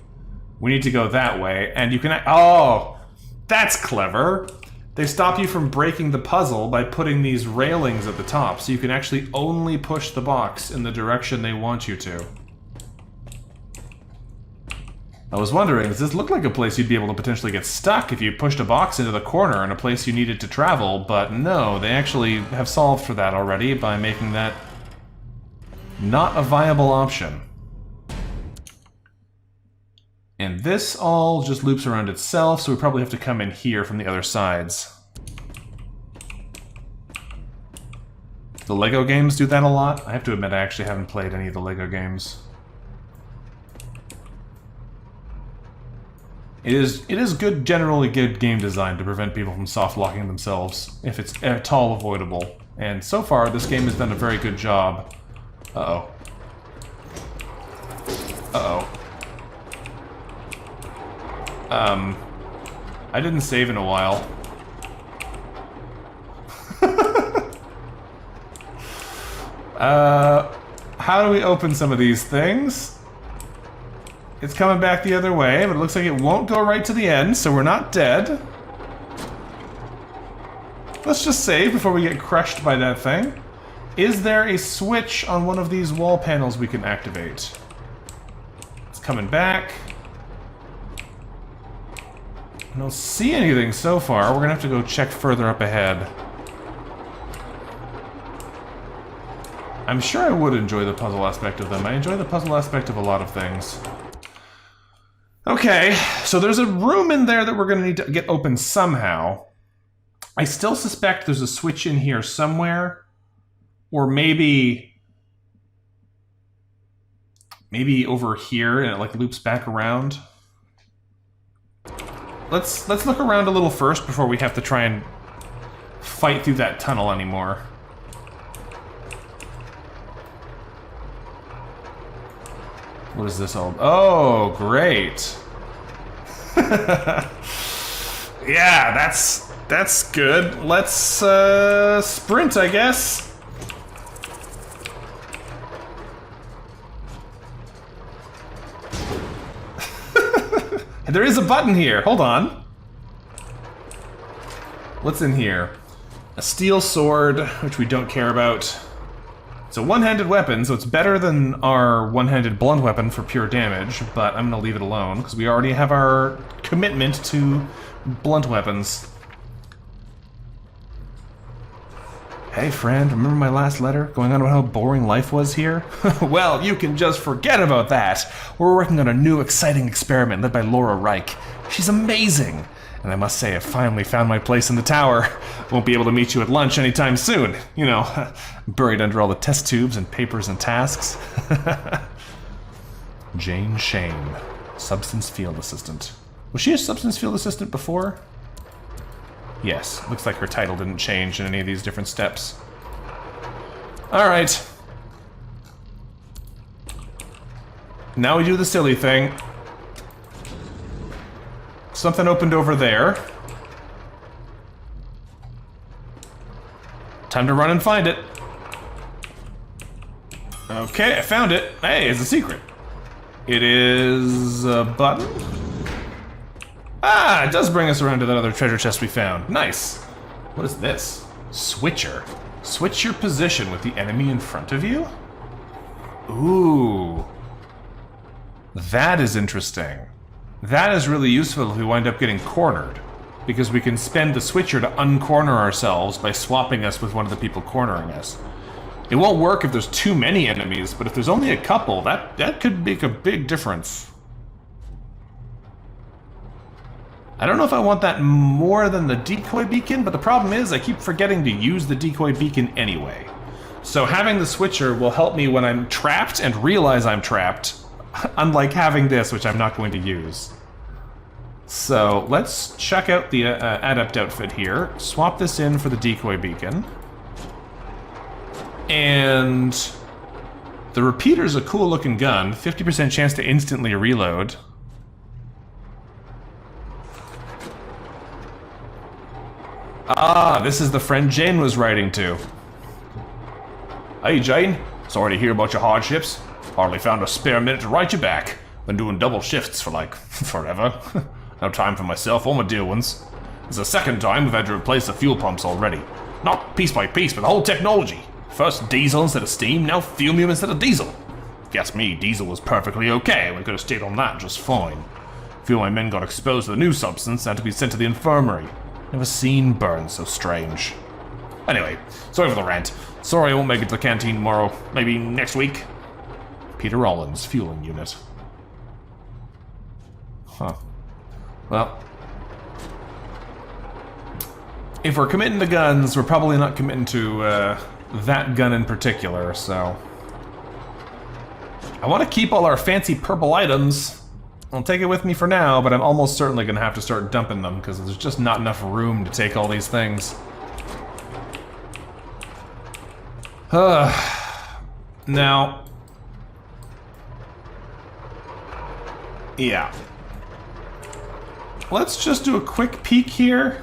We need to go that way, and you can... Oh! That's clever! They stop you from breaking the puzzle by putting these railings at the top, so you can actually only push the box in the direction they want you to. I was wondering, does this look like a place you'd be able to potentially get stuck if you pushed a box into the corner in a place you needed to travel, but no, they actually have solved for that already by making that not a viable option. And this all just loops around itself, so we probably have to come in here from the other sides. The Lego games do that a lot. I have to admit I actually haven't played any of the Lego games. It is good, generally good game design to prevent people from soft-locking themselves, if it's at all avoidable. And so far, this game has done a very good job. Uh-oh. Uh-oh. I didn't save in a while. how do we open some of these things? It's coming back the other way, but it looks like it won't go right to the end, so we're not dead. Let's just save before we get crushed by that thing. Is there a switch on one of these wall panels we can activate? It's coming back. I don't see anything so far. We're gonna have to go check further up ahead. I'm sure I would enjoy the puzzle aspect of them. I enjoy the puzzle aspect of a lot of things. Okay, so there's a room in there that we're gonna need to get open somehow. I still suspect there's a switch in here somewhere. Or maybe over here and it like loops back around. Let's look around a little first before we have to try and fight through that tunnel anymore. What is this all? Oh, great. Yeah, that's good. Let's sprint, I guess. There is a button here. Hold on. What's in here? A steel sword, which we don't care about. It's a one-handed weapon, so it's better than our one-handed blunt weapon for pure damage, but I'm gonna leave it alone, because we already have our commitment to blunt weapons. Hey friend, remember my last letter? Going on about how boring life was here? Well, you can just forget about that. We're working on a new exciting experiment led by Laura Reich. She's amazing. And I must say, I finally found my place in the tower. Won't be able to meet you at lunch anytime soon. You know, buried under all the test tubes and papers and tasks. Jane Shane, Substance Field Assistant. Was she a Substance Field Assistant before? Yes, looks like her title didn't change in any of these different steps. Alright. Now we do the silly thing. Something opened over there. Time to run and find it. Okay, I found it. Hey, it's a secret. It is a button? Ah, it does bring us around to that other treasure chest we found. Nice. What is this? Switcher. Switch your position with the enemy in front of you? Ooh. That is interesting. That is really useful if we wind up getting cornered, because we can spend the switcher to uncorner ourselves by swapping us with one of the people cornering us. It won't work if there's too many enemies, but if there's only a couple, that could make a big difference. I don't know if I want that more than the decoy beacon, but the problem is I keep forgetting to use the decoy beacon anyway. So having the switcher will help me when I'm trapped and realize I'm trapped, unlike having this, which I'm not going to use. So let's check out the adept outfit here, swap this in for the decoy beacon. And the repeater's a cool looking gun, 50% chance to instantly reload. Ah, this is the friend Jane was writing to. Hey Jane, sorry to hear about your hardships. Hardly found a spare minute to write you back. Been doing double shifts for like, forever. No time for myself or my dear ones. It's the second time we've had to replace the fuel pumps already. Not piece by piece, but the whole technology. First diesel instead of steam, now fumium instead of diesel. If you ask me, diesel was perfectly okay. We could have stayed on that just fine. A few of my men got exposed to the new substance and had to be sent to the infirmary. Never seen burn so strange. Anyway, sorry for the rant. Sorry I won't make it to the canteen tomorrow. Maybe next week. Peter Rollins, fueling unit. Huh. Well. If we're committing to guns, we're probably not committing to that gun in particular, so. I want to keep all our fancy purple items. I'll take it with me for now, but I'm almost certainly going to have to start dumping them, because there's just not enough room to take all these things. Now... yeah. Let's just do a quick peek here.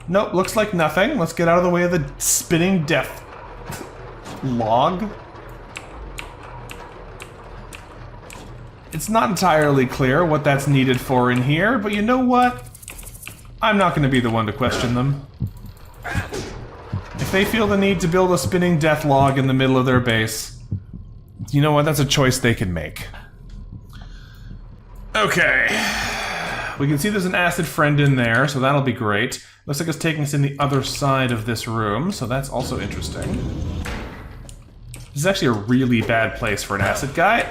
Nope, looks like nothing. Let's get out of the way of the spinning death log. It's not entirely clear what that's needed for in here, but you know what? I'm not going to be the one to question them. If they feel the need to build a spinning death log in the middle of their base, you know what? That's a choice they can make. Okay. We can see there's an acid friend in there, so that'll be great. Looks like it's taking us in the other side of this room, so that's also interesting. This is actually a really bad place for an acid guy.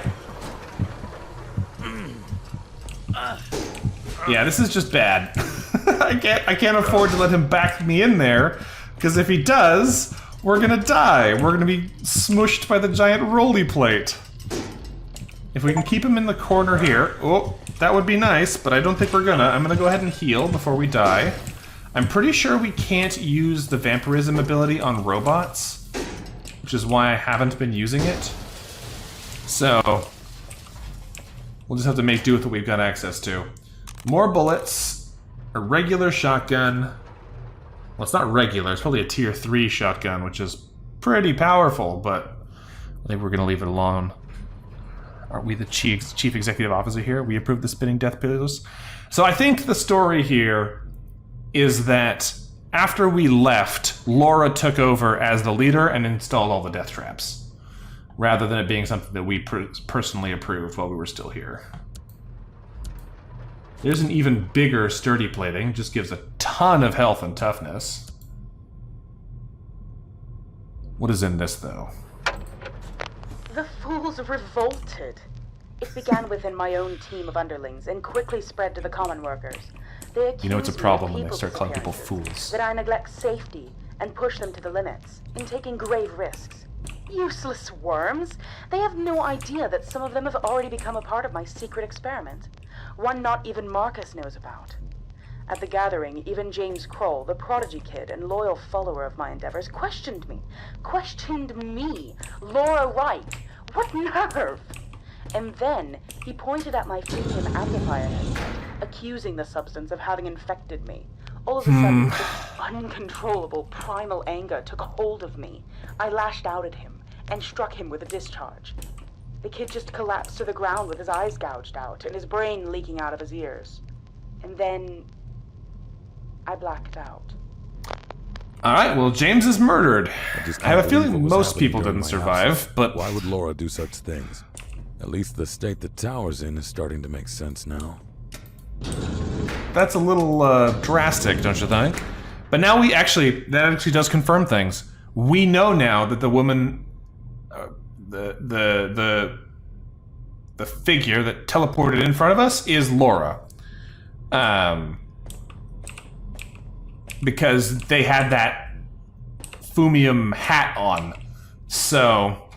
Yeah, this is just bad. I can't afford to let him back me in there, because if he does, we're gonna die. We're gonna be smushed by the giant roly plate. If we can keep him in the corner here, oh, that would be nice, but I don't think we're gonna. I'm gonna go ahead and heal before we die. I'm pretty sure we can't use the vampirism ability on robots, which is why I haven't been using it. So, we'll just have to make do with what we've got access to. More bullets, a regular shotgun. Well, it's not regular, it's probably a tier 3 shotgun, which is pretty powerful, but I think we're gonna leave it alone. Aren't we the chief executive officer here? We approve the spinning death pillows. So I think the story here is that after we left, Laura took over as the leader and installed all the death traps, rather than it being something that we personally approved while we were still here. There's an even bigger sturdy plating, just gives a ton of health and toughness. What is in this, though? The fools revolted. It began within my own team of underlings and quickly spread to the common workers. They accused You know it's a me of problem when they people start calling people disappearances, fools. that I neglect safety and push them to the limits, in taking grave risks. Useless worms! They have no idea that some of them have already become a part of my secret experiment. One not even Marcus knows about. At the gathering, even James Kroll, the prodigy kid and loyal follower of my endeavors, questioned me. Questioned me! Laura Reich! What nerve! And then, he pointed at my fusion amplifier headset, accusing the substance of having infected me. All of a sudden, this uncontrollable primal anger took a hold of me. I lashed out at him, and struck him with a discharge. The kid just collapsed to the ground with his eyes gouged out, and his brain leaking out of his ears. And then, I blacked out. Alright, well, James is murdered. I have a believe feeling what was most happening people during didn't my survive, absence. but Why would Laura do such things? At least the state the tower's in is starting to make sense now. that's a little drastic, don't you think? But now that actually does confirm things. We know now that the woman, the figure that teleported in front of us is Laura. Because they had that Fumium hat on. So,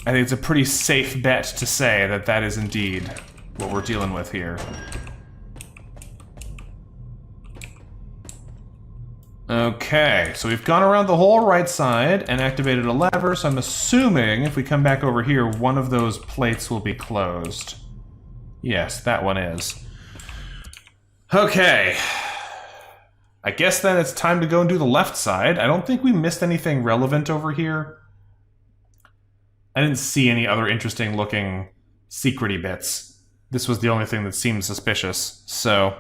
I think it's a pretty safe bet to say that that is indeed what we're dealing with here. Okay, so we've gone around the whole right side and activated a lever, so I'm assuming if we come back over here, one of those plates will be closed. Yes, that one is. Okay. I guess then it's time to go and do the left side. I don't think we missed anything relevant over here. I didn't see any other interesting looking secret-y bits. This was the only thing that seemed suspicious, so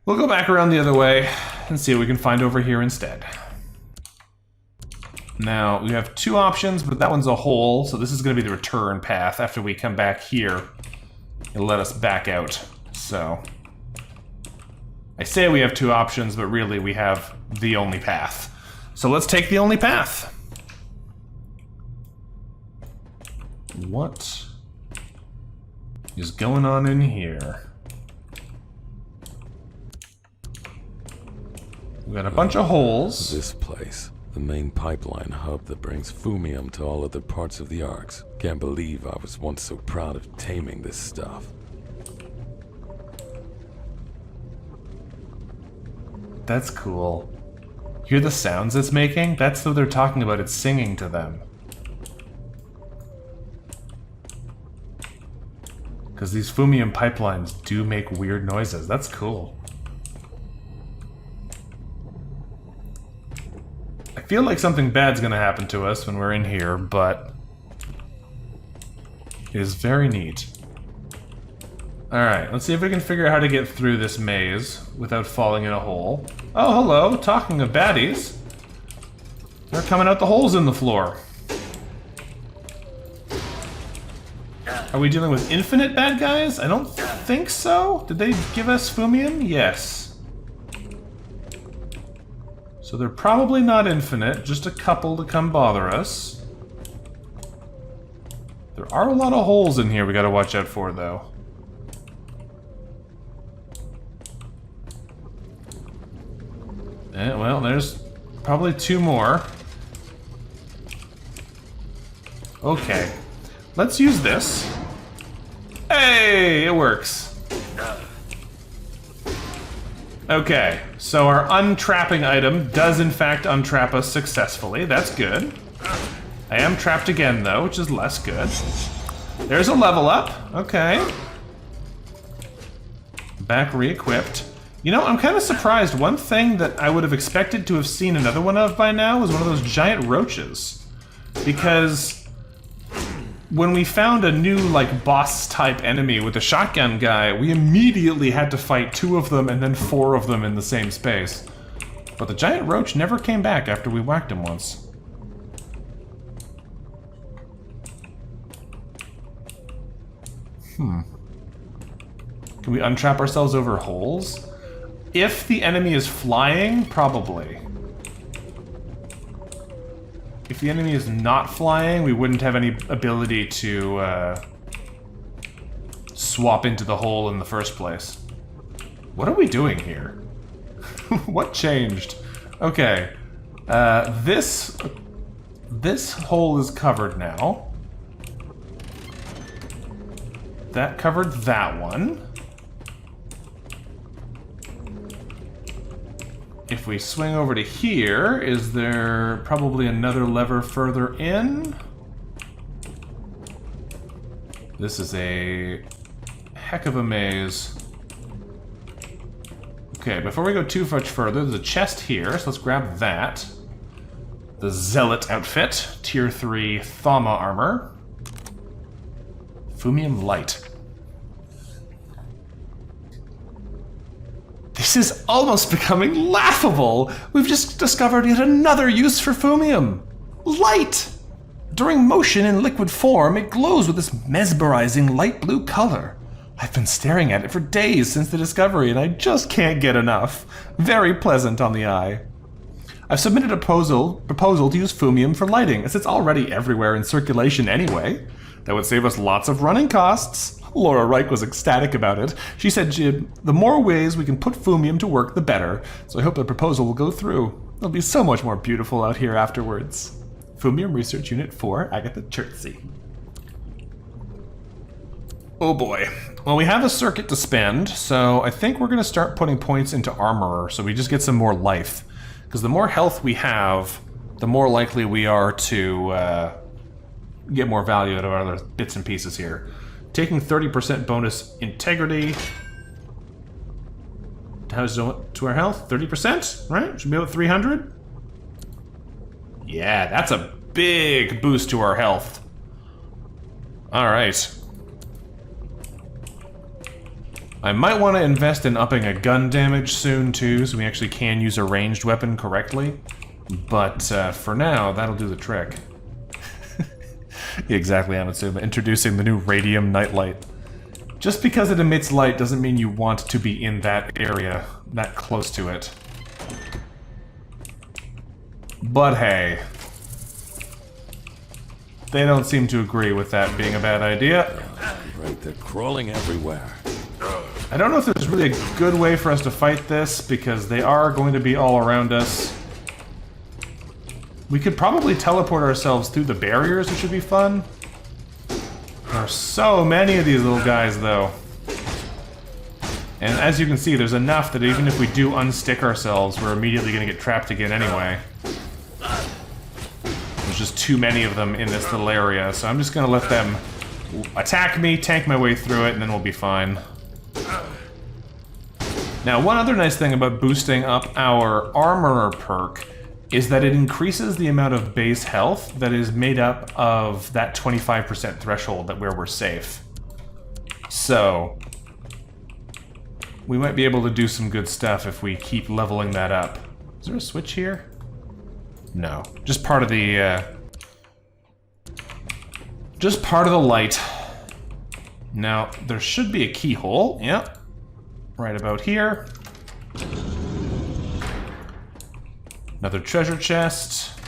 we'll go back around the other way and see what we can find over here instead. Now, we have two options, but that one's a hole, so this is going to be the return path. After we come back here, it'll let us back out, so I say we have two options, but really we have the only path. So let's take the only path. What is going on in here? We got a bunch of holes. This place, the main pipeline hub that brings Fumium to all other parts of the Arks. Can't believe I was once so proud of taming this stuff. That's cool. Hear the sounds it's making? That's what they're talking about. It's singing to them. Because these Fumium pipelines do make weird noises. That's cool. I feel like something bad's gonna happen to us when we're in here, but It is very neat. Alright, let's see if we can figure out how to get through this maze without falling in a hole. Oh, hello. Talking of baddies. They're coming out the holes in the floor. Are we dealing with infinite bad guys? I don't think so. Did they give us Fumium? Yes. So they're probably not infinite, just a couple to come bother us. There are a lot of holes in here we gotta watch out for, though. Well, there's probably 2 more. Okay. Let's use this. Hey, it works. Okay, so our untrapping item does in fact untrap us successfully. That's good. I am trapped again though, which is less good. There's a level up. Okay. Back re-equipped. You know, I'm kind of surprised. One thing that I would have expected to have seen another one of by now was one of those giant roaches. Because when we found a new, like, boss-type enemy with a shotgun guy, we immediately had to fight 2 of them and then 4 of them in the same space. But the giant roach never came back after we whacked him once. Can we untrap ourselves over holes? If the enemy is flying, probably. If the enemy is not flying, we wouldn't have any ability to swap into the hole in the first place. What are we doing here? What changed? Okay. This hole is covered now. That covered that one. If we swing over to here, is there probably another lever further in? This is a heck of a maze. Okay, before we go too much further, there's a chest here, so let's grab that. The Zealot outfit, Tier 3 Thama armor. Fumium Light. This is almost becoming laughable! We've just discovered yet another use for Fumium! Light! During motion in liquid form, it glows with this mesmerizing light blue color. I've been staring at it for days since the discovery, and I just can't get enough. Very pleasant on the eye. I've submitted a proposal to use Fumium for lighting, as it's already everywhere in circulation anyway. That would save us lots of running costs. Laura Reich was ecstatic about it. She said the more ways we can put Fumium to work, the better. So I hope the proposal will go through. It'll be so much more beautiful out here afterwards. Fumium Research Unit 4, Agatha Chertsey. Oh boy. Well, we have a circuit to spend, so I think we're going to start putting points into Armorer so we just get some more life. Because the more health we have, the more likely we are to get more value out of our other bits and pieces here. Taking 30% bonus integrity. How's it to our health? 30%, right? Should be about 300. Yeah, that's a big boost to our health. All right. I might want to invest in upping a gun damage soon too, so we actually can use a ranged weapon correctly. But for now, that'll do the trick. Exactly, Amatsuma. Introducing the new radium nightlight. Just because it emits light doesn't mean you want to be in that area, that close to it. But hey. They don't seem to agree with that being a bad idea. Right, they're crawling everywhere. I don't know if there's really a good way for us to fight this, because they are going to be all around us. We could probably teleport ourselves through the barriers, which should be fun. There are so many of these little guys, though. And as you can see, there's enough that even if we do unstick ourselves, we're immediately going to get trapped again anyway. There's just too many of them in this little area, so I'm just going to let them attack me, tank my way through it, and then we'll be fine. Now, one other nice thing about boosting up our Armorer perk is that it increases the amount of base health that is made up of that 25% threshold that where we're safe. So, we might be able to do some good stuff if we keep leveling that up. Is there a switch here? No. Just part of the, just part of the light. Now, there should be a keyhole. Yep. Right about here. Another treasure chest.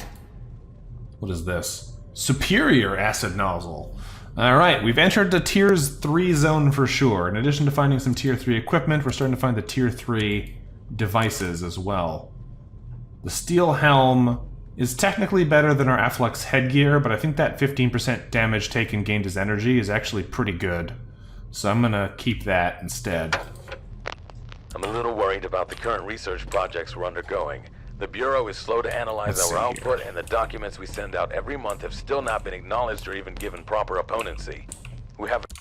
What is this? Superior acid nozzle. Alright, we've entered the Tier 3 zone for sure. In addition to finding some Tier 3 equipment, we're starting to find the Tier 3 devices as well. The steel helm is technically better than our Afflex headgear, but I think that 15% damage taken gained as energy is actually pretty good. So I'm gonna keep that instead. I'm a little worried about the current research projects we're undergoing. The Bureau is slow to analyze our output, and the documents we send out every month have still not been acknowledged or even given proper opponency. We haven't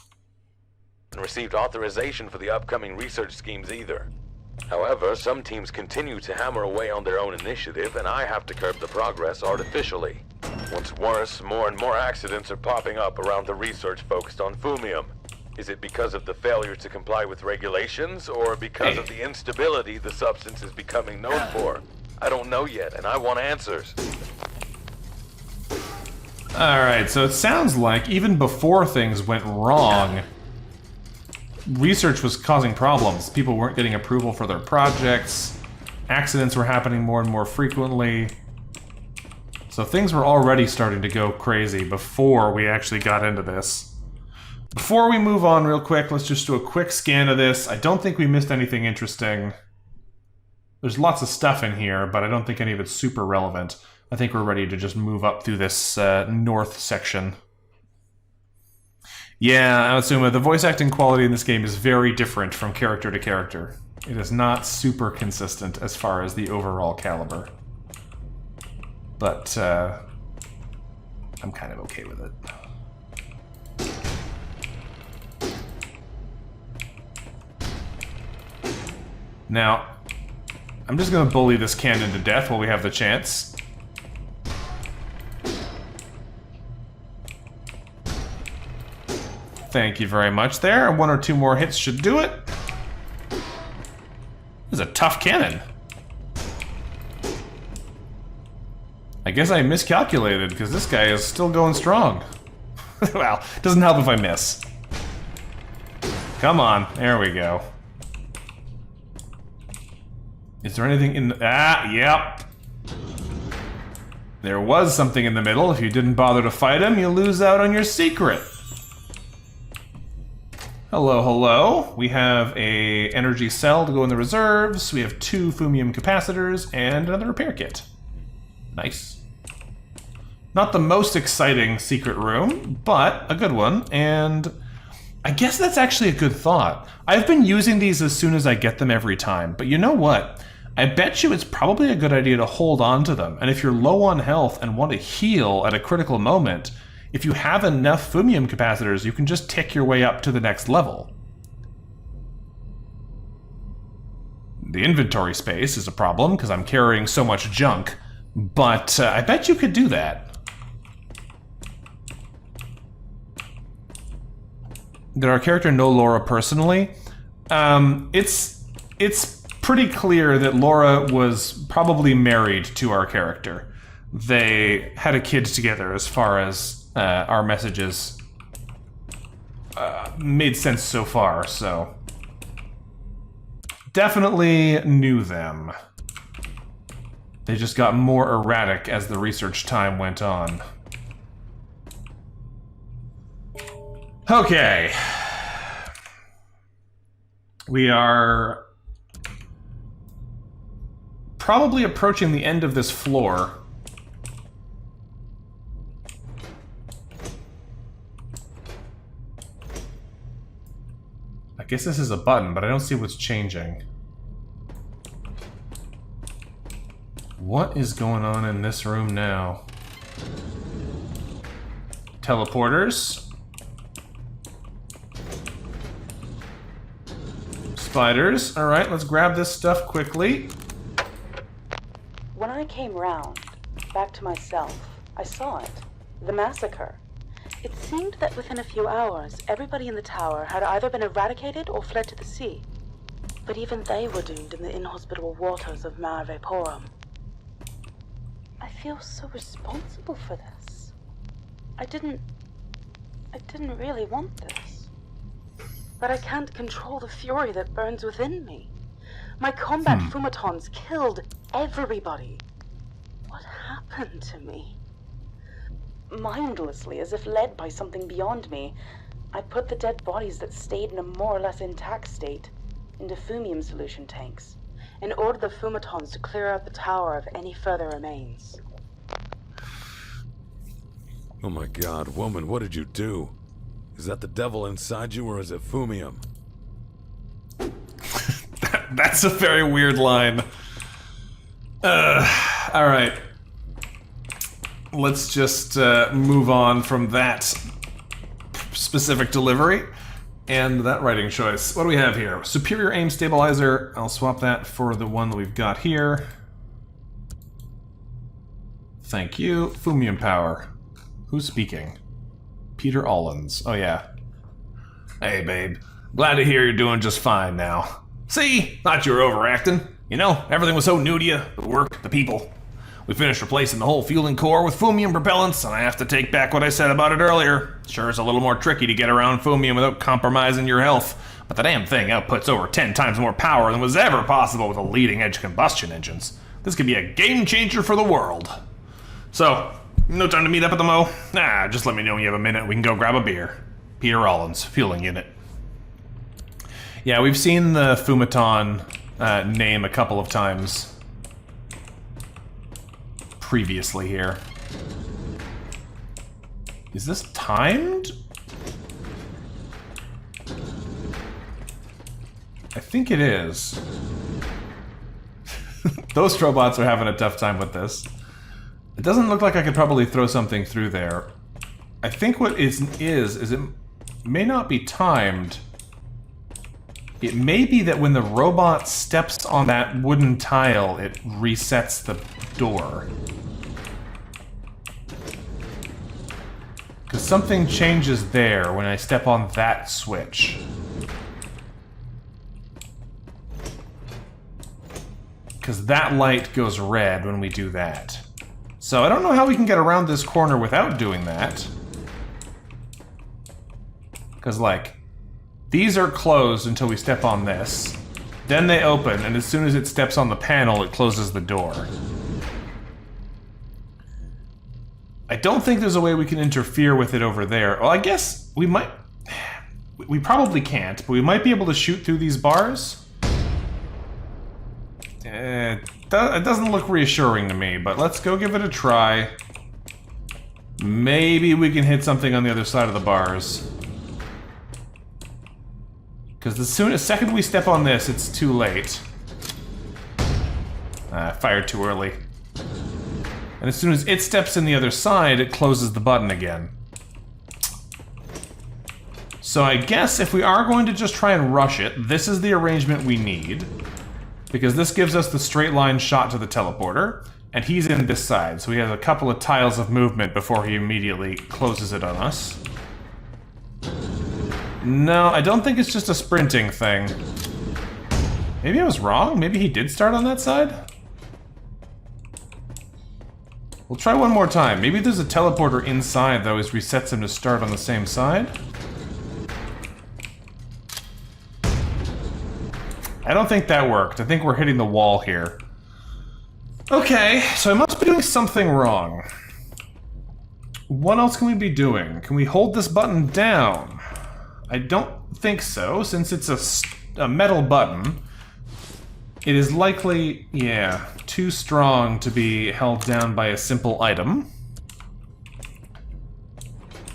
received authorization for the upcoming research schemes either. However, some teams continue to hammer away on their own initiative, and I have to curb the progress artificially. What's worse, more and more accidents are popping up around the research focused on Fumium. Is it because of the failure to comply with regulations, or because of the instability the substance is becoming known for? I don't know yet, and I want answers. Alright, so it sounds like even before things went wrong, research was causing problems. People weren't getting approval for their projects. Accidents were happening more and more frequently. So things were already starting to go crazy before we actually got into this. Before we move on real quick, let's just do a quick scan of this. I don't think we missed anything interesting. There's lots of stuff in here, but I don't think any of it's super relevant. I think we're ready to just move up through this north section. Yeah, Atsuma, the voice acting quality in this game is very different from character to character. It is not super consistent as far as the overall caliber. But, I'm kind of okay with it. Now, I'm just gonna bully this cannon to death while we have the chance. Thank you very much there. One or two more hits should do it. This is a tough cannon. I guess I miscalculated, because this guy is still going strong. Well, it doesn't help if I miss. Come on, there we go. Is there anything in the... Ah, yep. There was something in the middle. If you didn't bother to fight him, you lose out on your secret. Hello, hello. We have a energy cell to go in the reserves. We have 2 Fumium capacitors and another repair kit. Nice. Not the most exciting secret room, but a good one. And I guess that's actually a good thought. I've been using these as soon as I get them every time, but you know what? I bet you it's probably a good idea to hold on to them, and if you're low on health and want to heal at a critical moment, if you have enough Fumium capacitors, you can just tick your way up to the next level. The inventory space is a problem, because I'm carrying so much junk, but I bet you could do that. Did our character know Laura personally? It's pretty clear that Laura was probably married to our character. They had a kid together, as far as our messages made sense so far, so... Definitely knew them. They just got more erratic as the research time went on. Okay. We are probably approaching the end of this floor. I guess this is a button, but I don't see what's changing. What is going on in this room now? Teleporters. Spiders. Alright, let's grab this stuff quickly. When I came round, back to myself, I saw it. The massacre. It seemed that within a few hours, everybody in the tower had either been eradicated or fled to the sea. But even they were doomed in the inhospitable waters of Mare Vaporum. I feel so responsible for this. I didn't really want this. But I can't control the fury that burns within me. My combat fumatons killed everybody. What happened to me? Mindlessly, as if led by something beyond me, I put the dead bodies that stayed in a more or less intact state into fumium solution tanks, and ordered the fumatons to clear out the tower of any further remains. Oh my god, woman, what did you do? Is that the devil inside you, or is it fumium? That's a very weird line. Alright. Let's just move on from that specific delivery and that writing choice. What do we have here? Superior aim stabilizer. I'll swap that for the one that we've got here. Thank you. Fumium power. Who's speaking? Peter Allens. Oh yeah. Hey babe. Glad to hear you're doing just fine now. See? Thought you were overacting. You know, everything was so new to you. The work, the people. We finished replacing the whole fueling core with fumium propellants, and I have to take back what I said about it earlier. Sure, it's a little more tricky to get around fumium without compromising your health, but the damn thing outputs over 10 times more power than was ever possible with the leading-edge combustion engines. This could be a game changer for the world. So, no time to meet up at the Mo? Nah, just let me know when you have a minute and we can go grab a beer. Peter Rollins, fueling unit. Yeah, we've seen the Fumaton name a couple of times previously here. Is this timed? I think it is. Those robots are having a tough time with this. It doesn't look like I could probably throw something through there. I think what is it may not be timed. It may be that when the robot steps on that wooden tile, it resets the door. Because something changes there when I step on that switch. Because that light goes red when we do that. So I don't know how we can get around this corner without doing that. Because, like, these are closed until we step on this. Then they open, and as soon as it steps on the panel, it closes the door. I don't think there's a way we can interfere with it over there. Well, I guess we might... We probably can't, but we might be able to shoot through these bars. It doesn't look reassuring to me, but let's go give it a try. Maybe we can hit something on the other side of the bars. Because the second we step on this, it's too late. Fired too early. And as soon as it steps in the other side, it closes the button again. So I guess if we are going to just try and rush it, this is the arrangement we need. Because this gives us the straight line shot to the teleporter, and he's in this side, so he has a couple of tiles of movement before he immediately closes it on us. No, I don't think it's just a sprinting thing. Maybe I was wrong? Maybe he did start on that side? We'll try one more time. Maybe there's a teleporter inside that always resets him to start on the same side? I don't think that worked. I think we're hitting the wall here. Okay, so I must be doing something wrong. What else can we be doing? Can we hold this button down? I don't think so, since it's a metal button. It is likely, yeah, too strong to be held down by a simple item.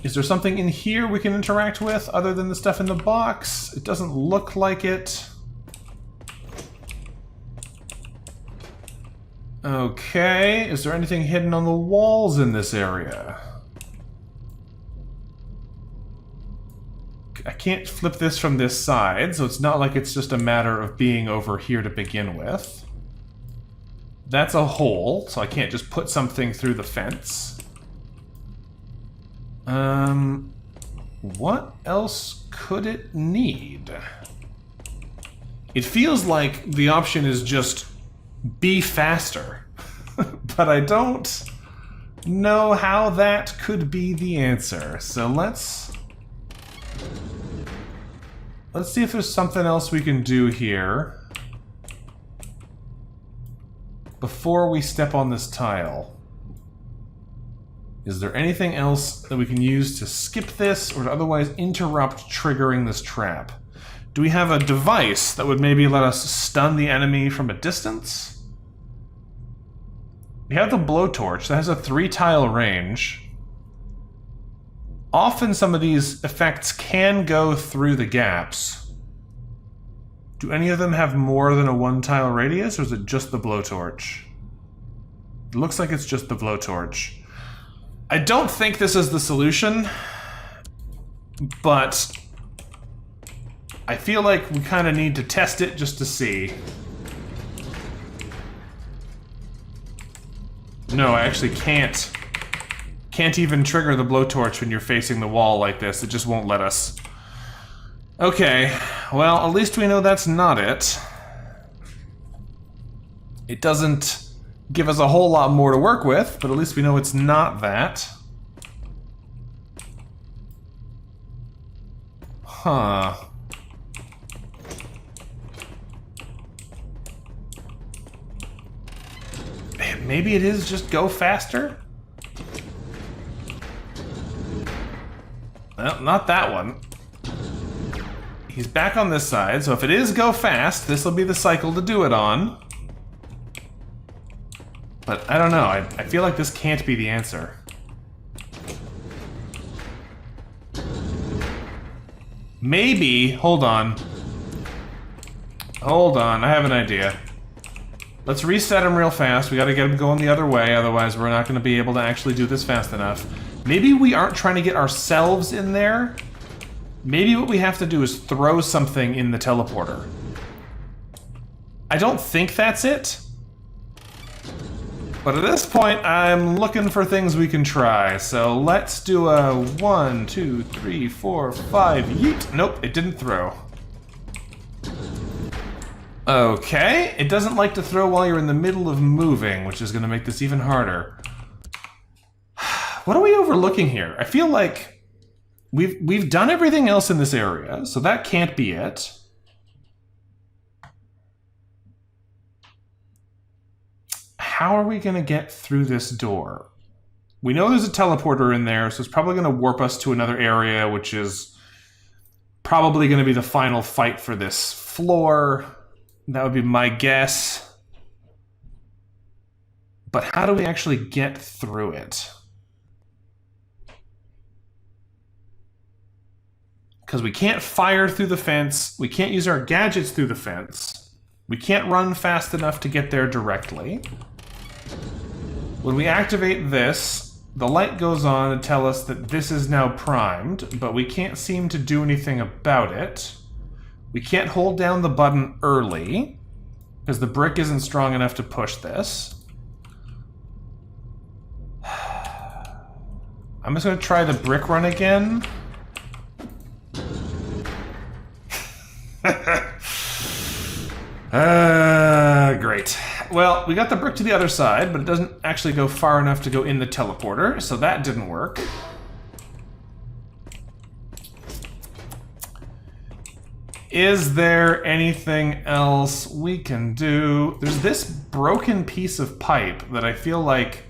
Is there something in here we can interact with other than the stuff in the box? It doesn't look like it. Okay, is there anything hidden on the walls in this area? I can't flip this from this side, so it's not like it's just a matter of being over here to begin with. That's a hole, so I can't just put something through the fence. What else could it need? It feels like the option is just be faster, but I don't know how that could be the answer. So let's see if there's something else we can do here before we step on this tile. Is there anything else that we can use to skip this or to otherwise interrupt triggering this trap? Do we have a device that would maybe let us stun the enemy from a distance? We have the blowtorch that has a 3-tile range. Often some of these effects can go through the gaps. Do any of them have more than a 1-tile radius, or is it just the blowtorch? It looks like it's just the blowtorch. I don't think this is the solution, but I feel like we kind of need to test it just to see. No, I actually can't even trigger the blowtorch when you're facing the wall like this. It just won't let us. Okay, well, at least we know that's not it. It doesn't give us a whole lot more to work with, but at least we know it's not that. Huh. Maybe it is just go faster? Well, not that one. He's back on this side, so if it is go fast, this will be the cycle to do it on. But I don't know, I feel like this can't be the answer. Maybe, hold on. Hold on, I have an idea. Let's reset him real fast. We gotta get him going the other way, otherwise we're not gonna be able to actually do this fast enough. Maybe we aren't trying to get ourselves in there. Maybe what we have to do is throw something in the teleporter. I don't think that's it. But at this point, I'm looking for things we can try. So let's do a 1, 2, 3, 4, 5, yeet. Nope, it didn't throw. Okay, it doesn't like to throw while you're in the middle of moving, which is going to make this even harder. What are we overlooking here? I feel like we've done everything else in this area, so that can't be it. How are we going to get through this door? We know there's a teleporter in there, so it's probably going to warp us to another area, which is probably going to be the final fight for this floor. That would be my guess. But how do we actually get through it? Because we can't fire through the fence, we can't use our gadgets through the fence, we can't run fast enough to get there directly. When we activate this, the light goes on to tell us that this is now primed, but we can't seem to do anything about it. We can't hold down the button early, because the brick isn't strong enough to push this. I'm just going to try the brick run again. Great. Well, we got the brick to the other side, but it doesn't actually go far enough to go in the teleporter, so that didn't work. Is there anything else we can do? There's this broken piece of pipe that I feel like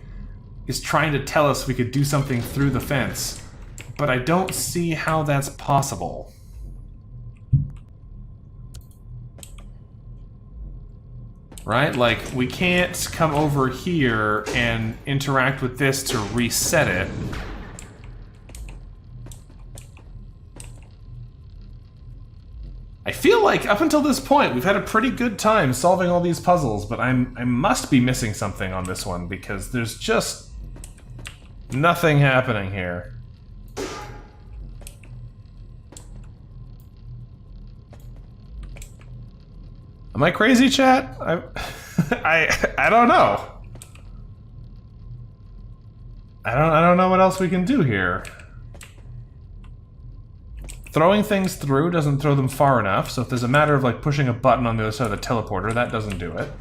is trying to tell us we could do something through the fence, but I don't see how that's possible. Right? Like, we can't come over here and interact with this to reset it. I feel like up until this point we've had a pretty good time solving all these puzzles, but I must be missing something on this one because there's just nothing happening here. Am I crazy, chat? I don't know. I don't know what else we can do here. Throwing things through doesn't throw them far enough, so if there's a matter of like pushing a button on the other side of the teleporter, that doesn't do it.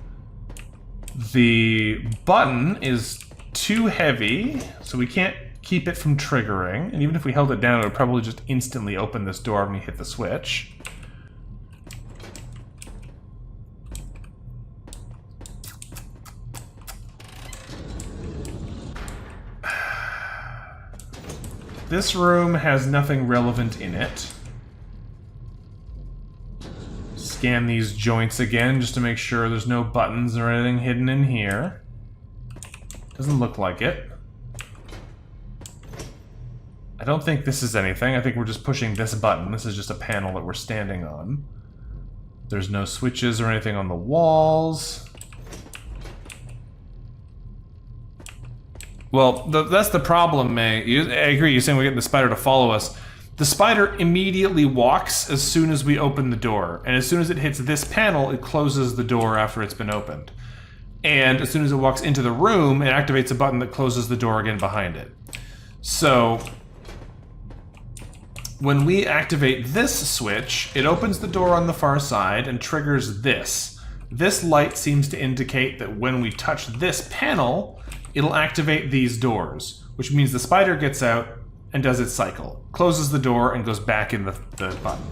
The button is too heavy, so we can't keep it from triggering, and even if we held it down, it would probably just instantly open this door when we hit the switch. This room has nothing relevant in it. Scan these joints again just to make sure there's no buttons or anything hidden in here. Doesn't look like it. I don't think this is anything. I think we're just pushing this button. This is just a panel that we're standing on. There's no switches or anything on the walls. Well, that's the problem, May. I agree, you're saying we're getting the spider to follow us. The spider immediately walks as soon as we open the door. And as soon as it hits this panel, it closes the door after it's been opened. And as soon as it walks into the room, it activates a button that closes the door again behind it. So when we activate this switch, it opens the door on the far side and triggers this. This light seems to indicate that when we touch this panel, it'll activate these doors, which means the spider gets out and does its cycle, closes the door, and goes back in the button.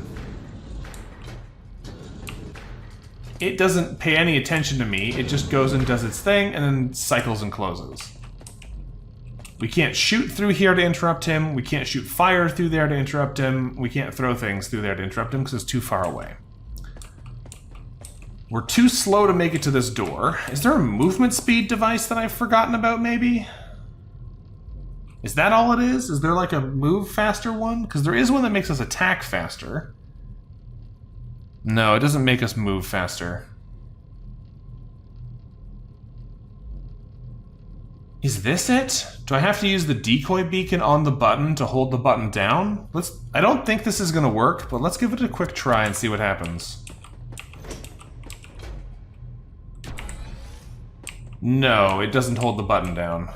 It doesn't pay any attention to me, it just goes and does its thing, and then cycles and closes. We can't shoot through here to interrupt him, we can't shoot fire through there to interrupt him, we can't throw things through there to interrupt him because it's too far away. We're too slow to make it to this door. Is there a movement speed device that I've forgotten about, maybe? Is that all it is? Is there like a move faster one? Because there is one that makes us attack faster. No, it doesn't make us move faster. Is this it? Do I have to use the decoy beacon on the button to hold the button down? I don't think this is gonna work, but let's give it a quick try and see what happens. No, it doesn't hold the button down.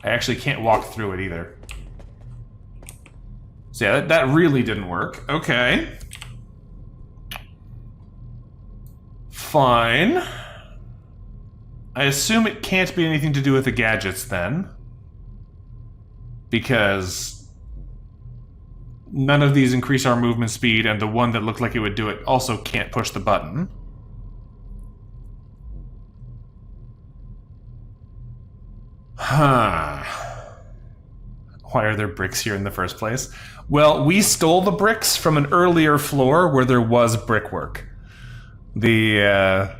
I actually can't walk through it either. So yeah, that really didn't work. Okay. Fine. I assume it can't be anything to do with the gadgets then. Because none of these increase our movement speed, and the one that looked like it would do it also can't push the button. Huh. Why are there bricks here in the first place? Well, we stole the bricks from an earlier floor where there was brickwork. The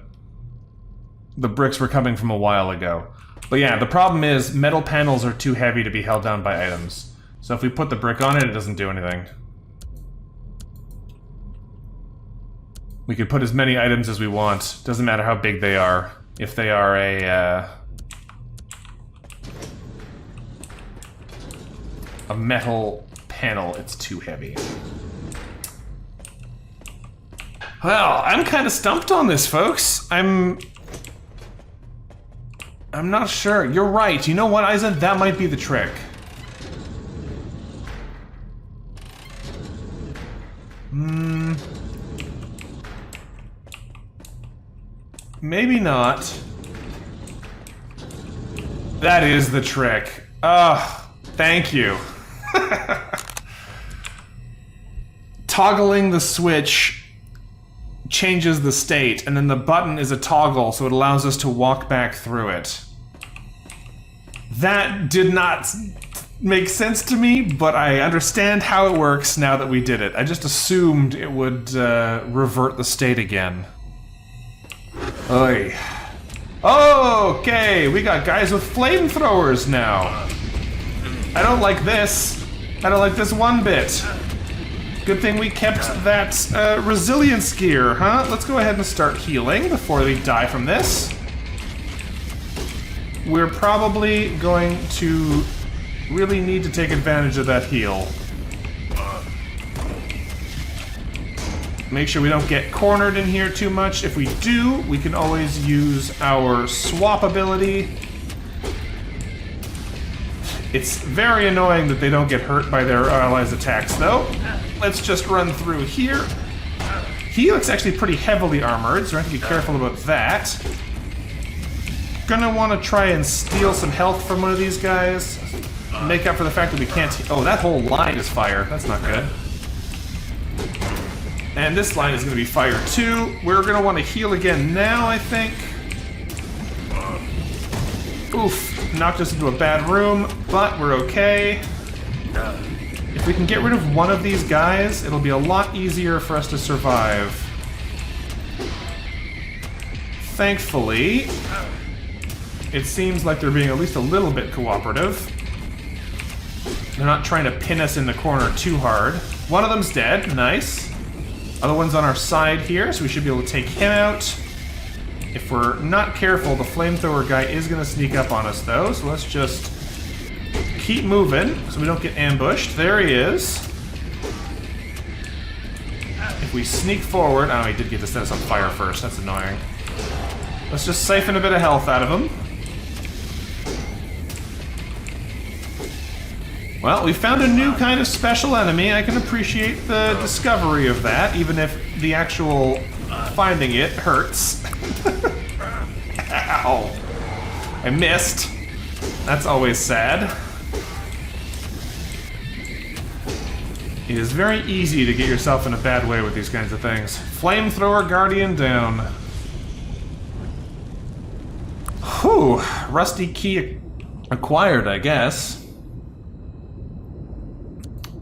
bricks were coming from a while ago. But yeah, the problem is metal panels are too heavy to be held down by items. So if we put the brick on it, it doesn't do anything. We could put as many items as we want. Doesn't matter how big they are. If they are a metal panel, it's too heavy. Well, I'm kind of stumped on this, folks. I'm not sure. You're right. You know what, Aizen? That might be the trick. Maybe not. That is the trick. Thank you. Toggling the switch changes the state, and then the button is a toggle, so it allows us to walk back through it. That did not make sense to me, but I understand how it works now that we did it. I just assumed it would revert the state again. Oy. Okay, we got guys with flamethrowers now. I don't like this. I don't like this one bit. Good thing we kept that resilience gear, huh? Let's go ahead and start healing before they die from this. We're probably going to really need to take advantage of that heal. Make sure we don't get cornered in here too much. If we do, we can always use our swap ability. It's very annoying that they don't get hurt by their allies' attacks, though. Let's just run through here. He looks actually pretty heavily armored, so I have to be careful about that. Gonna want to try and steal some health from one of these guys. Make up for the fact that we can't... Oh, that whole line is fire. That's not good. And this line is going to be fire too. We're going to want to heal again now, I think. Oof, knocked us into a bad room, but we're okay. If we can get rid of one of these guys, it'll be a lot easier for us to survive. Thankfully, it seems like they're being at least a little bit cooperative. They're not trying to pin us in the corner too hard. One of them's dead, nice. Other one's on our side here, so we should be able to take him out. If we're not careful, the flamethrower guy is going to sneak up on us, though, so let's just keep moving so we don't get ambushed. There he is. If we sneak forward... Oh, he did get to set us on fire first. That's annoying. Let's just siphon a bit of health out of him. Well, we found a new kind of special enemy. I can appreciate the discovery of that, even if the actual finding it hurts. Ow. I missed. That's always sad. It is very easy to get yourself in a bad way with these kinds of things. Flamethrower Guardian down. Whew. Rusty key acquired, I guess.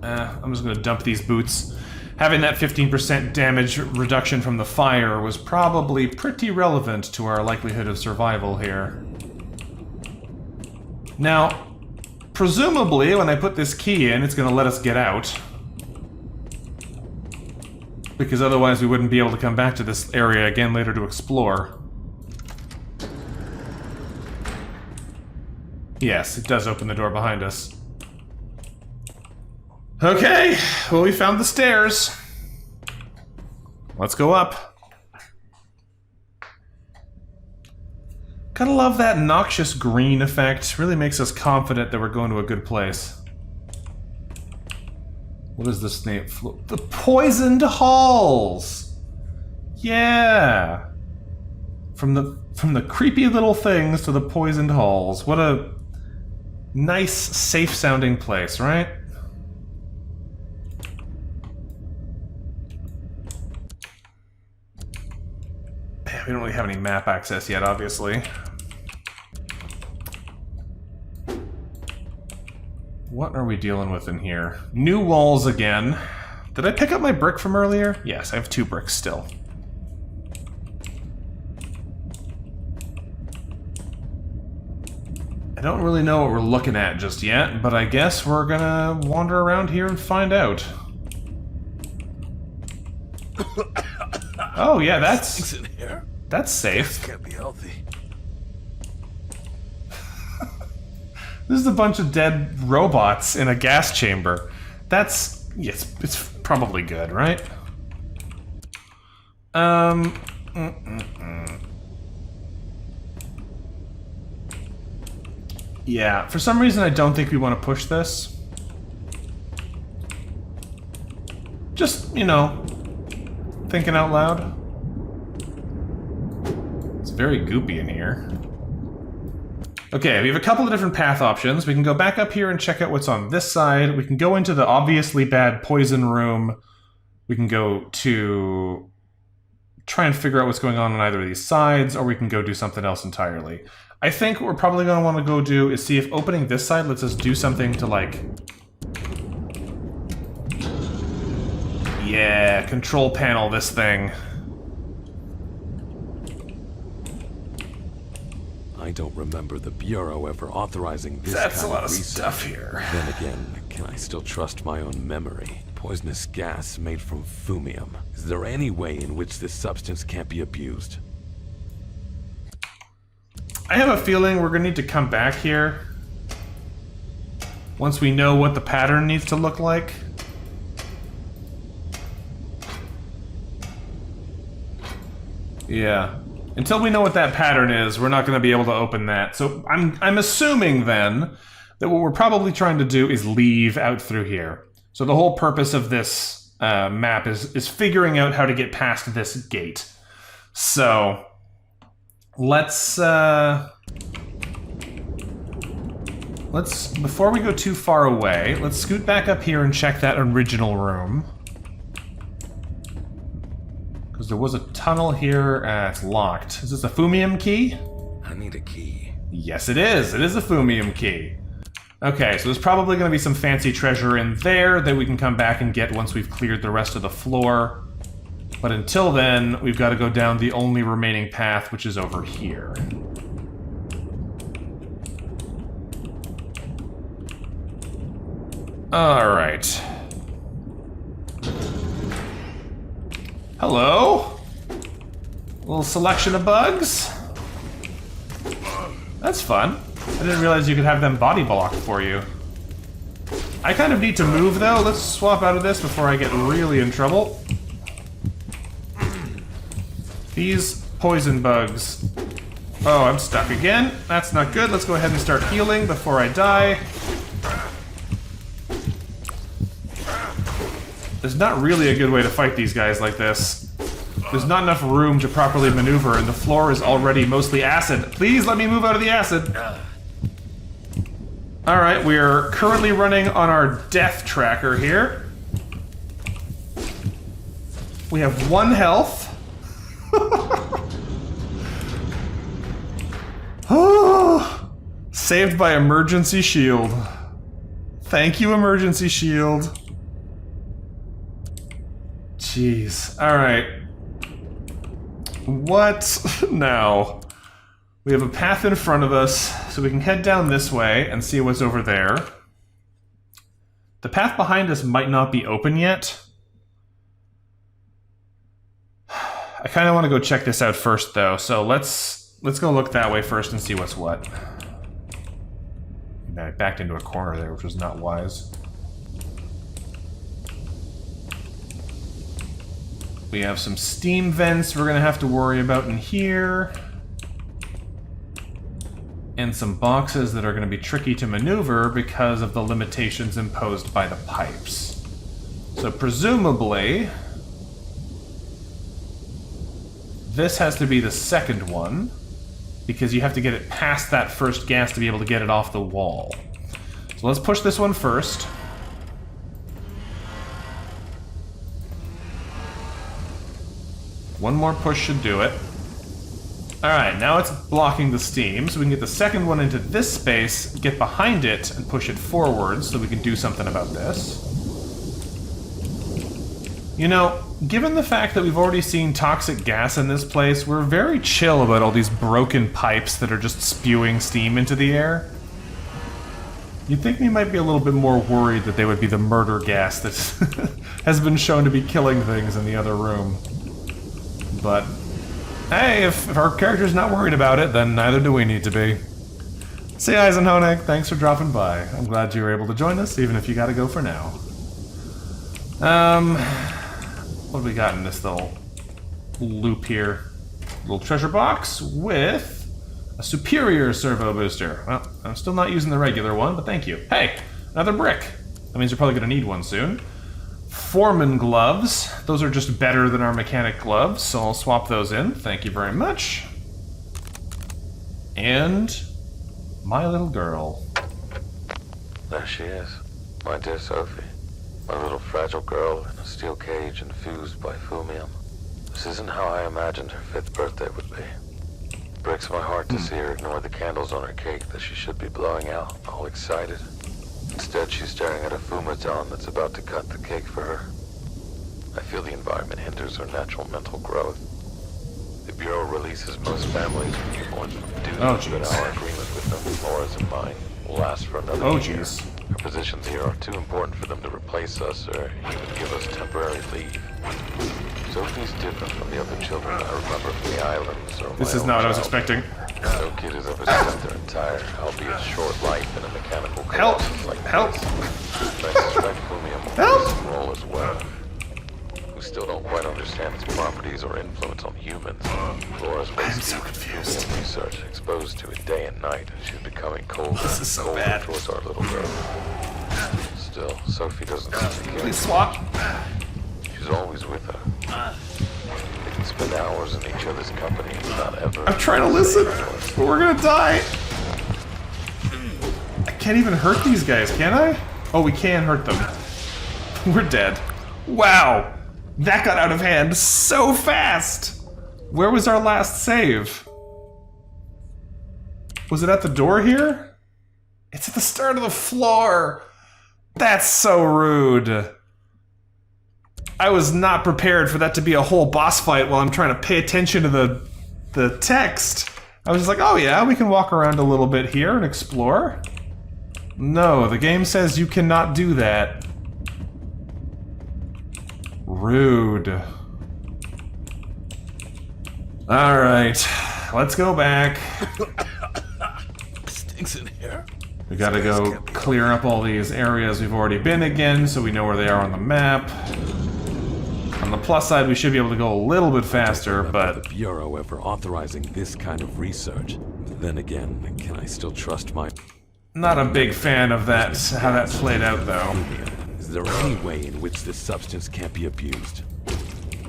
I'm just going to dump these boots. Having that 15% damage reduction from the fire was probably pretty relevant to our likelihood of survival here. Now, presumably, when I put this key in, it's going to let us get out. Because otherwise we wouldn't be able to come back to this area again later to explore. Yes, it does open the door behind us. Okay, well, we found the stairs. Let's go up. Gotta love that noxious green effect. Really makes us confident that we're going to a good place. What is this name? The Poisoned Halls! Yeah! From the creepy little things to the Poisoned Halls. What a nice, safe-sounding place, right? We don't really have any map access yet, obviously. What are we dealing with in here? New walls again. Did I pick up my brick from earlier? Yes, I have 2 bricks still. I don't really know what we're looking at just yet, but I guess we're gonna wander around here and find out. Oh yeah, that's in here. That's safe. This can't be healthy. This is a bunch of dead robots in a gas chamber. That's... yes, it's probably good, right? Yeah, for some reason I don't think we want to push this. Just, you know, thinking out loud. It's very goopy in here. Okay, we have a couple of different path options. We can go back up here and check out what's on this side. We can go into the obviously bad poison room. We can go to try and figure out what's going on either of these sides, or we can go do something else entirely. I think what we're probably going to want to go do is see if opening this side lets us do something to, like... yeah, control panel this thing. I don't remember the Bureau ever authorizing this That's kind a lot of of research. stuff here. Then again, can I still trust my own memory? Poisonous gas made from fumium. Is there any way in which this substance can't be abused? I have a feeling we're going to need to come back here once we know what the pattern needs to look like. Yeah. Until we know what that pattern is, we're not going to be able to open that. So I'm assuming then that what we're probably trying to do is leave out through here. So the whole purpose of this map is figuring out how to get past this gate. So let's before we go too far away, let's scoot back up here and check that original room. Because there was a tunnel here. It's locked. Is this a Fumium key? I need a key. Yes, it is. It is a Fumium key. Okay, so there's probably going to be some fancy treasure in there that we can come back and get once we've cleared the rest of the floor. But until then, we've got to go down the only remaining path, which is over here. Alright. Hello? A little selection of bugs? That's fun. I didn't realize you could have them body block for you. I kind of need to move, though. Let's swap out of this before I get really in trouble. These poison bugs. Oh, I'm stuck again. That's not good. Let's go ahead and start healing before I die. There's not really a good way to fight these guys like this. There's not enough room to properly maneuver, and the floor is already mostly acid. Please let me move out of the acid. Alright, we're currently running on our death tracker here. We have 1 health. Oh, saved by emergency shield. Thank you, emergency shield. Jeez. Alright. What now? We have a path in front of us, so we can head down this way and see what's over there. The path behind us might not be open yet. I kind of want to go check this out first, though, so let's go look that way first and see what's what. I backed into a corner there, which was not wise. We have some steam vents we're going to have to worry about in here. And some boxes that are going to be tricky to maneuver because of the limitations imposed by the pipes. So presumably, this has to be the second one, because you have to get it past that first gas to be able to get it off the wall. So let's push this one first. One more push should do it. Alright, now it's blocking the steam, so we can get the second one into this space, get behind it, and push it forward so we can do something about this. You know, given the fact that we've already seen toxic gas in this place, we're very chill about all these broken pipes that are just spewing steam into the air. You'd think we might be a little bit more worried that they would be the murder gas that has been shown to be killing things in the other room. But hey, if our character's not worried about it, then neither do we need to be. See, Eisenhonig, thanks for dropping by. I'm glad you were able to join us, even if you gotta go for now. What have we got in this little loop here? Little treasure box with a superior servo booster. Well, I'm still not using the regular one, but thank you. Hey, another brick. That means you're probably gonna need one soon. Foreman gloves. Those are just better than our mechanic gloves, so I'll swap those in. Thank you very much. And my little girl. There she is, my dear Sophie. My little fragile girl in a steel cage infused by Fumium. This isn't how I imagined her 5th birthday would be. It breaks my heart to see her ignore the candles on her cake that she should be blowing out, all excited. Instead, she's staring at a fumaton that's about to cut the cake for her. I feel the environment hinders her natural mental growth. The Bureau releases most families with newborns from duty, but our agreement with them, Laura's and mine, will last for another year. Our positions here are too important for them to replace us or even give us temporary leave. Sophie's different from the other children I remember from the islands or This is not what I was expecting. No kid has ever spent their entire, albeit short life in a mechanical colossus like Help! this. I suspect Fumium will play some role as well. Whose still don't quite understand its properties or influence on humans. Laura's I'm so confused. Research exposed to it day and night. She's becoming colder. This is so colder bad. towards our little girl. Still, Sophie doesn't seem to get Please it. swap. She's always with her. They can spend hours in each other's company without ever. I'm trying to listen, but we're gonna die. I can't even hurt these guys, can I? Oh, we can hurt them. We're dead. Wow! That got out of hand so fast! Where was our last save? Was it at the door here? It's at the start of the floor! That's so rude. I was not prepared for that to be a whole boss fight while I'm trying to pay attention to the text. I was just like, oh yeah, we can walk around a little bit here and explore. No, the game says you cannot do that. Rude. Alright, let's go back. Stinks in here. We gotta go clear up all these areas we've already been again so we know where they are on the map. On the plus side, we should be able to go a little bit faster, but... the Bureau ever authorizing this kind of research. Then again, can I still trust my... Not a big fan of that, how that played out though. Is there any way in which this substance can't be abused?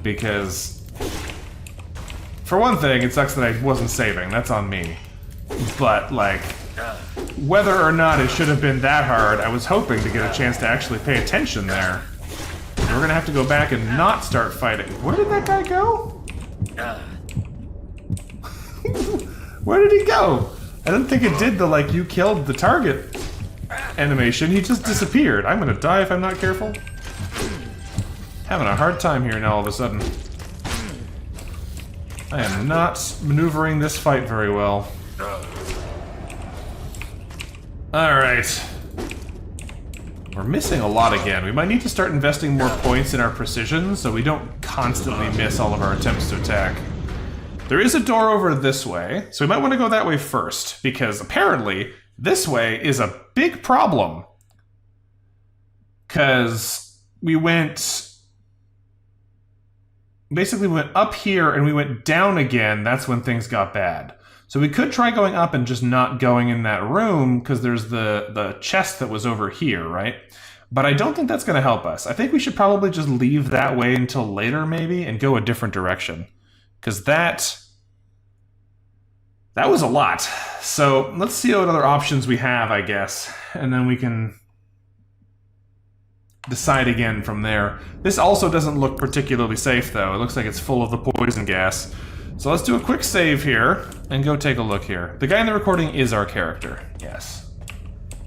Because... For one thing, it sucks that I wasn't saving, that's on me. But, like... Whether or not it should have been that hard, I was hoping to get a chance to actually pay attention there. We're gonna have to go back and not start fighting. Where did that guy go? Where did he go? I didn't think it did the, like, you killed the target animation. He just disappeared. I'm gonna die if I'm not careful. Having a hard time here now all of a sudden. I am not maneuvering this fight very well. Alright. We're missing a lot again. We might need to start investing more points in our precision so we don't constantly miss all of our attempts to attack. There is a door over this way, so we might want to go that way first, because apparently this way is a big problem. Because we went... Basically we went up here and we went down again, that's when things got bad. So we could try going up and just not going in that room, because there's the chest that was over here, right? But I don't think that's going to help us. I think we should probably just leave that way until later, maybe, and go a different direction. Because that was a lot. So let's see what other options we have, I guess. And then we can decide again from there. This also doesn't look particularly safe, though. It looks like it's full of the poison gas. So let's do a quick save here, and go take a look here. The guy in the recording is our character, yes.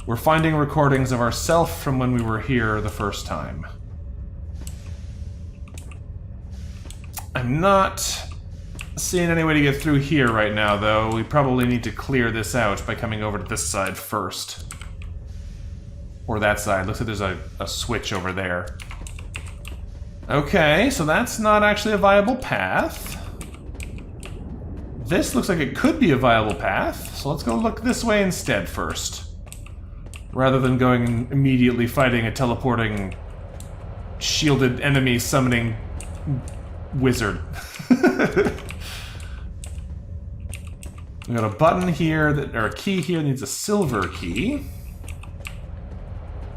We're finding recordings of ourselves from when we were here the first time. I'm not seeing any way to get through here right now, though. We probably need to clear this out by coming over to this side first. Or that side. Looks like there's a switch over there. Okay, so that's not actually a viable path. This looks like it could be a viable path, so let's go look this way instead first. Rather than going and immediately fighting a teleporting, shielded enemy summoning wizard. We got a button here, or a key here that needs a silver key.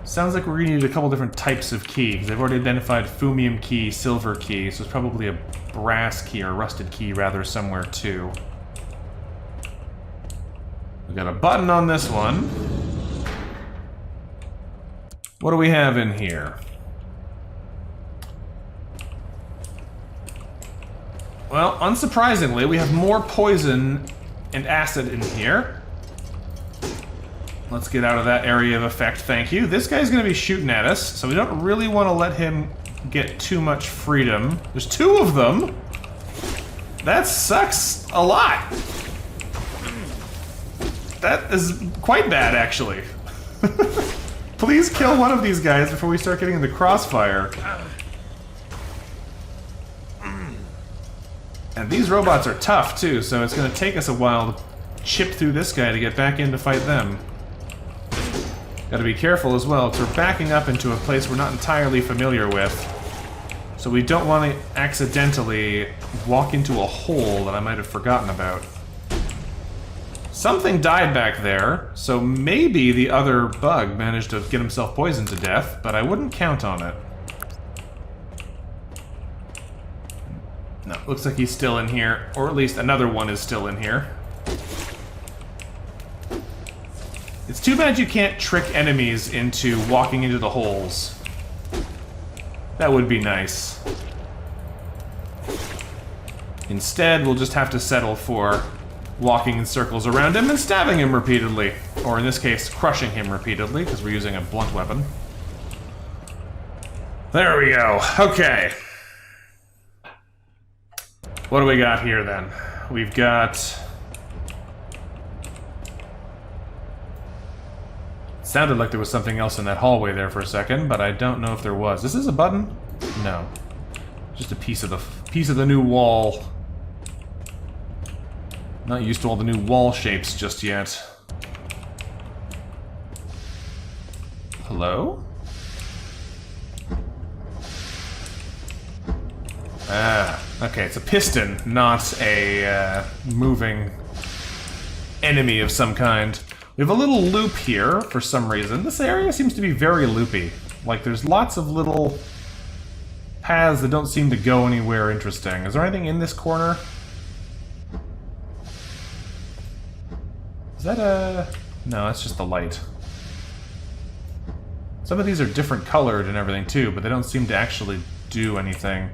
Sounds like we're gonna need a couple different types of key, because they've already identified fumium key, silver key, so it's probably a brass key, or rusted key rather, somewhere too. We got a button on this one. What do we have in here? Well, unsurprisingly, we have more poison and acid in here. Let's get out of that area of effect, thank you. This guy's gonna be shooting at us, so we don't really want to let him get too much freedom. There's two of them! That sucks a lot! That is quite bad, actually. Please kill one of these guys before we start getting in the crossfire. And these robots are tough, too, so it's gonna take us a while to chip through this guy to get back in to fight them. Gotta be careful as well, because we're backing up into a place we're not entirely familiar with. So we don't want to accidentally walk into a hole that I might have forgotten about. Something died back there, so maybe the other bug managed to get himself poisoned to death, but I wouldn't count on it. No, looks like he's still in here, or at least another one is still in here. It's too bad you can't trick enemies into walking into the holes. That would be nice. Instead, we'll just have to settle for walking in circles around him and stabbing him repeatedly. Or in this case, crushing him repeatedly, because we're using a blunt weapon. There we go. Okay. What do we got here, then? We've got... Sounded like there was something else in that hallway there for a second, but I don't know if there was. This is a button? No. Just a piece of the new wall. Not used to all the new wall shapes just yet. Hello? Ah, okay, it's a piston, not a moving enemy of some kind. We have a little loop here for some reason. This area seems to be very loopy. Like, there's lots of little paths that don't seem to go anywhere interesting. Is there anything in this corner? Is that a... No, that's just the light. Some of these are different colored and everything too, but they don't seem to actually do anything.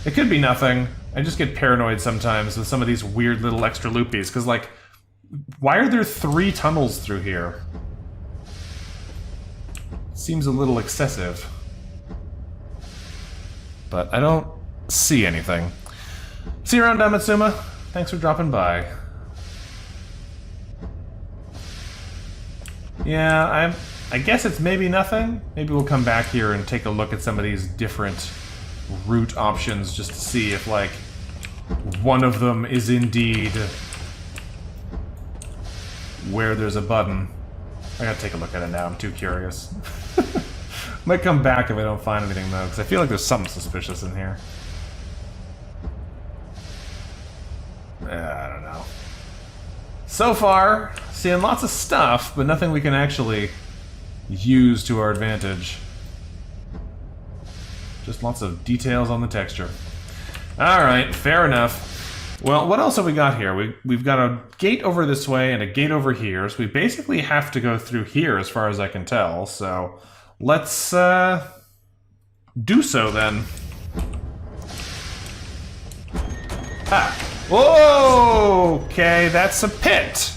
It could be nothing. I just get paranoid sometimes with some of these weird little extra loopies, because, like, why are there 3 tunnels through here? Seems a little excessive. But I don't see anything. See you around, Damatsuma. Thanks for dropping by. Yeah, I guess it's maybe nothing. Maybe we'll come back here and take a look at some of these different route options just to see if, like, one of them is indeed where there's a button. I gotta take a look at it now, I'm too curious. Might come back if I don't find anything, though, because I feel like there's something suspicious in here. I don't know. So far, seeing lots of stuff, but nothing we can actually use to our advantage. Just lots of details on the texture. Alright, fair enough. Well, what else have we got here? We've got a gate over this way and a gate over here, so we basically have to go through here as far as I can tell, so let's do so then. Ah. Whoa! Okay, that's a pit.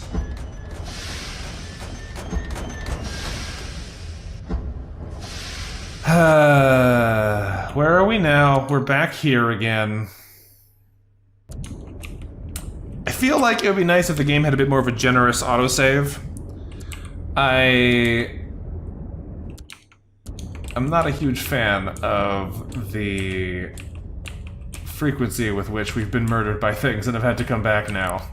Where are we now? We're back here again. I feel like it would be nice if the game had a bit more of a generous autosave. I'm not a huge fan of the frequency with which we've been murdered by things and have had to come back now.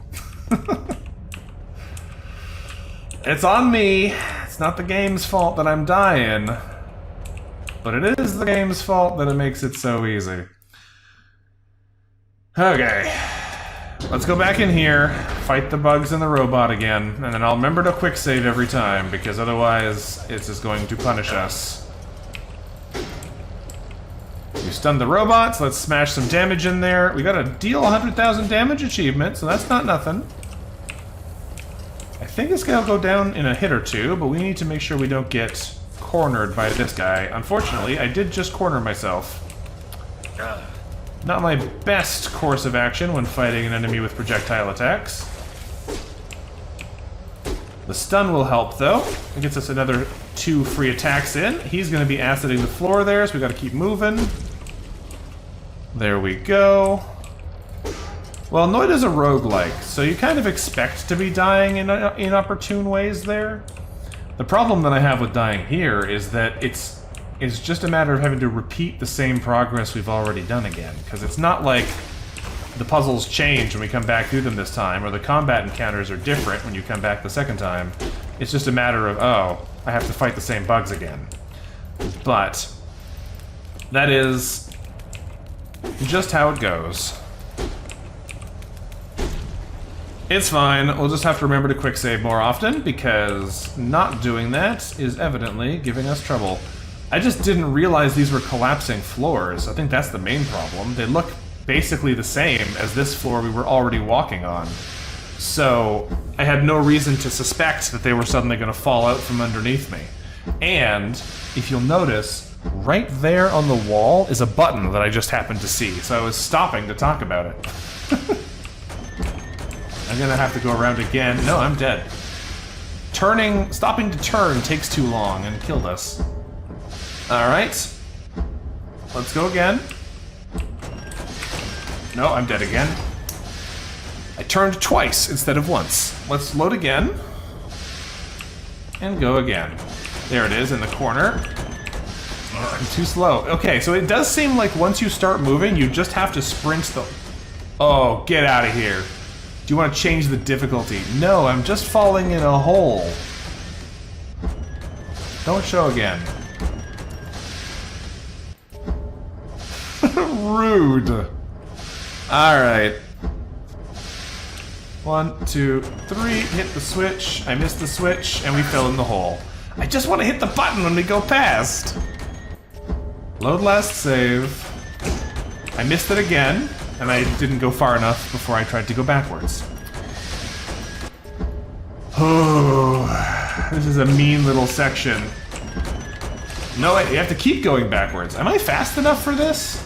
It's on me. It's not the game's fault that I'm dying. But it is the game's fault that it makes it so easy. Okay. Let's go back in here, fight the bugs and the robot again, and then I'll remember to quick save every time, because otherwise it's just going to punish us. We stunned the robots, let's smash some damage in there. We got a deal 100,000 damage achievement, so that's not nothing. I think it's gonna go down in a hit or two, but we need to make sure we don't get cornered by this guy. Unfortunately, I did just corner myself. Not my best course of action when fighting an enemy with projectile attacks. The stun will help, though. It gets us another 2 free attacks in. He's going to be aciding the floor there, so we got to keep moving. There we go. Well, Noid is a roguelike, so you kind of expect to be dying in inopportune ways there. The problem that I have with dying here is that it's just a matter of having to repeat the same progress we've already done again, because it's not like the puzzles change when we come back through them this time, or the combat encounters are different when you come back the second time. It's just a matter of, oh, I have to fight the same bugs again. But that is Just how it goes. It's fine, we'll just have to remember to quick save more often, because not doing that is evidently giving us trouble. I just didn't realize these were collapsing floors. I think that's the main problem. They look basically the same as this floor we were already walking on. So, I had no reason to suspect that they were suddenly going to fall out from underneath me. And, if you'll notice, right there on the wall is a button that I just happened to see, so I was stopping to talk about it. I'm gonna have to go around again. No, I'm dead. Stopping to turn takes too long and killed us. Alright. Let's go again. No, I'm dead again. I turned twice instead of once. Let's load again. And go again. There it is in the corner. I'm too slow. Okay, so it does seem like once you start moving, you just have to sprint the... Oh, get out of here. Do you want to change the difficulty? No, I'm just falling in a hole. Don't show again. Rude. Alright. 1, 2, 3, hit the switch. I missed the switch, and we fell in the hole. I just want to hit the button when we go past. Load last save. I missed it again. And I didn't go far enough before I tried to go backwards. Oh, this is a mean little section. No, you have to keep going backwards. Am I fast enough for this?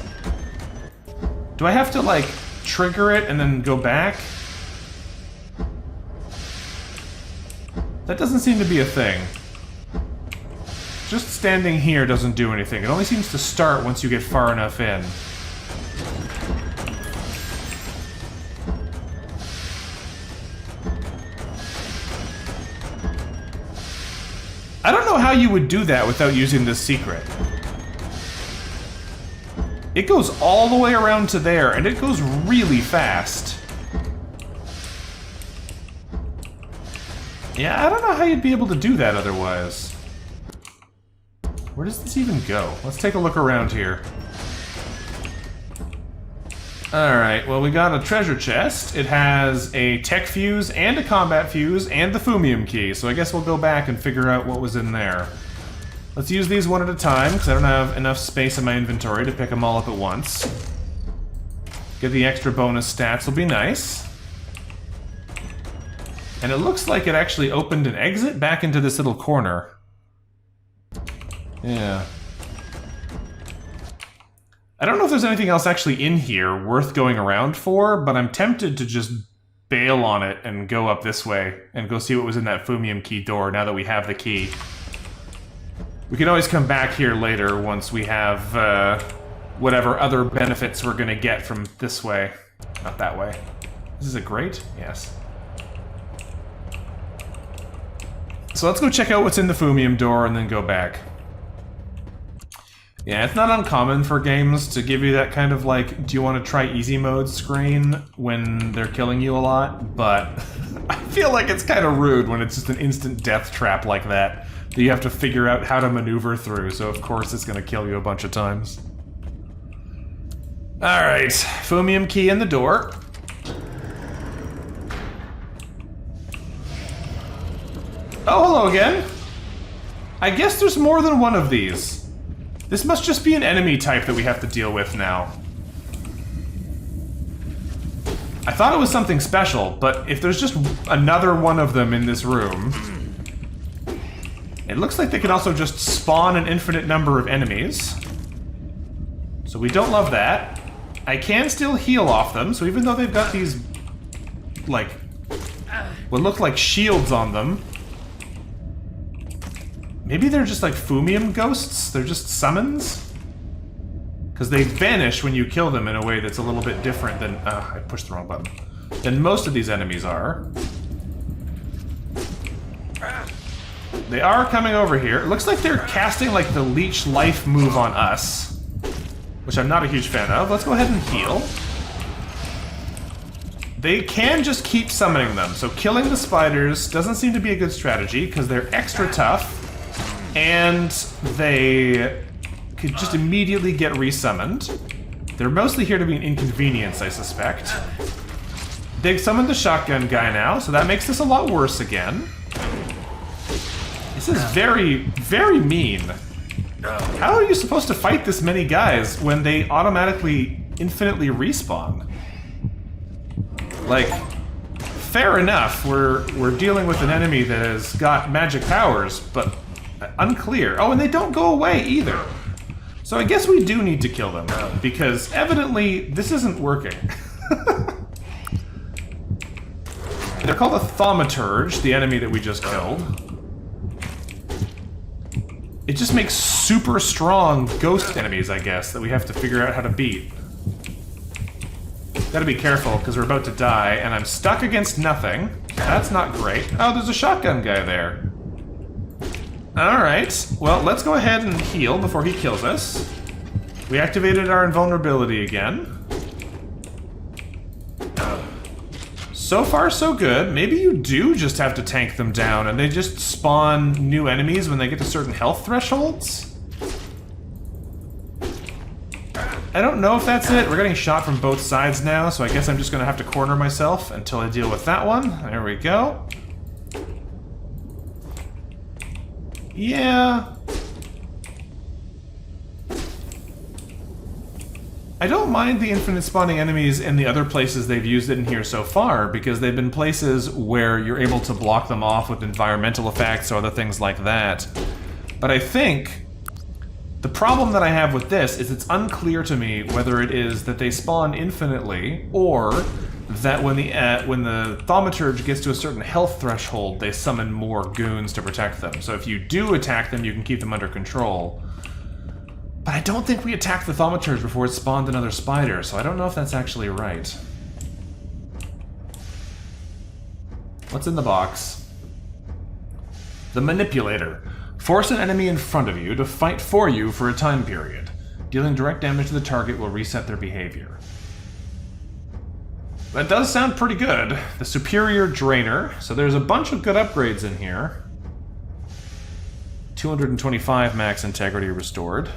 Do I have to, like, trigger it and then go back? That doesn't seem to be a thing. Just standing here doesn't do anything. It only seems to start once you get far enough in. I don't know how you would do that without using this secret. It goes all the way around to there, and it goes really fast. Yeah, I don't know how you'd be able to do that otherwise. Where does this even go? Let's take a look around here. Alright, well we got a treasure chest. It has a tech fuse and a combat fuse and the Fumium key, so I guess we'll go back and figure out what was in there. Let's use these one at a time, because I don't have enough space in my inventory to pick them all up at once. Get the extra bonus stats will be nice. And it looks like it actually opened an exit back into this little corner. Yeah. I don't know if there's anything else actually in here worth going around for, but I'm tempted to just bail on it and go up this way and go see what was in that Fumium key door now that we have the key. We can always come back here later once we have whatever other benefits we're gonna get from this way. Not that way. This is a grate? Yes. So let's go check out what's in the Fumium door and then go back. Yeah, it's not uncommon for games to give you that kind of like, do you want to try easy mode screen when they're killing you a lot, but I feel like it's kind of rude when it's just an instant death trap like that you have to figure out how to maneuver through, so of course it's going to kill you a bunch of times. Alright, Fumium key in the door. Oh, hello again. I guess there's more than one of these. This must just be an enemy type that we have to deal with now. I thought it was something special, but if there's just another one of them in this room... It looks like they can also just spawn an infinite number of enemies. So we don't love that. I can still heal off them, so even though they've got these... like... what look like shields on them... Maybe they're just like Fumium ghosts? They're just summons? Because they vanish when you kill them in a way that's a little bit different than... I pushed the wrong button. Than most of these enemies are. They are coming over here. It looks like they're casting like the leech life move on us. Which I'm not a huge fan of. Let's go ahead and heal. They can just keep summoning them. So killing the spiders doesn't seem to be a good strategy because they're extra tough. And they could just immediately get resummoned. They're mostly here to be an inconvenience, I suspect. They've summoned the shotgun guy now, so that makes this a lot worse again. This is very, very mean. How are you supposed to fight this many guys when they automatically infinitely respawn? Like, fair enough, we're dealing with an enemy that has got magic powers, but unclear. Oh, and they don't go away either. So I guess we do need to kill them, because evidently this isn't working. They're called a thaumaturge, the enemy that we just killed. It just makes super strong ghost enemies, I guess, that we have to figure out how to beat. Gotta be careful, because we're about to die, and I'm stuck against nothing. That's not great. Oh, there's a shotgun guy there. Alright, well, let's go ahead and heal before he kills us. We activated our invulnerability again. So far, so good. Maybe you do just have to tank them down, and they just spawn new enemies when they get to certain health thresholds? I don't know if that's it. We're getting shot from both sides now, so I guess I'm just gonna have to corner myself until I deal with that one. There we go. Yeah. I don't mind the infinite spawning enemies in the other places they've used it in here so far, because they've been places where you're able to block them off with environmental effects or other things like that. But I think the problem that I have with this is it's unclear to me whether it is that they spawn infinitely, or that when the thaumaturge gets to a certain health threshold, they summon more goons to protect them. So if you do attack them, you can keep them under control. But I don't think we attacked the thaumaturge before it spawned another spider, so I don't know if that's actually right. What's in the box? The Manipulator. Force an enemy in front of you to fight for you for a time period. Dealing direct damage to the target will reset their behavior. That does sound pretty good. The Superior Drainer. So there's a bunch of good upgrades in here. 225 max integrity restored.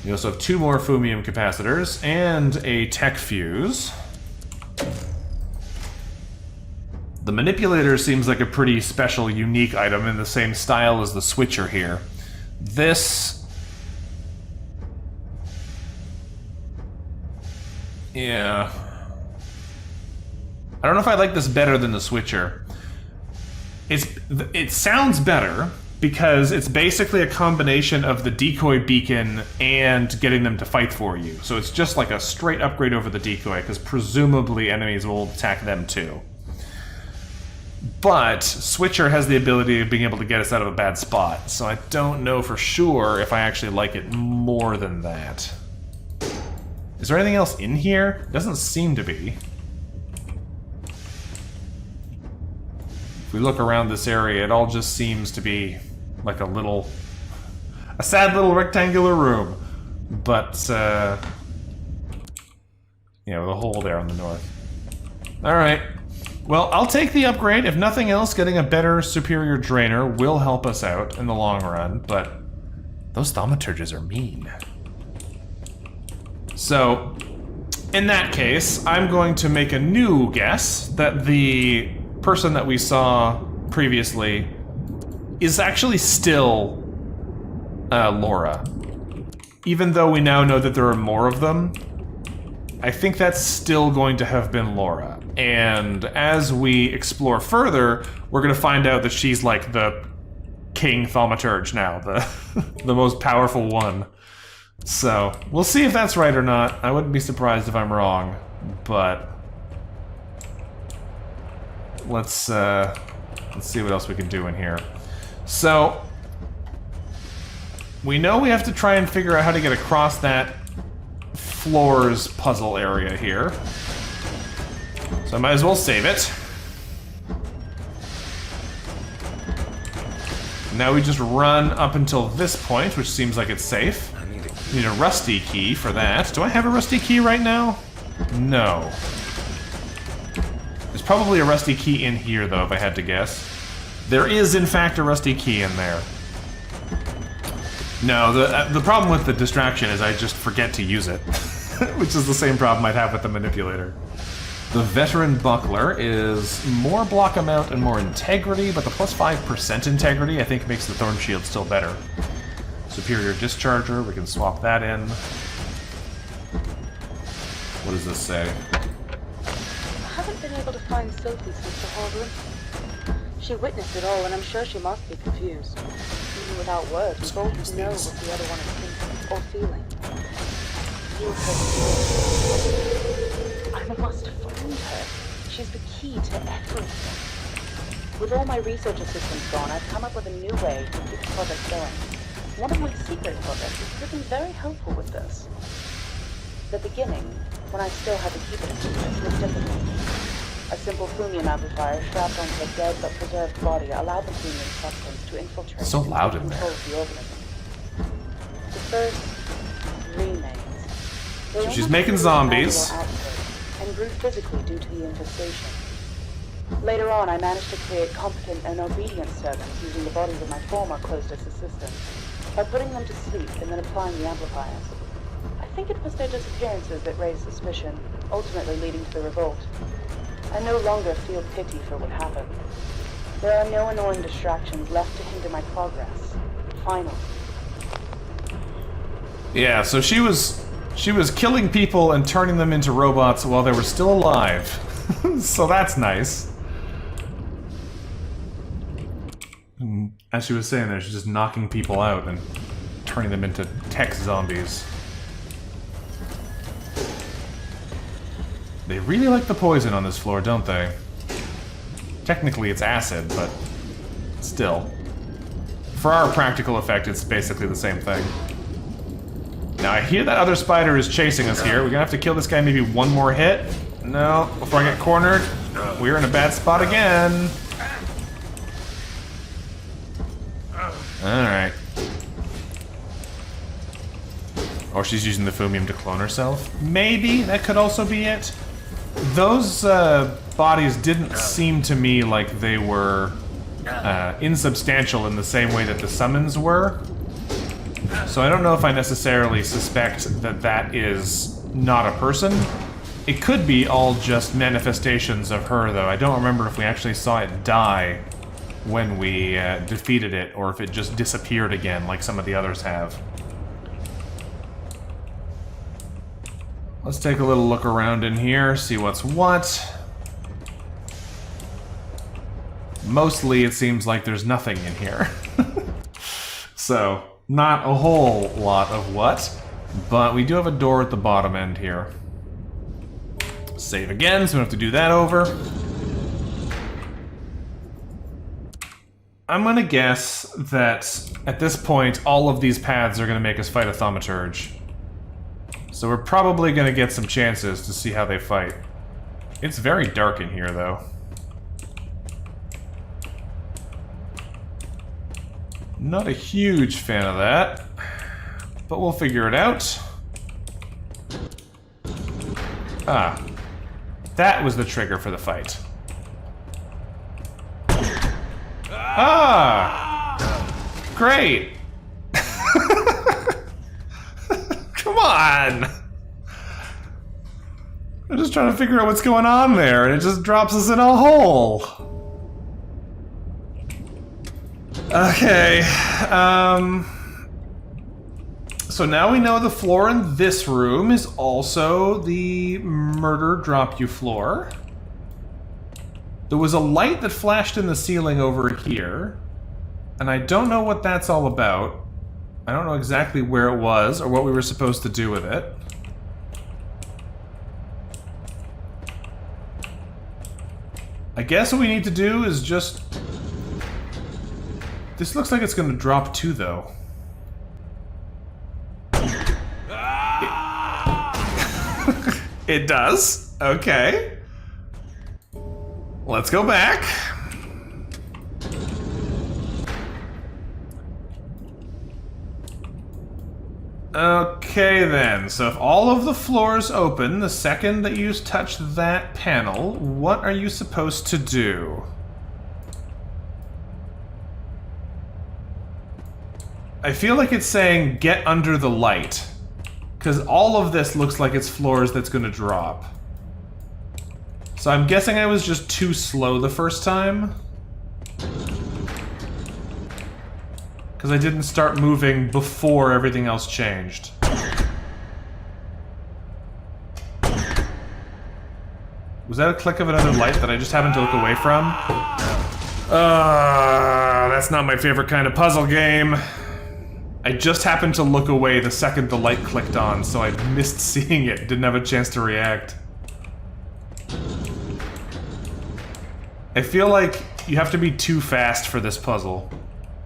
You also have 2 more Fumium capacitors and a tech fuse. The Manipulator seems like a pretty special, unique item in the same style as the Switcher here. This... yeah. I don't know if I like this better than the Switcher. It sounds better, because it's basically a combination of the decoy beacon and getting them to fight for you. So it's just like a straight upgrade over the decoy, because presumably enemies will attack them too. But Switcher has the ability of being able to get us out of a bad spot, so I don't know for sure if I actually like it more than that. Is there anything else in here? Doesn't seem to be. If we look around this area, it all just seems to be like a sad little rectangular room. But, you know, the hole there on the north. Alright. Well, I'll take the upgrade. If nothing else, getting a better Superior Drainer will help us out in the long run, but those thaumaturges are mean. So, in that case, I'm going to make a new guess that the person that we saw previously is actually still Laura. Even though we now know that there are more of them, I think that's still going to have been Laura. And as we explore further, we're going to find out that she's like the King Thaumaturge now, the most powerful one. So, we'll see if that's right or not. I wouldn't be surprised if I'm wrong, but let's see what else we can do in here. So, we know we have to try and figure out how to get across that floors puzzle area here. So I might as well save it. Now we just run up until this point, which seems like it's safe. Need a rusty key for that. Do I have a rusty key right now? No. There's probably a rusty key in here, though, if I had to guess. There is, in fact, a rusty key in there. No, the problem with the distraction is I just forget to use it, which is the same problem I'd have with the manipulator. The veteran buckler is more block amount and more integrity, but the plus 5% integrity I think makes the thorn shield still better. Superior discharger, we can swap that in. What does this say? I haven't been able to find Sophie since the harbor. She witnessed it all, and I'm sure she must be confused. Even without words, we both know what the other one is thinking or feeling. Feels her. I must find her. She's the key to everything. With all my research assistants gone, I've come up with a new way to keep the project going. One of my secret projects has proven very helpful with this. The beginning, when I still had to keep it a secret, was difficult. A simple Fumium amplifier strapped onto a dead but preserved body allowed the Fumium substance to infiltrate It's so loud in and there. control the organism. The first remains. So she's making zombies. And grew physically due to the infestation. Later on, I managed to create competent and obedient servants using the bodies of my former closest assistants by putting them to sleep and then applying the amplifiers. I think it was their disappearances that raised suspicion, ultimately leading to the revolt. I no longer feel pity for what happened. There are no annoying distractions left to hinder my progress. Finally. Yeah, so she was killing people and turning them into robots while they were still alive. So that's nice. And as she was saying there, she's just knocking people out and turning them into tech zombies. They really like the poison on this floor, don't they? Technically it's acid, but still. For our practical effect, it's basically the same thing. Now I hear that other spider is chasing us here. We're gonna have to kill this guy maybe one more hit. No, before I get cornered, we're in a bad spot again. Alright. Or she's using the Fumium to clone herself. Maybe, that could also be it. Those bodies didn't seem to me like they were insubstantial in the same way that the summons were. So I don't know if I necessarily suspect that that is not a person. It could be all just manifestations of her, though. I don't remember if we actually saw it die when we defeated it, or if it just disappeared again like some of the others have. Let's take a little look around in here, see what's what. Mostly it seems like there's nothing in here. So, not a whole lot of what, but we do have a door at the bottom end here. Save again, so we don't have to do that over. I'm gonna guess that at this point, all of these paths are gonna make us fight a thaumaturge. So we're probably gonna get some chances to see how they fight. It's very dark in here, though. Not a huge fan of that, but we'll figure it out. Ah, that was the trigger for the fight. Ah! Great! Come on! I'm just trying to figure out what's going on there, and it just drops us in a hole. Okay, so now we know the floor in this room is also the murder drop you floor. There was a light that flashed in the ceiling over here, and I don't know what that's all about. I don't know exactly where it was or what we were supposed to do with it. I guess what we need to do is just... This looks like it's going to drop too, though. It does? Okay. Let's go back. Okay then, so if all of the floors open the second that you touch that panel, what are you supposed to do? I feel like it's saying get under the light. Because all of this looks like it's floors that's going to drop. So I'm guessing I was just too slow the first time. Because I didn't start moving before everything else changed. Was that a click of another light that I just happened to look away from? That's not my favorite kind of puzzle game. I just happened to look away the second the light clicked on, so I missed seeing it, didn't have a chance to react. I feel like you have to be too fast for this puzzle.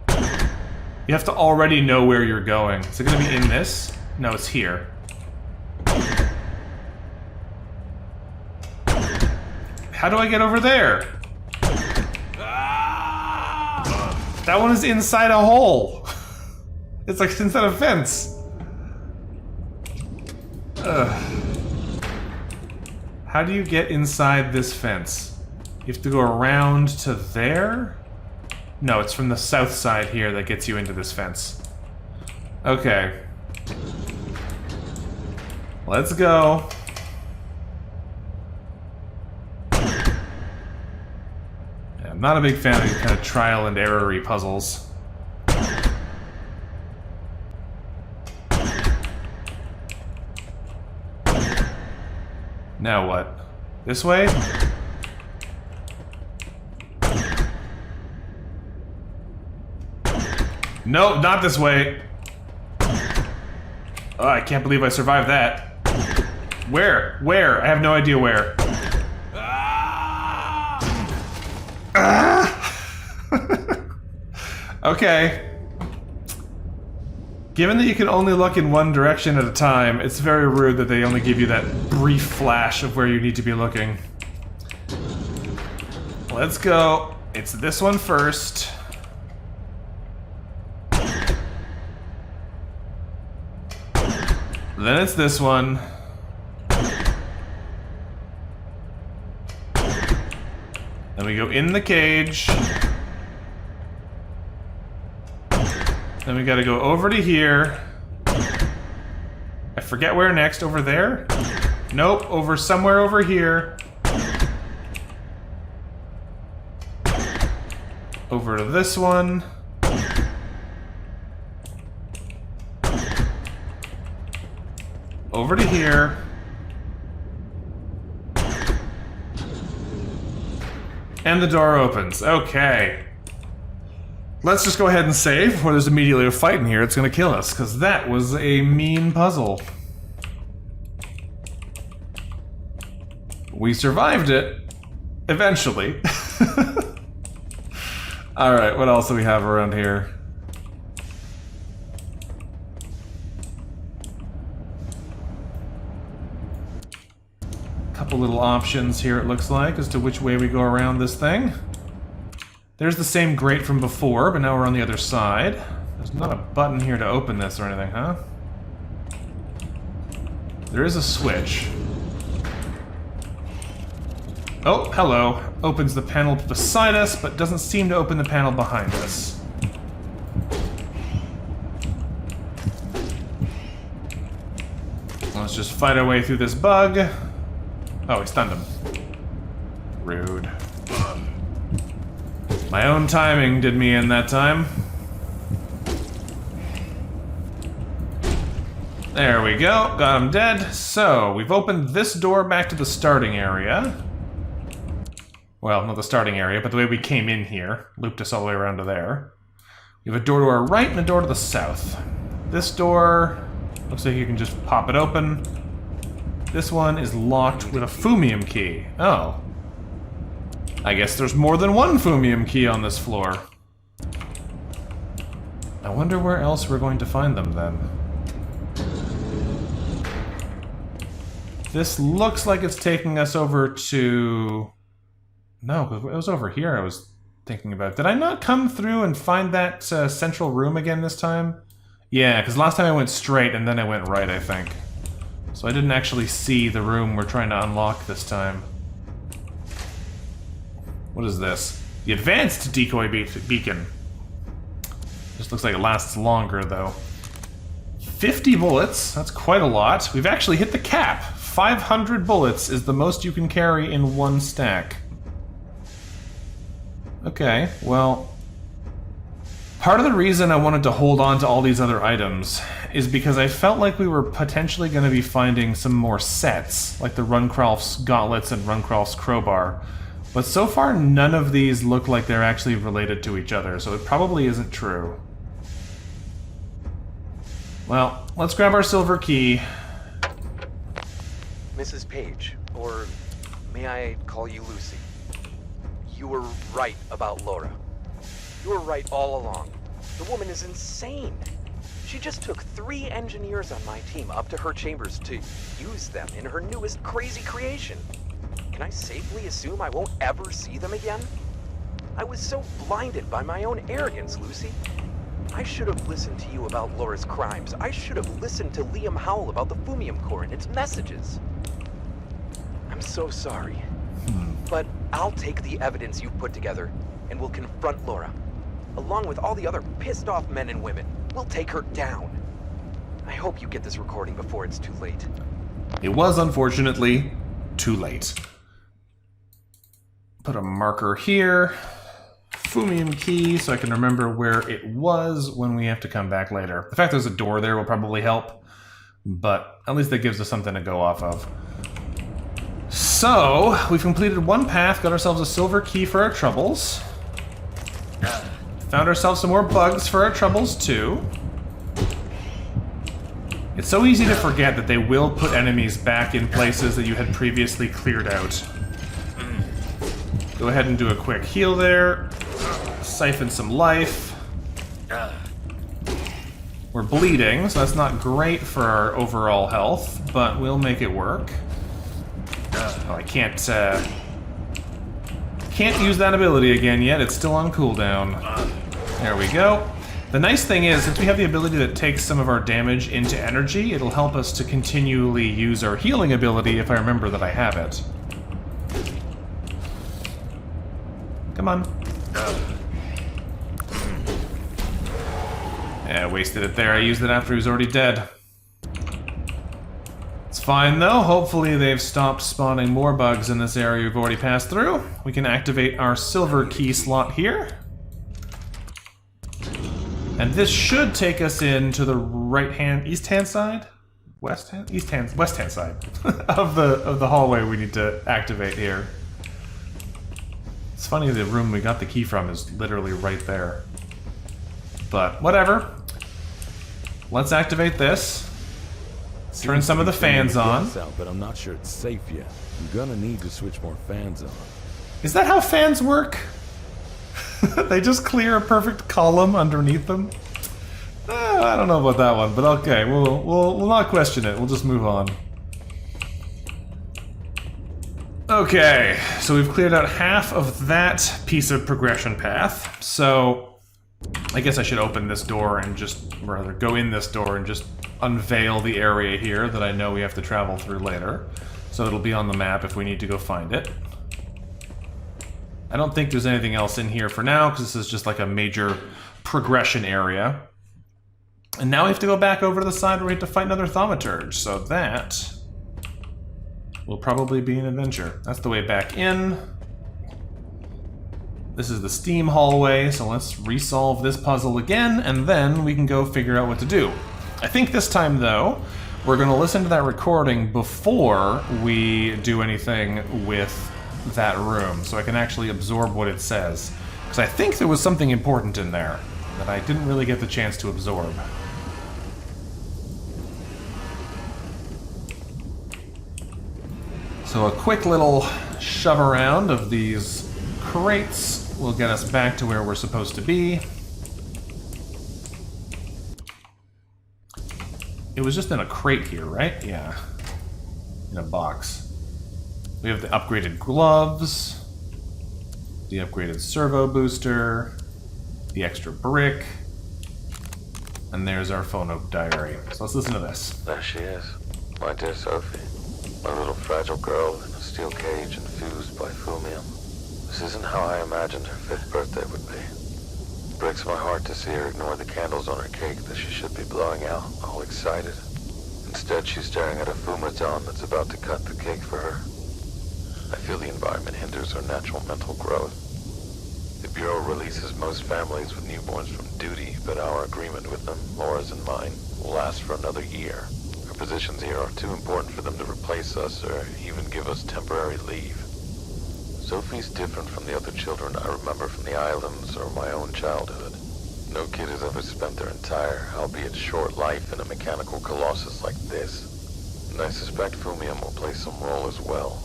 You have to already know where you're going. Is it gonna be in this? No, it's here. How do I get over there? That one is inside a hole. It's like inside a fence. How do you get inside this fence? You have to go around to there? No, it's from the south side here that gets you into this fence. Okay. Let's go. I'm not a big fan of these kind of trial and error-y puzzles. Now what? This way? No, not this way. Oh, I can't believe I survived that. Where? Where? I have no idea where. Okay. Given that you can only look in one direction at a time, it's very rude that they only give you that brief flash of where you need to be looking. Let's go. It's this one first. Then it's this one. Then we go in the cage. Then we gotta go over to here. I forget where next. Over there? Nope, over somewhere over here. Over to this one. Over to here. And the door opens. Okay. Let's just go ahead and save before there's immediately a fight in here. It's gonna kill us, because that was a mean puzzle. We survived it. Eventually. Alright, what else do we have around here? Couple little options here, it looks like, as to which way we go around this thing. There's the same grate from before, but now we're on the other side. There's not a button here to open this or anything, huh? There is a switch. Oh, hello. Opens the panel beside us, but doesn't seem to open the panel behind us. Let's just fight our way through this bug. Oh, he stunned him. Rude. My own timing did me in that time. There we go, got him dead. So, we've opened this door back to the starting area. Well, not the starting area, but the way we came in here. Looped us all the way around to there. We have a door to our right and a door to the south. This door looks like you can just pop it open. This one is locked with a Fumium key. Oh. I guess there's more than one Fumium key on this floor. I wonder where else we're going to find them then. This looks like it's taking us over to... No, it was over here I was thinking about. Did I not come through and find that central room again this time? Yeah, because last time I went straight and then I went right, I think. So I didn't actually see the room we're trying to unlock this time. What is this? The advanced decoy beacon. Just looks like it lasts longer, though. 50 bullets, that's quite a lot. We've actually hit the cap. 500 bullets is the most you can carry in one stack. Okay, well... Part of the reason I wanted to hold on to all these other items is because I felt like we were potentially going to be finding some more sets, like the Runcrolf's gauntlets and Runcrolf's crowbar. But so far, none of these look like they're actually related to each other, so it probably isn't true. Well, let's grab our silver key. Mrs. Page, or may I call you Lucy? You were right about Laura. You were right all along. The woman is insane. She just took 3 engineers on my team up to her chambers to use them in her newest crazy creation. Can I safely assume I won't ever see them again? I was so blinded by my own arrogance, Lucy. I should have listened to you about Laura's crimes. I should have listened to Liam Howell about the Fumium Core and its messages. I'm so sorry. But I'll take the evidence you've put together and we'll confront Laura. Along with all the other pissed-off men and women, we'll take her down. I hope you get this recording before it's too late. It was, unfortunately, too late. Put a marker here. Fumium key, so I can remember where it was when we have to come back later. The fact there's a door there will probably help, but at least that gives us something to go off of. So, we've completed one path, got ourselves a silver key for our troubles. Found ourselves some more bugs for our troubles, too. It's so easy to forget that they will put enemies back in places that you had previously cleared out. Go ahead and do a quick heal there. Siphon some life. We're bleeding, so that's not great for our overall health, but we'll make it work. Oh, I can't use that ability again yet. It's still on cooldown. There we go. The nice thing is, since we have the ability that takes some of our damage into energy, it'll help us to continually use our healing ability if I remember that I have it. Come on. Yeah, I wasted it there. I used it after he was already dead. It's fine though. Hopefully they've stopped spawning more bugs in this area we've already passed through. We can activate our silver key slot here. And this should take us into the east-hand side? West-hand side of the hallway we need to activate here. It's funny the room we got the key from is literally right there. But whatever. Let's activate this. Turn some of the fans on. Out, but I'm not sure it's safe yet. I'm gonna need to switch more fans on. Is that how fans work? They just clear a perfect column underneath them? I don't know about that one, but okay, we'll not question it. We'll just move on. Okay, so we've cleared out half of that piece of progression path. So I guess I should open this door and just, rather go in this door and just unveil the area here that I know we have to travel through later. So it'll be on the map if we need to go find it. I don't think there's anything else in here for now, because this is just like a major progression area. And now we have to go back over to the side where we have to fight another thaumaturge, so that will probably be an adventure. That's the way back in. This is the steam hallway, so let's resolve this puzzle again, and then we can go figure out what to do. I think this time, though, we're going to listen to that recording before we do anything with that room, so I can actually absorb what it says. Because I think there was something important in there that I didn't really get the chance to absorb. So a quick little shove around of these crates will get us back to where we're supposed to be. It was just in a crate here, right? Yeah. In a box. We have the upgraded gloves, the upgraded servo booster, the extra brick, and there's our phono diary. So let's listen to this. There she is, my dear Sophie. My little fragile girl in a steel cage infused by Fumium. This isn't how I imagined her 5th birthday would be. breaks my heart to see her ignore the candles on her cake that she should be blowing out, all excited. Instead, she's staring at a fumaton that's about to cut the cake for her. I feel the environment hinders her natural mental growth. The Bureau releases most families with newborns from duty, but our agreement with them, Laura's and mine, will last for another year. Our positions here are too important for them to replace us or even give us temporary leave. Sophie's different from the other children I remember from the islands or my own childhood. No kid has ever spent their entire, albeit short life in a mechanical colossus like this. And I suspect Fumium will play some role as well.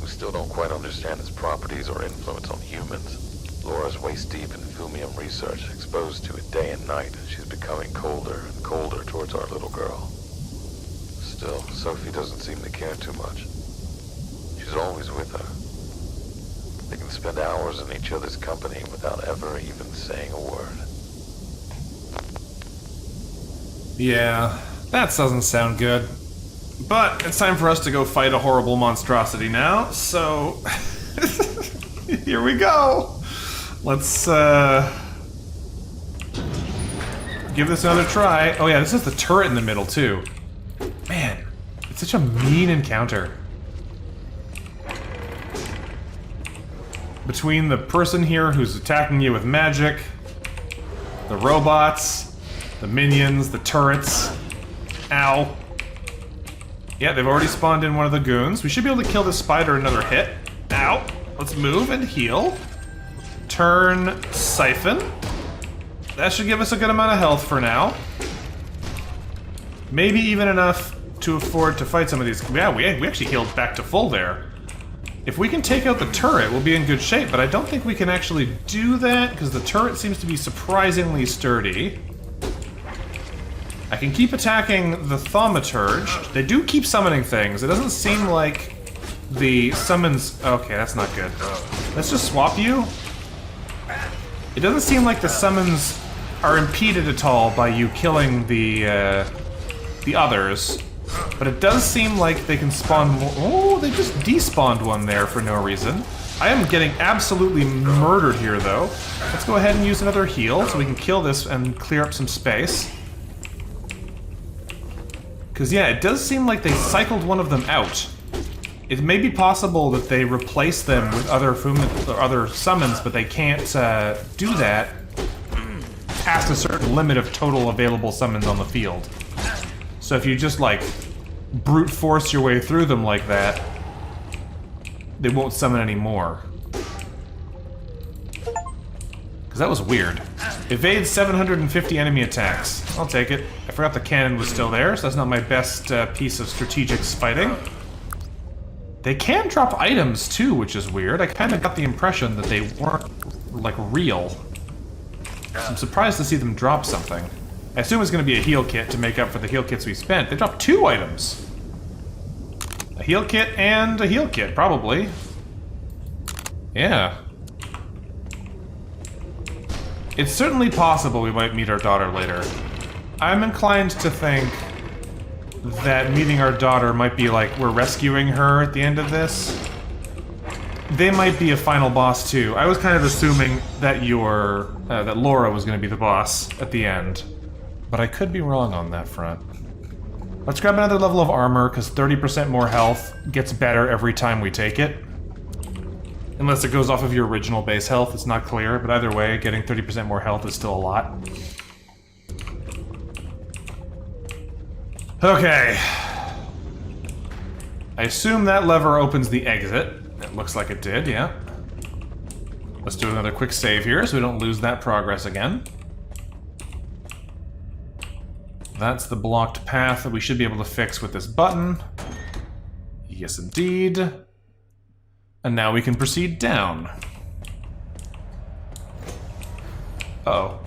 We still don't quite understand its properties or influence on humans. Laura's waist-deep in Fumium research, exposed to it day and night, and she's becoming colder and colder towards our little girl. Still, Sophie doesn't seem to care too much. She's always with her. They can spend hours in each other's company without ever even saying a word. Yeah, that doesn't sound good. But it's time for us to go fight a horrible monstrosity now, so... here we go! Let's, give this another try. Oh yeah, this is the turret in the middle, too. Man, it's such a mean encounter. Between the person here who's attacking you with magic, the robots, the minions, the turrets. Ow. Yeah, they've already spawned in one of the goons. We should be able to kill this spider another hit. Ow. Let's move and heal. Turn Siphon. That should give us a good amount of health for now. Maybe even enough to afford to fight some of these. Yeah, we actually healed back to full there. If we can take out the turret, we'll be in good shape, but I don't think we can actually do that, because the turret seems to be surprisingly sturdy. I can keep attacking the Thaumaturge. They do keep summoning things. It doesn't seem like the summons... Okay, that's not good. Let's just swap you. It doesn't seem like the summons are impeded at all by you killing the others. But it does seem like they can spawn more. Oh, they just despawned one there for no reason. I am getting absolutely murdered here, though. Let's go ahead and use another heal so we can kill this and clear up some space. Because, yeah, it does seem like they cycled one of them out. It may be possible that they replaced them with other summons, but they can't do that past a certain limit of total available summons on the field. So if you just, like, brute force your way through them like that, they won't summon any more. Because that was weird. Evade 750 enemy attacks. I'll take it. I forgot the cannon was still there, so that's not my best piece of strategic fighting. They can drop items, too, which is weird. I kind of got the impression that they weren't, like, real. So I'm surprised to see them drop something. I assume it's going to be a heal kit to make up for the heal kits we spent. They dropped 2 items. A heal kit and a heal kit, probably. Yeah. It's certainly possible we might meet our daughter later. I'm inclined to think that meeting our daughter might be like we're rescuing her at the end of this. They might be a final boss too. I was kind of assuming that that Laura was going to be the boss at the end. But I could be wrong on that front. Let's grab another level of armor, because 30% more health gets better every time we take it. Unless it goes off of your original base health, it's not clear, but either way, getting 30% more health is still a lot. Okay. I assume that lever opens the exit. It looks like it did, yeah. Let's do another quick save here, so we don't lose that progress again. That's the blocked path that we should be able to fix with this button. Yes, indeed. And now we can proceed down. Uh-oh.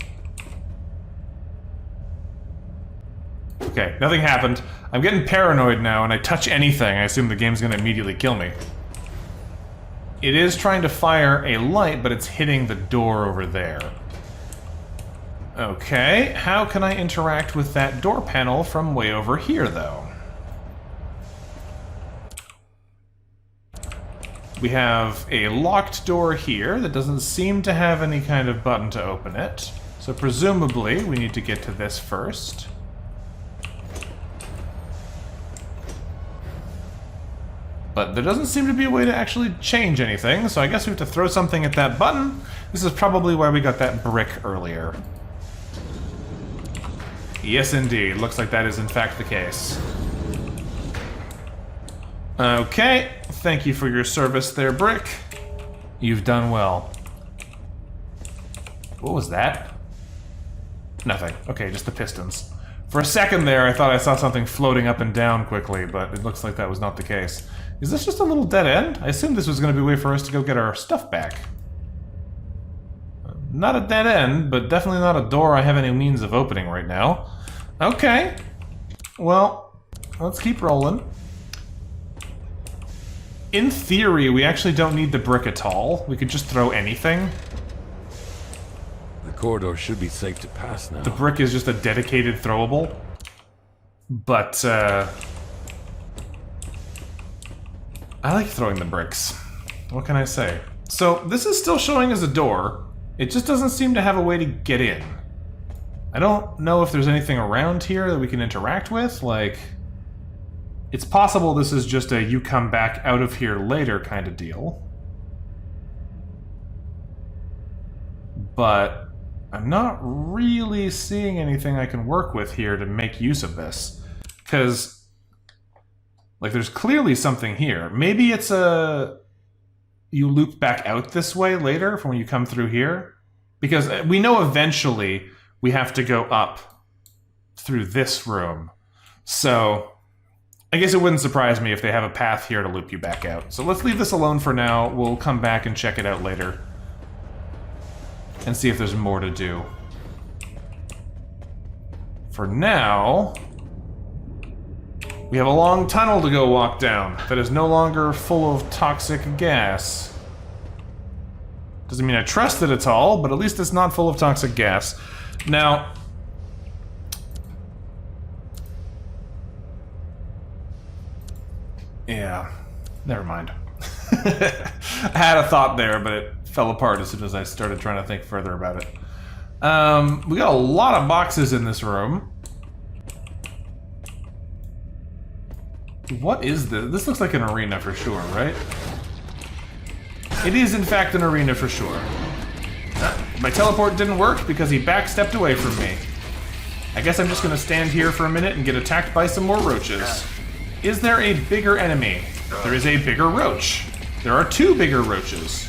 Okay, nothing happened. I'm getting paranoid now, and I touch anything, I assume the game's gonna immediately kill me. It is trying to fire a light, but it's hitting the door over there. Okay, how can I interact with that door panel from way over here, though? We have a locked door here that doesn't seem to have any kind of button to open it. So presumably we need to get to this first. But there doesn't seem to be a way to actually change anything, so I guess we have to throw something at that button. This is probably why we got that brick earlier. Yes, indeed. Looks like that is in fact the case. Okay, thank you for your service there, Brick. You've done well. What was that? Nothing. Okay, just the pistons. For a second there, I thought I saw something floating up and down quickly, but it looks like that was not the case. Is this just a little dead end? I assumed this was going to be a way for us to go get our stuff back. Not a dead end, but definitely not a door I have any means of opening right now. Okay. Well, let's keep rolling. In theory, we actually don't need the brick at all. We could just throw anything. The corridor should be safe to pass now. The brick is just a dedicated throwable. But, I like throwing the bricks. What can I say? So, this is still showing as a door. It just doesn't seem to have a way to get in. I don't know if there's anything around here that we can interact with, like... It's possible this is just a you come back out of here later kind of deal. But I'm not really seeing anything I can work with here to make use of this. Because, like, there's clearly something here. Maybe it's a... You loop back out this way later from when you come through here. Because we know eventually we have to go up through this room. So... I guess it wouldn't surprise me if they have a path here to loop you back out. So let's leave this alone for now. We'll come back and check it out later. And see if there's more to do. For now... we have a long tunnel to go walk down that is no longer full of toxic gas. Doesn't mean I trust it at all, but at least it's not full of toxic gas. Now... yeah, never mind. I had a thought there, but it fell apart as soon as I started trying to think further about it. We got a lot of boxes in this room. What is this? This looks like an arena for sure, right? It is in fact an arena for sure. My teleport didn't work because he backstepped away from me. I guess I'm just gonna stand here for a minute and get attacked by some more roaches. Is there a bigger enemy? There is a bigger roach. There are two bigger roaches.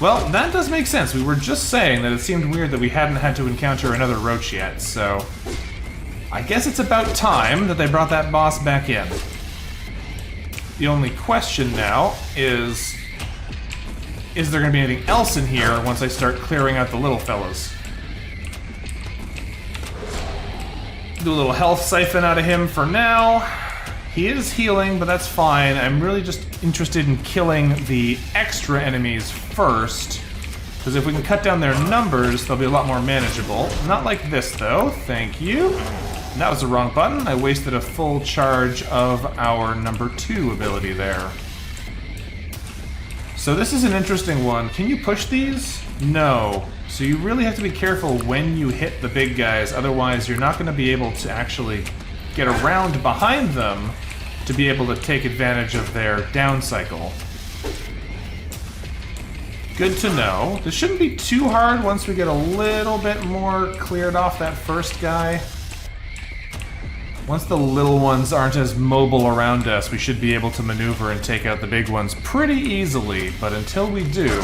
Well, that does make sense. We were just saying that it seemed weird that we hadn't had to encounter another roach yet, so... I guess it's about time that they brought that boss back in. The only question now is there going to be anything else in here once I start clearing out the little fellas? Do a little health siphon out of him for now. He is healing, but that's fine. I'm really just interested in killing the extra enemies first, because if we can cut down their numbers, they'll be a lot more manageable. Not like this, though. Thank you. And that was the wrong button. I wasted a full charge of our number 2 ability there. So this is an interesting one. Can you push these? No. So you really have to be careful when you hit the big guys, otherwise you're not going to be able to actually get around behind them to be able to take advantage of their down cycle. Good to know. This shouldn't be too hard once we get a little bit more cleared off that first guy. Once the little ones aren't as mobile around us, we should be able to maneuver and take out the big ones pretty easily, but until we do,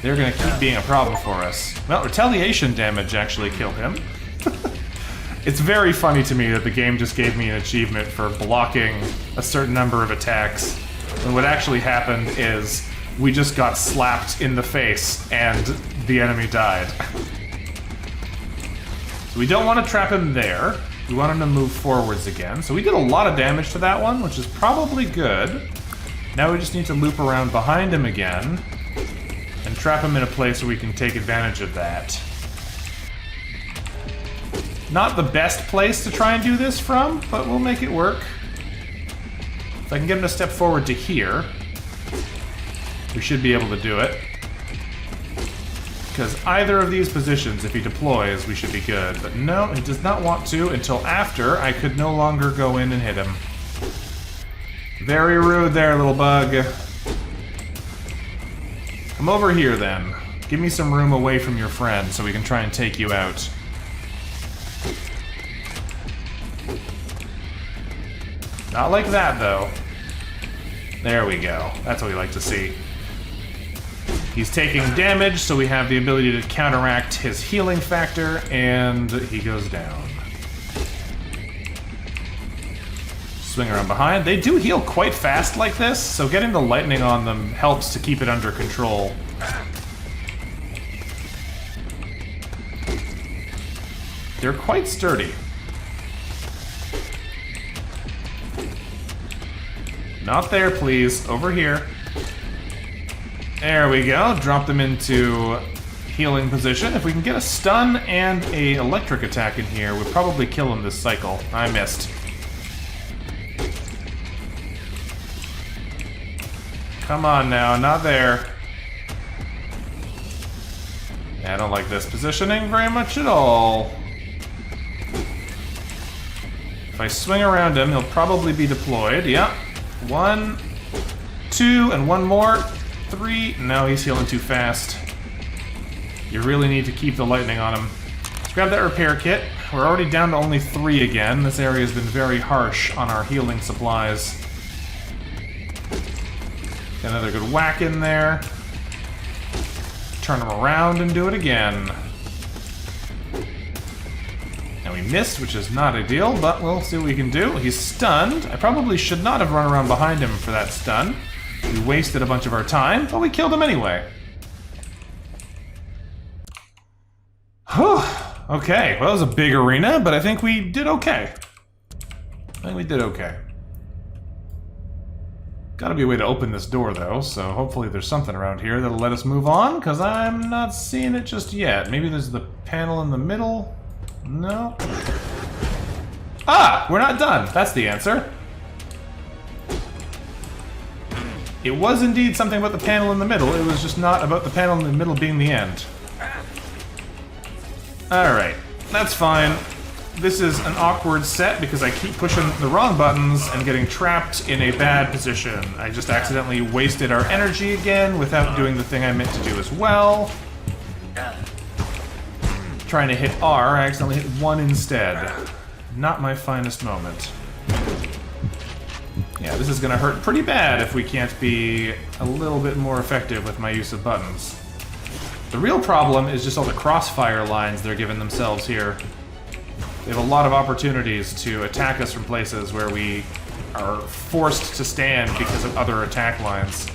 they're gonna keep being a problem for us. Well, retaliation damage actually killed him. It's very funny to me that the game just gave me an achievement for blocking a certain number of attacks, when what actually happened is we just got slapped in the face and the enemy died. So we don't want to trap him there. We want him to move forwards again. So we did a lot of damage to that one, which is probably good. Now we just need to loop around behind him again and trap him in a place where we can take advantage of that. Not the best place to try and do this from, but we'll make it work. If I can get him to step forward to here. We should be able to do it. Because either of these positions, if he deploys, we should be good. But no, he does not want to until after I could no longer go in and hit him. Very rude there, little bug. Come over here, then. Give me some room away from your friend so we can try and take you out. Not like that, though. There we go. That's what we like to see. He's taking damage, so we have the ability to counteract his healing factor, and he goes down. Swing around behind. They do heal quite fast like this, so getting the lightning on them helps to keep it under control. They're quite sturdy. Not there, please. Over here. There we go. Drop them into healing position. If we can get a stun and a electric attack in here, we'll probably kill him this cycle. I missed. Come on now, not there. Yeah, I don't like this positioning very much at all. If I swing around him, he'll probably be deployed. Yep. 1, 2, and one more. 3. No, he's healing too fast. You really need to keep the lightning on him. Let's grab that repair kit. We're already down to only 3 again. This area has been very harsh on our healing supplies. Get another good whack in there. Turn him around and do it again. And we missed, which is not ideal, but we'll see what we can do. He's stunned. I probably should not have run around behind him for that stun. We wasted a bunch of our time, but we killed him anyway. Whew. Okay, well, it was a big arena, but I think we did okay. Gotta be a way to open this door, though, so hopefully there's something around here that'll let us move on, because I'm not seeing it just yet. Maybe there's the panel in the middle? No. Ah! We're not done. That's the answer. It was indeed something about the panel in the middle. It was just not about the panel in the middle being the end. Alright. That's fine. This is an awkward set because I keep pushing the wrong buttons and getting trapped in a bad position. I just accidentally wasted our energy again without doing the thing I meant to do as well. Trying to hit R, I accidentally hit 1 instead. Not my finest moment. Yeah, this is gonna hurt pretty bad if we can't be a little bit more effective with my use of buttons. The real problem is just all the crossfire lines they're giving themselves here. They have a lot of opportunities to attack us from places where we are forced to stand because of other attack lines.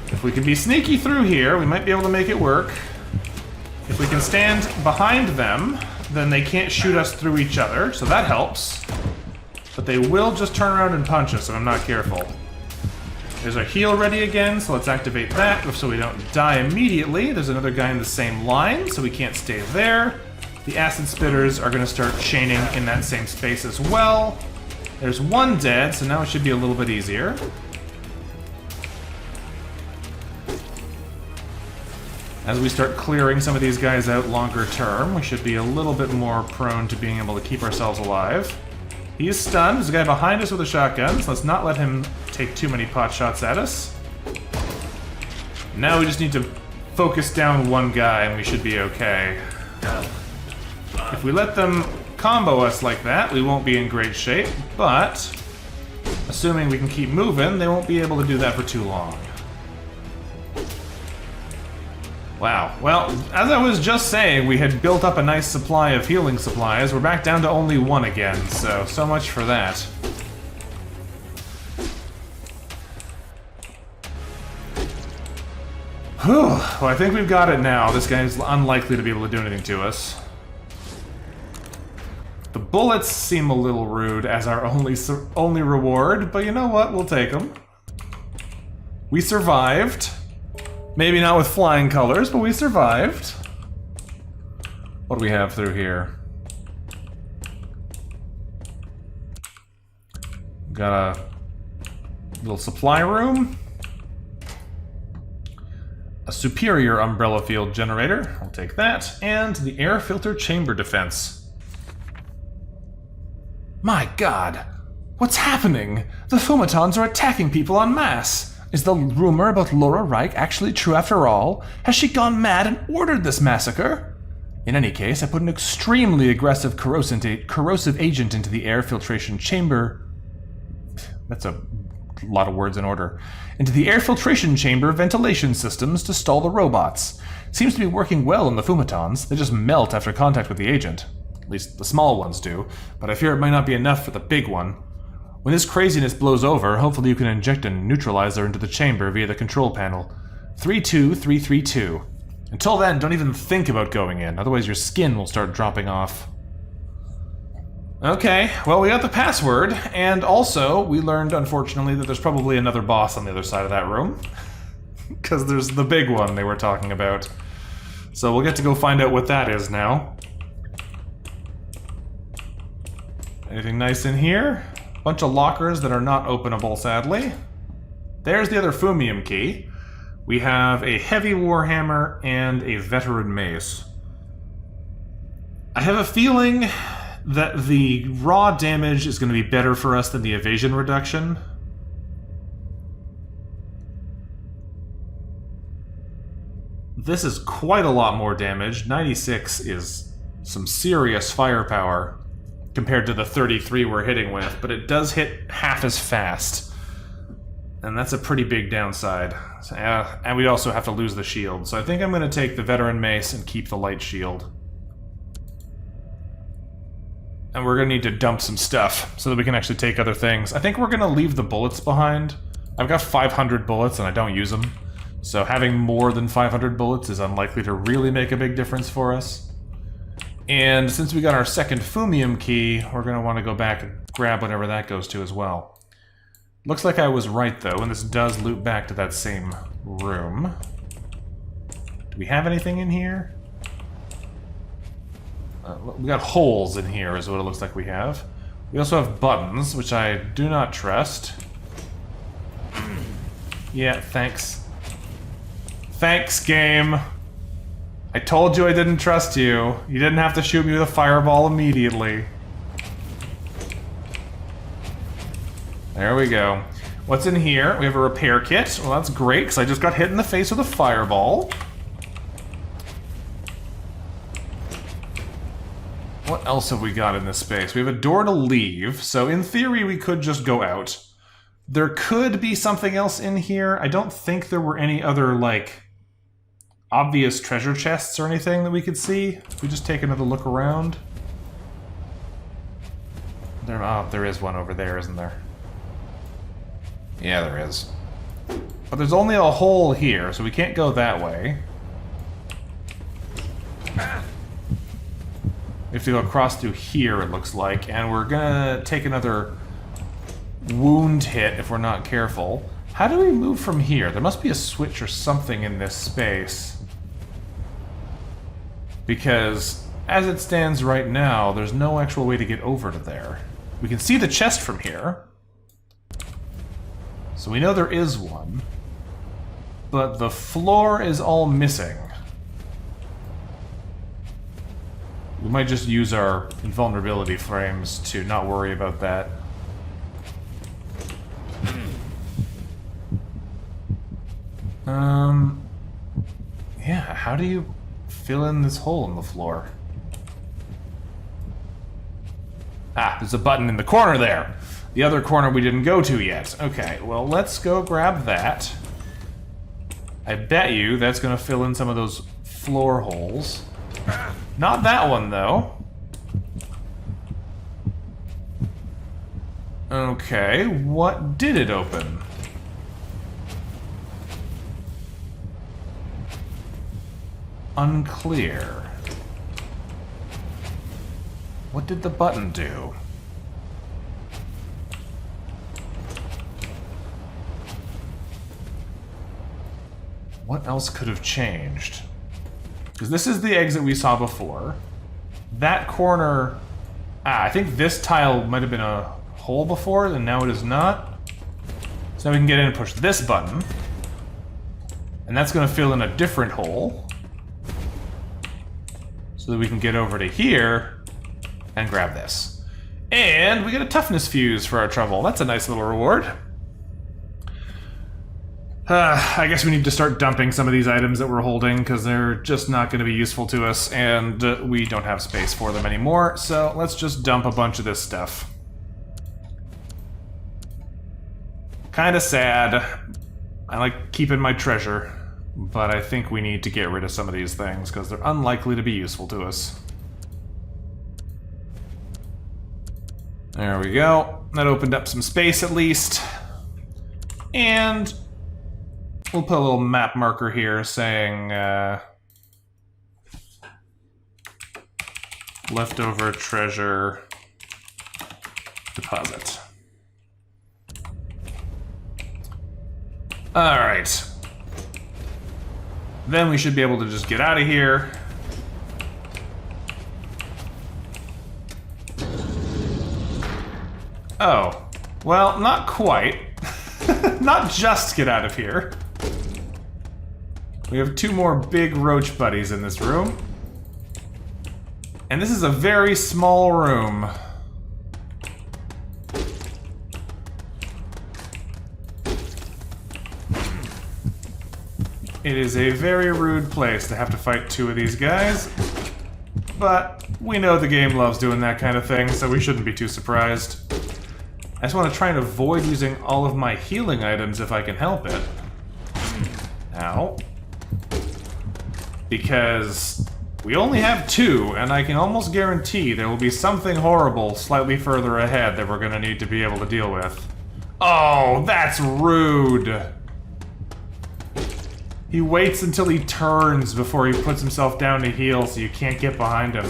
If we can be sneaky through here, we might be able to make it work. If we can stand behind them, then they can't shoot us through each other, so that helps. But they will just turn around and punch us if I'm not careful. There's our heal ready again, so let's activate that so we don't die immediately. There's another guy in the same line, so we can't stay there. The acid spitters are going to start chaining in that same space as well. There's one dead, so now it should be a little bit easier. As we start clearing some of these guys out longer term, we should be a little bit more prone to being able to keep ourselves alive. He is stunned. There's a guy behind us with a shotgun, so let's not let him take too many pot shots at us. Now we just need to focus down one guy and we should be okay. If we let them combo us like that, we won't be in great shape, but assuming we can keep moving, they won't be able to do that for too long. Wow. Well, as I was just saying, we had built up a nice supply of healing supplies. We're back down to only 1 again, so much for that. Whew. Well, I think we've got it now. This guy's unlikely to be able to do anything to us. The bullets seem a little rude as our only reward, but you know what? We'll take them. We survived. Maybe not with flying colors, but we survived. What do we have through here? Got a little supply room. a superior umbrella field generator. I'll take that. And the air filter chamber defense. My god! What's happening? The Fumatons are attacking people en masse! Is the rumor about Laura Reich actually true after all? Has she gone mad and ordered this massacre? In any case, I put an extremely aggressive corrosive agent into the air filtration chamber. That's a lot of words in order. Into the air filtration chamber ventilation systems to stall the robots. Seems to be working well on the Fumatons. They just melt after contact with the agent. At least the small ones do, but I fear it might not be enough for the big one. When this craziness blows over, hopefully you can inject a neutralizer into the chamber via the control panel. 32332. Until then, don't even think about going in, otherwise your skin will start dropping off. Okay, well, we got the password, and also we learned, unfortunately, that there's probably another boss on the other side of that room. Because there's the big one they were talking about. So we'll get to go find out what that is now. Anything nice in here? Bunch of lockers that are not openable, sadly. There's the other Fumium key. We have a heavy warhammer and a veteran mace. I have a feeling that the raw damage is going to be better for us than the evasion reduction. This is quite a lot more damage. 96 is some serious firepower compared to the 33 we're hitting with, but it does hit half as fast. And that's a pretty big downside. And we'd also have to lose the shield. So I think I'm going to take the veteran mace and keep the light shield. And we're going to need to dump some stuff so that we can actually take other things. I think we're going to leave the bullets behind. I've got 500 bullets and I don't use them. So having more than 500 bullets is unlikely to really make a big difference for us. And since we got our second Fumium key, we're going to want to go back and grab whatever that goes to as well. Looks like I was right though, and this does loop back to that same room. Do we have anything in here? We got holes in here is what it looks like we have. We also have buttons, which I do not trust. Yeah, thanks. Thanks, game. I told you I didn't trust you. You didn't have to shoot me with a fireball immediately. There we go. What's in here? We have a repair kit. Well, that's great, because I just got hit in the face with a fireball. What else have we got in this space? We have a door to leave, so in theory we could just go out. There could be something else in here. I don't think there were any other, like, obvious treasure chests or anything that we could see. If we just take another look around. There is one over there, isn't there? Yeah, there is. But there's only a hole here, so we can't go that way. We have to go across through here, it looks like, and we're gonna take another wound hit if we're not careful. How do we move from here? There must be a switch or something in this space. Because, as it stands right now, there's no actual way to get over to there. We can see the chest from here. So we know there is one. But the floor is all missing. We might just use our invulnerability frames to not worry about that. Yeah, how do you fill in this hole in the floor? Ah, there's a button in the corner there. The other corner we didn't go to yet. Okay, well, let's go grab that. I bet you that's gonna fill in some of those floor holes. Not that one, though. Okay, what did it open? Unclear. What did the button do? What else could have changed? Because this is the exit we saw before. That corner... I think this tile might have been a hole before, and now it is not. So now we can get in and push this button. And that's going to fill in a different hole. So that we can get over to here and grab this. And we get a toughness fuse for our trouble. That's a nice little reward. I guess we need to start dumping some of these items that we're holding because they're just not going to be useful to us, and we don't have space for them anymore, so let's just dump a bunch of this stuff. Kinda sad. I like keeping my treasure, but I think we need to get rid of some of these things because they're unlikely to be useful to us. There we go. That opened up some space at least. And we'll put a little map marker here saying leftover treasure deposit. Alright. Then we should be able to just get out of here. Oh. Well, not quite. Not just get out of here. We have two more big roach buddies in this room. And this is a very small room. It is a very rude place to have to fight two of these guys. But we know the game loves doing that kind of thing, so we shouldn't be too surprised. I just want to try and avoid using all of my healing items if I can help it. Ow. Because we only have two, and I can almost guarantee there will be something horrible slightly further ahead that we're going to need to be able to deal with. Oh, that's rude! He waits until he turns before he puts himself down to heal, so you can't get behind him.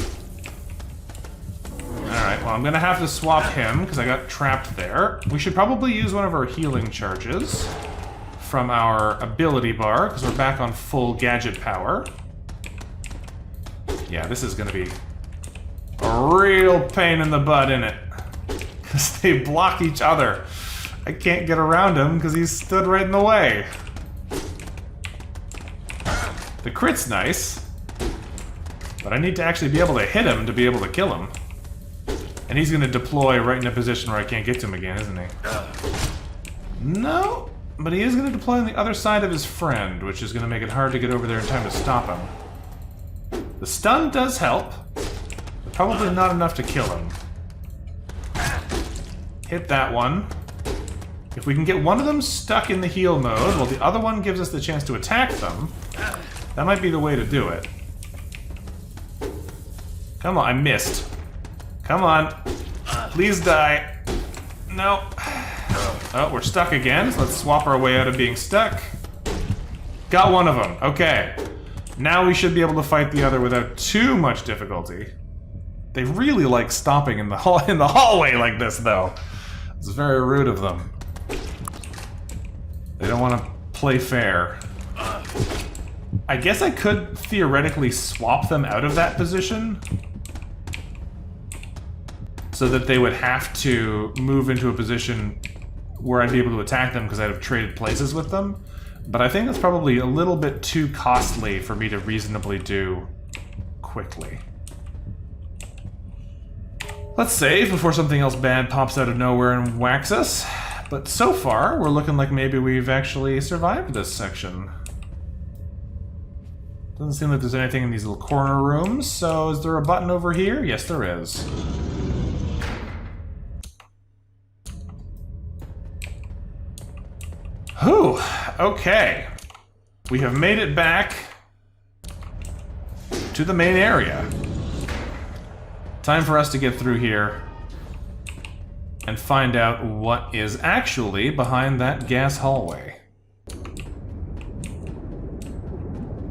Alright, well, I'm gonna have to swap him, because I got trapped there. We should probably use one of our healing charges from our ability bar, because we're back on full gadget power. Yeah, this is gonna be a real pain in the butt, isn't it? Because they block each other. I can't get around him, because he's stood right in the way. The crit's nice, but I need to actually be able to hit him to be able to kill him. And he's going to deploy right in a position where I can't get to him again, isn't he? No, but he is going to deploy on the other side of his friend, which is going to make it hard to get over there in time to stop him. The stun does help, but probably not enough to kill him. Hit that one. If we can get one of them stuck in the heal mode, while the other one gives us the chance to attack them, that might be the way to do it. Come on, I missed. Come on. Please die. No. Oh, we're stuck again, so let's swap our way out of being stuck. Got one of them. Okay. Now we should be able to fight the other without too much difficulty. They really like stopping in the hallway like this, though. It's very rude of them. They don't want to play fair. I guess I could theoretically swap them out of that position so that they would have to move into a position where I'd be able to attack them because I'd have traded places with them. But I think that's probably a little bit too costly for me to reasonably do quickly. Let's save before something else bad pops out of nowhere and whacks us. But so far, we're looking like maybe we've actually survived this section. Doesn't seem like there's anything in these little corner rooms, so is there a button over here? Yes, there is. Whew, okay. We have made it back to the main area. Time for us to get through here and find out what is actually behind that gas hallway.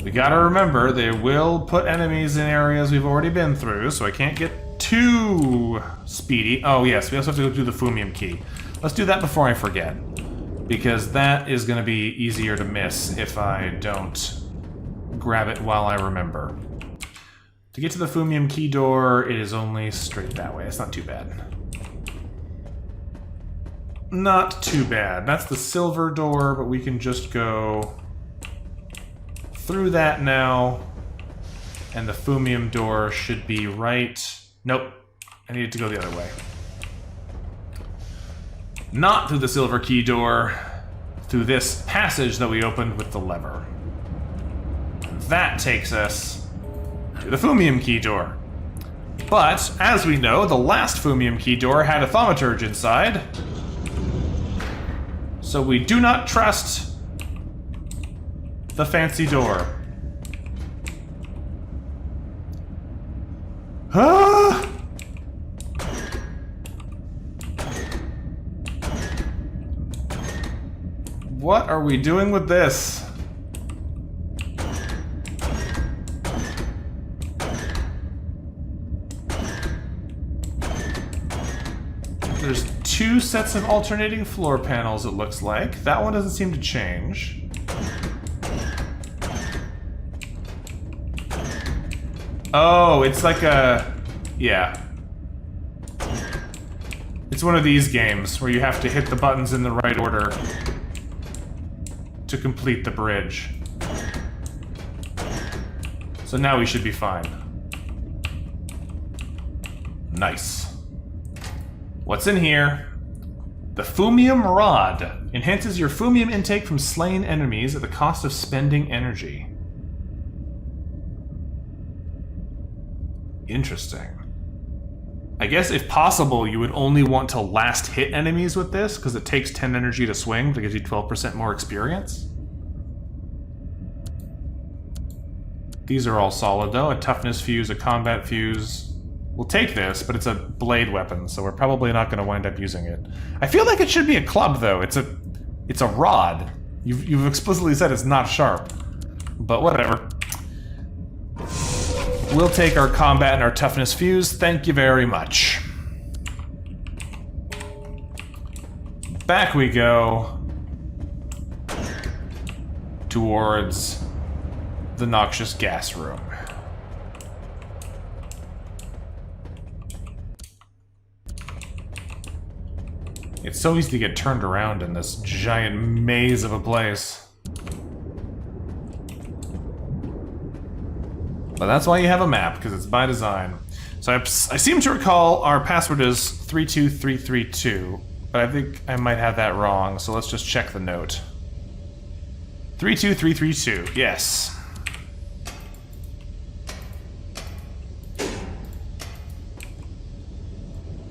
We gotta remember, they will put enemies in areas we've already been through, so I can't get too speedy. Oh yes, we also have to go do the Fumium key. Let's do that before I forget, because that is gonna be easier to miss if I don't grab it while I remember. To get to the Fumium key door, it is only straight that way. It's not too bad. Not too bad. That's the silver door, but we can just go through that now. And the Fumium door should be right... Nope. I needed to go the other way. Not through the silver key door. Through this passage that we opened with the lever. That takes us to the Fumium key door. But, as we know, the last Fumium key door had a thaumaturge inside. So we do not trust the fancy door. Ah! What are we doing with this? There's 2 sets of alternating floor panels, it looks like. That one doesn't seem to change. Oh, it's like a... yeah. It's one of these games where you have to hit the buttons in the right order to complete the bridge. So now we should be fine. Nice. What's in here? The Fumium Rod. Enhances your Fumium intake from slain enemies at the cost of spending energy. Interesting. I guess if possible, you would only want to last hit enemies with this, because it takes 10 energy to swing, but it gives you 12% more experience. These are all solid, though. A toughness fuse, a combat fuse. We'll take this, but it's a blade weapon, so we're probably not going to wind up using it. I feel like it should be a club, though. It's a rod. You've explicitly said it's not sharp. But whatever. We'll take our combat and our toughness fuse. Thank you very much. Back we go. Towards the noxious gas room. It's so easy to get turned around in this giant maze of a place. But that's why you have a map, because it's by design. So I seem to recall our password is 32332, but I think I might have that wrong, so let's just check the note. 32332, yes.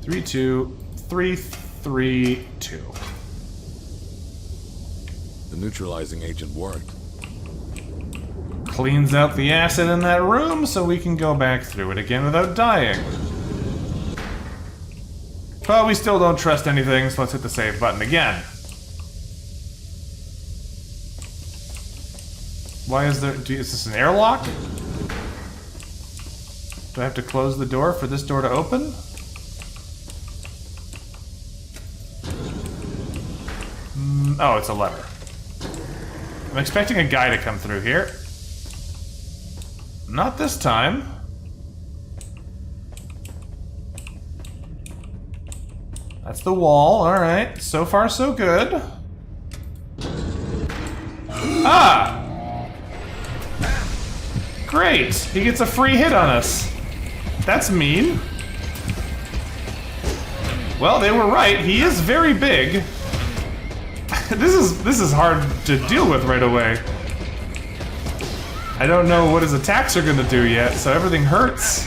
Three, 2, 3, 3, 2. The neutralizing agent worked. Cleans out the acid in that room so we can go back through it again without dying. But we still don't trust anything, so let's hit the save button again. Why is there... is this an airlock? Do I have to close the door for this door to open? Oh, it's a lever. I'm expecting a guy to come through here. Not this time. That's the wall, alright. So far, so good. Ah! Great! He gets a free hit on us. That's mean. Well, they were right. He is very big. This is hard to deal with right away. I don't know what his attacks are gonna do yet, so everything hurts.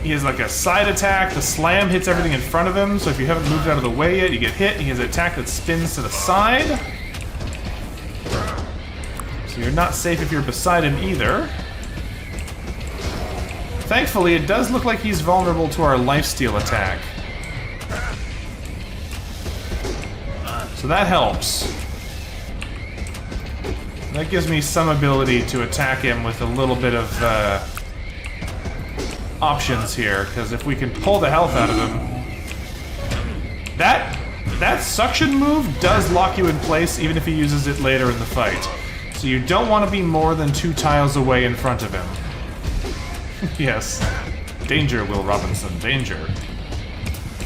He has like a side attack, the slam hits everything in front of him, so if you haven't moved out of the way yet, you get hit. He has an attack that spins to the side. So you're not safe if you're beside him either. Thankfully, it does look like he's vulnerable to our lifesteal attack. So that helps. That gives me some ability to attack him with a little bit of options here, because if we can pull the health out of him... That suction move does lock you in place even if he uses it later in the fight. So you don't want to be more than 2 tiles away in front of him. Yes. Danger, Will Robinson, danger.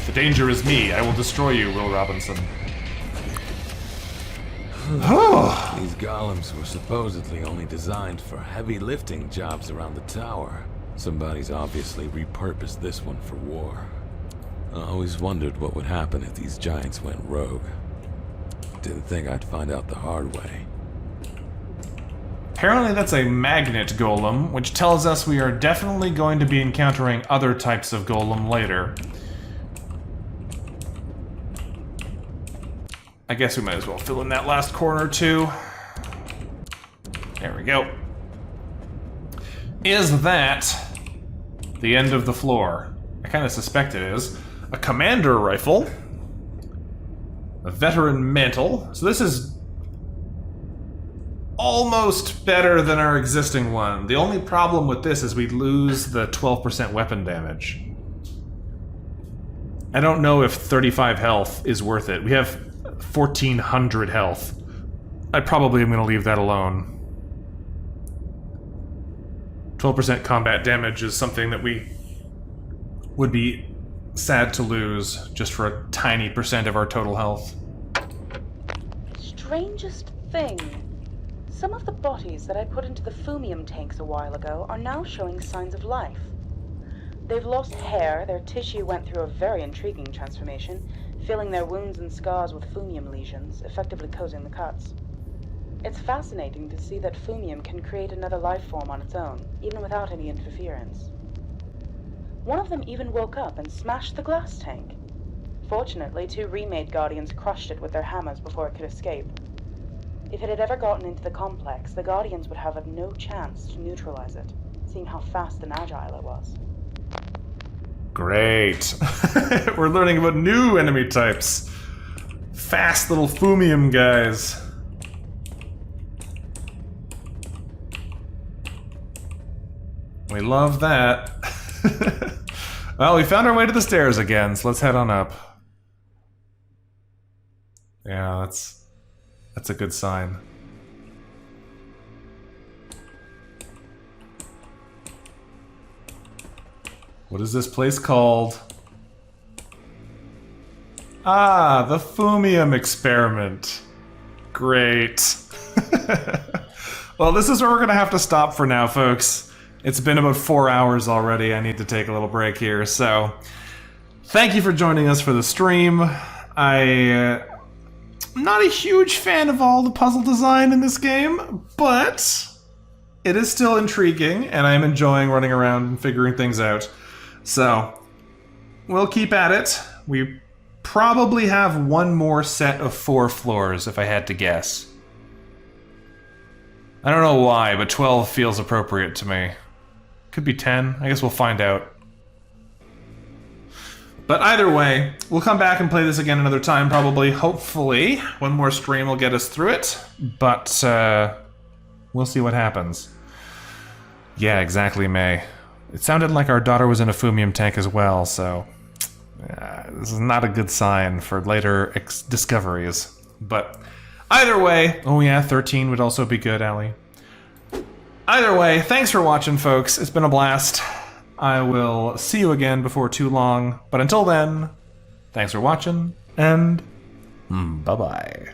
The danger is me. I will destroy you, Will Robinson. These golems were supposedly only designed for heavy lifting jobs around the tower. Somebody's obviously repurposed this one for war. I always wondered what would happen if these giants went rogue. Didn't think I'd find out the hard way. Apparently that's a magnet golem, which tells us we are definitely going to be encountering other types of golem later. I guess we might as well fill in that last corner too. There we go. Is that the end of the floor? I kind of suspect it is. A commander rifle. A veteran mantle. So this is almost better than our existing one. The only problem with this is we lose the 12% weapon damage. I don't know if 35 health is worth it. We have 1,400 health. I probably am going to leave that alone. 12% combat damage is something that we would be sad to lose just for a tiny percent of our total health. Strangest thing. Some of the bodies that I put into the fumium tanks a while ago are now showing signs of life. They've lost hair, their tissue went through a very intriguing transformation, filling their wounds and scars with fumium lesions, effectively coating the cuts. It's fascinating to see that fumium can create another life form on its own, even without any interference. One of them even woke up and smashed the glass tank. Fortunately, 2 remade Guardians crushed it with their hammers before it could escape. If it had ever gotten into the complex, the Guardians would have had no chance to neutralize it, seeing how fast and agile it was. Great. We're learning about new enemy types. Fast little fumium guys. We love that. Well, we found our way to the stairs again, so let's head on up. Yeah, that's a good sign. What is this place called? Ah, the Fumium Experiment. Great. Well, this is where we're gonna have to stop for now, folks. It's been about 4 hours already. I need to take a little break here, so thank you for joining us for the stream. I'm not a huge fan of all the puzzle design in this game, but it is still intriguing, and I'm enjoying running around and figuring things out. So, we'll keep at it. We probably have one more set of 4 floors, if I had to guess. I don't know why, but 12 feels appropriate to me. Could be 10. I guess we'll find out. But either way, we'll come back and play this again another time, probably. Hopefully, one more stream will get us through it. But, we'll see what happens. Yeah, exactly, May. It sounded like our daughter was in a fumium tank as well, so this is not a good sign for later discoveries. But either way, oh yeah, 13 would also be good, Allie. Either way, thanks for watching, folks. It's been a blast. I will see you again before too long. But until then, thanks for watching, and bye-bye.